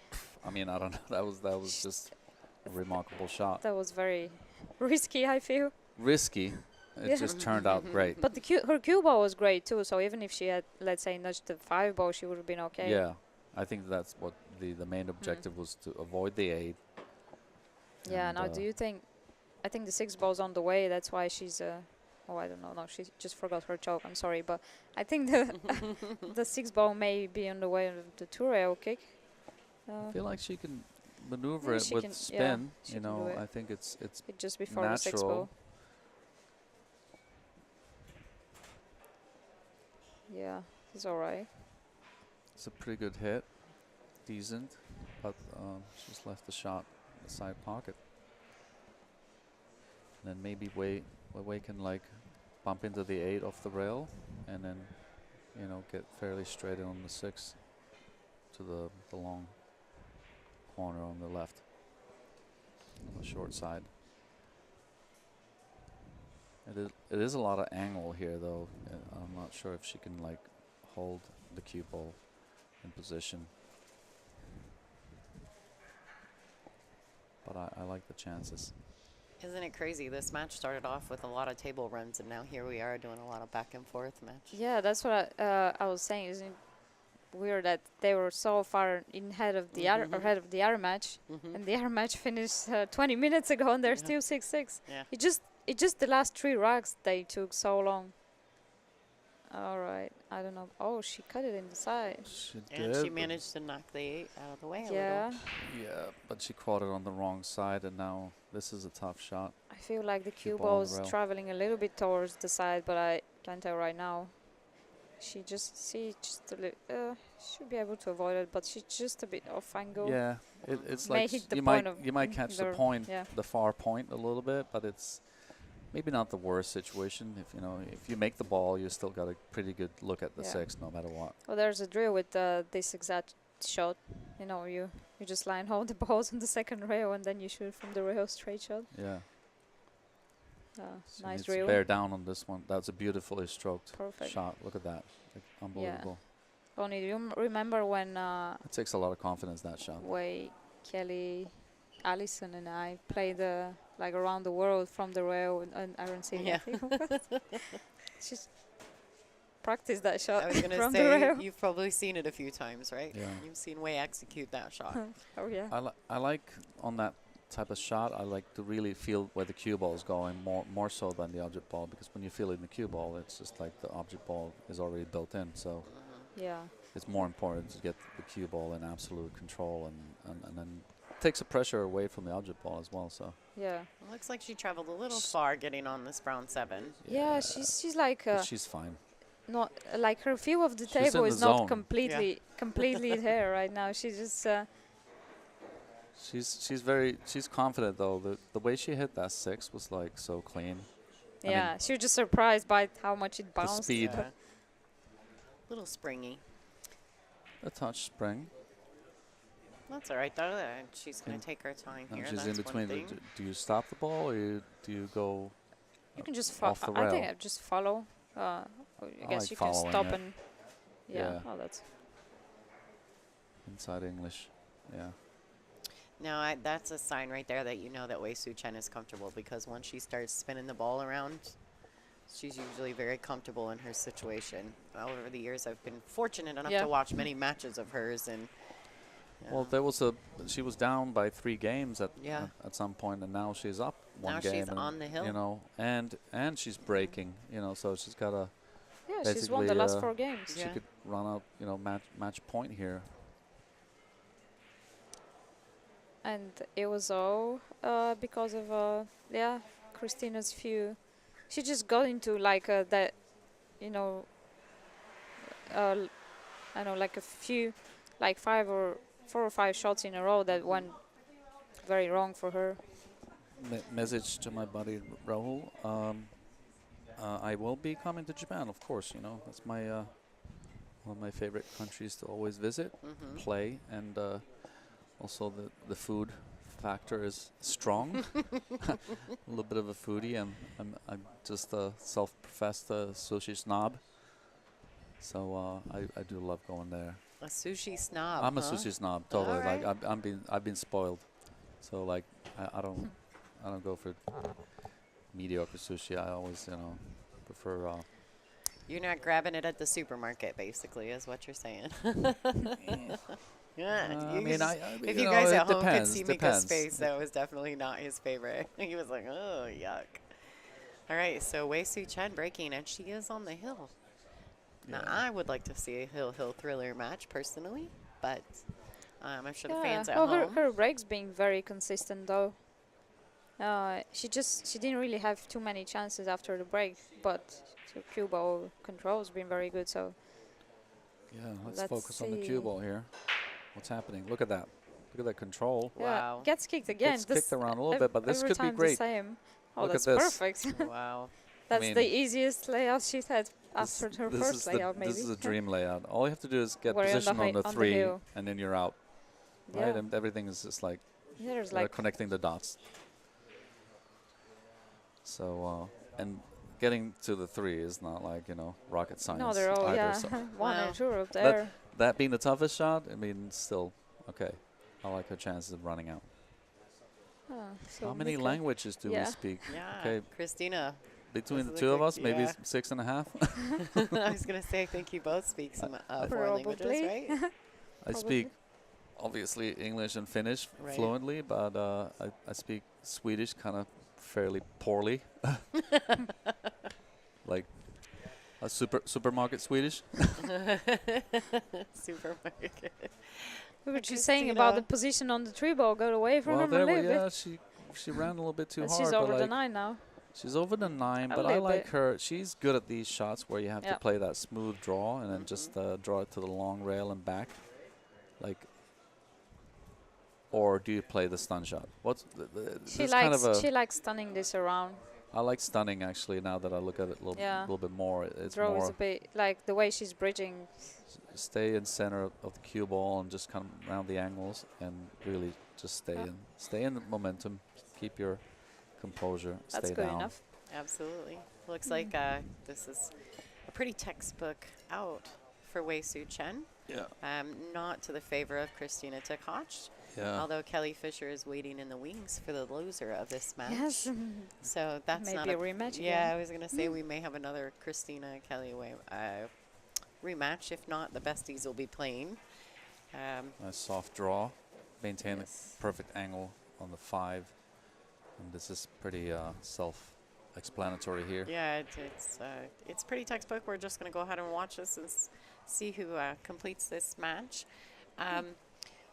C: I mean, I don't know. That was just a remarkable shot.
B: That was very risky, I feel.
C: Risky. It
B: Yeah.
C: just turned out great.
B: But her cue ball was great too. So even if she had, let's say, nudged the 5 ball, she would have been okay.
C: Yeah, I think that's what the main objective was, to avoid the 8.
B: Yeah.
C: And,
B: Now, do you think? I think the 6 ball's on the way. That's why she's. Oh, I don't know. No, she just forgot her choke. I'm sorry, but I think the the 6 ball may be on the way of the 2 rail kick.
C: I feel like she can maneuver
B: Yeah,
C: it
B: she
C: with
B: can- yeah,
C: spin.
B: she
C: You
B: can
C: know,
B: do it.
C: I think it's
B: It just before the 6
C: natural.
B: ball. Yeah, it's all right.
C: It's a pretty good hit, decent, but she's left the shot in the side pocket. And then maybe Wei can like bump into the 8 off the rail, and then get fairly straight in on the 6 to the long corner on the left, on the short side. It is a lot of angle here though. I'm not sure if she can like hold the cue ball in position. But I like the chances.
A: Isn't it crazy? This match started off with a lot of table runs, and now here we are doing a lot of back and forth match.
B: Yeah, that's what I was saying. Isn't it weird that they were so far ahead of the other match, and the other match finished 20 minutes ago, and they're still 6-6.
A: Yeah.
B: It just the last 3 racks they took so long. All right, I don't know. Oh, she cut it in the side.
C: She
A: And
C: did,
A: she
C: but
A: managed to knock the 8 out of the way a
B: Yeah,
A: little.
C: yeah, but she caught it on the wrong side, and now this is a tough shot.
B: I feel like the cue
C: ball on
B: ball
C: the
B: is
C: rail.
B: traveling a little bit towards the side, but I can't tell right now. She just should be able to avoid it, but she's just a bit off angle.
C: Yeah, it's
B: May
C: like
B: hit the
C: you
B: point
C: might
B: of
C: you might catch the point,
B: yeah.
C: the far point a little bit, but it's maybe not the worst situation. If you make the ball, you still got a pretty good look at the
B: Yeah.
C: 6, no matter what.
B: Well, there's a drill with this exact shot. You just line hold the balls on the second rail and then you shoot from the rail straight shot.
C: Yeah. She
B: Nice
C: needs to
B: drill.
C: bear down on this one. That's a beautifully stroked
B: Perfect.
C: shot. Look at that. Like, unbelievable.
B: Only do you remember when
C: It takes a lot of confidence, that shot.
B: Way Kelly, Allison, and I played like around the world from the rail and Iron City.
A: Yeah.
B: She's practiced that shot
A: I was going to
B: from the
A: say,
B: rail.
A: you've probably seen it a few times, right?
C: Yeah.
A: You've seen Wei execute that shot.
B: Oh yeah.
C: I like on that type of shot, I like to really feel where the cue ball is going more so than the object ball, because when you feel it in the cue ball, it's just like the object ball is already built in. So
B: Yeah.
C: it's more important to get the cue ball in absolute control, and then it takes the pressure away from the object ball as well. So
B: Yeah.
A: It looks like she traveled a little far getting on this brown 7.
B: Yeah. She's like
C: but she's fine.
B: not like her view of the
C: She's in
B: table
C: the
B: is not
C: zone.
B: completely there right now. She's just
C: She's confident though. The way she hit that 6 was like so clean. I
B: yeah.
C: mean,
B: She was just surprised by how much it bounced.
C: speed.
A: Yeah. Little springy.
C: A touch spring.
A: That's all right, though. She's going to take her time
C: And
A: here.
C: she's
A: That's
C: in between.
A: one thing.
C: Do you stop the ball, or do you go?
B: You can just follow.
C: Off the
B: I think
C: rail.
B: I just follow. I guess
C: like
B: you can
C: following
B: stop
C: it.
B: and
C: Yeah.
B: Oh, that's
C: Inside English, yeah.
A: No, that's a sign right there that you know that Wei Tzu-Chien is comfortable, because once she starts spinning the ball around, she's usually very comfortable in her situation. Over the years, I've been fortunate enough to watch many matches of hers, and
C: Well, she was down by 3 games at some point, and now she's up 1
A: now
C: game.
A: she's
C: and,
A: on the hill.
C: You know, and she's breaking. You know, so she's got a.
B: she's won the last
C: basically,
B: 4 games.
C: She could run out, you know, match point here.
B: And it was all because of Kristina's view. She just got into like that, you know, I know, like a few, like 4 or 5 shots in a row that went very wrong for her.
C: Message to my buddy Rahul. I will be coming to Japan, of course. You know, that's my one of my favorite countries to always visit, play, and also the food factor is strong. A little bit of a foodie. I'm just a self-professed sushi snob. So I do love going there.
A: A sushi snob.
C: I'm a sushi snob, totally.
A: All right.
C: Like I've been spoiled. So like I don't go for mediocre sushi. I always prefer.
A: You're not grabbing it at the supermarket, basically, is what you're saying. Yeah.
C: I mean,
A: if you guys at home could see Mika's face, that was definitely not his favorite. He was like, oh, yuck. All right, so Wei Tzu-Chien breaking, and she is on the hill. Now, I would like to see a hill thriller match, personally, but I'm sure the fans at home.
B: Her breaks being very consistent, though. She didn't really have too many chances after the break, but her cue ball control's been very good, so.
C: Yeah, let's focus on the cue ball here. What's happening? Look at that. Look at that control.
A: Wow.
B: Gets kicked again.
C: Gets kicked around a little bit, but this could be great.
B: The same. Oh,
C: Look
B: that's
C: at this.
B: perfect.
A: Wow.
B: That's the easiest layout she's had after her first layout, maybe.
C: This is a dream layout. All you have to do is get
B: We're
C: position on the 3,
B: hill.
C: and then you're out. Right? And everything is just like,
B: there's like
C: connecting the dots. So, and getting to the 3 is not like, rocket science.
B: no, they're all
C: either, so
B: one or two up there.
C: that being the toughest shot, I mean, still, okay. I like her chances of running out.
B: So
C: How many
B: Mika.
C: languages do we speak?
A: Yeah.
C: Okay.
A: Kristina.
C: Between the
A: This is
C: two
A: a
C: of
A: good-
C: us, maybe
A: yeah.
C: 6.5.
A: I was going to say, I think you both speak some 4 languages,
B: Probably.
A: right?
C: I speak, obviously, English and Finnish fluently, but I speak Swedish kind of fairly poorly. Like a supermarket Swedish.
A: Supermarket.
B: We were just saying about the position on the 3 ball. Got away from him a little bit.
C: she ran a little bit too
B: And
C: hard.
B: she's
C: but
B: over the
C: like
B: 9 now.
C: She's over the 9,
B: A
C: but I
B: little
C: like
B: bit.
C: her. She's good at these shots where you have to
B: Yeah.
C: play that smooth draw and then just draw it to the long rail and back. Like, or do you play the stun shot? What's
B: She likes stunning this around.
C: I like stunning actually. Now that I look at it a little bit more, it's
B: Draw is
C: more
B: a bit like the way she's bridging.
C: stay in center of the cue ball and just come around the angles and really just stay in the momentum. Keep your composure.
B: That's
C: stay
B: good
C: down.
B: enough.
A: Absolutely. Looks like this is a pretty textbook out for Wei Tzu-Chien.
C: Yeah.
A: Not to the favor of Kristina Tkach.
C: Yeah.
A: Although Kelly Fisher is waiting in the wings for the loser of this match.
B: Yes.
A: So that's not
B: Maybe a rematch
A: Yeah,
B: again.
A: I was going to say we may have another Kristina Kelly rematch. If not, the besties will be playing.
C: Nice soft draw. Maintain
A: Yes.
C: the perfect angle on the 5. And this is pretty self-explanatory here.
A: Yeah, it's pretty textbook. We're just going to go ahead and watch this and see who completes this match.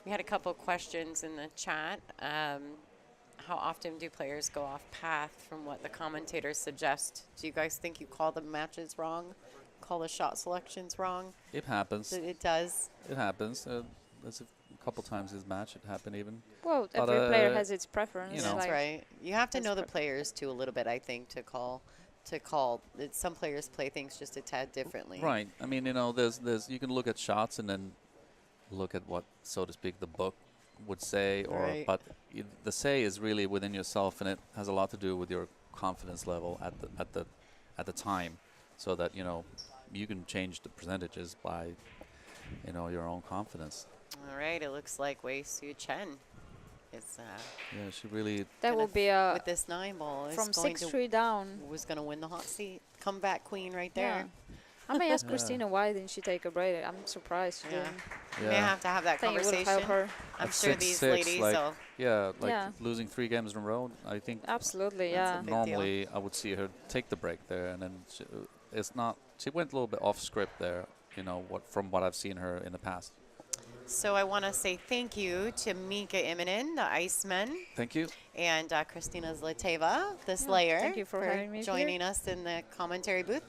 A: We had a couple questions in the chat. How often do players go off path from what the commentators suggest? Do you guys think you call the matches wrong? Call the shot selections wrong?
C: It happens.
A: It does.
C: It happens. There's a couple times this match it happened even.
B: Well,
C: But,
B: every player has its preference.
C: you know.
A: That's
B: like
A: right. You have to
B: that's
A: know the
B: per-
A: players too a little bit, I think, to call. Some players play things just a tad differently.
C: Right. I mean, there's you can look at shots and then look at what, so to speak, the book would say, or
A: Right.
C: but the say is really within yourself, and it has a lot to do with your confidence level at the time, so that you can change the percentages by your own confidence.
A: All right. It looks like Wei Tzu-Chien is
C: Yeah, she really.
B: that will be a
A: with this 9 ball is
B: from
A: going
B: 6-3 down.
A: was going to win the hot seat. Comeback queen right
B: Yeah.
A: there.
B: I may ask
C: Yeah.
B: Kristina why didn't she take a break. I'm surprised she
A: Yeah.
B: didn't.
A: We may have to have that
B: I think it would
A: conversation.
B: help her.
A: I'm
C: At
A: sure these
C: 6-6,
A: ladies
C: like,
A: will.
C: Yeah, like
B: Yeah.
C: losing 3 games in a row. I think
B: Absolutely,
A: That's a
B: yeah.
A: big deal.
C: normally I would see her take the break there, and then it's not. She went a little bit off script there. From what I've seen her in the past.
A: So I want to say thank you to Mika Immonen, the Iceman,
C: Thank you.
A: and Kristina Zlateva, the Slayer,
B: thank you for having me here.
A: joining us in the commentary booth.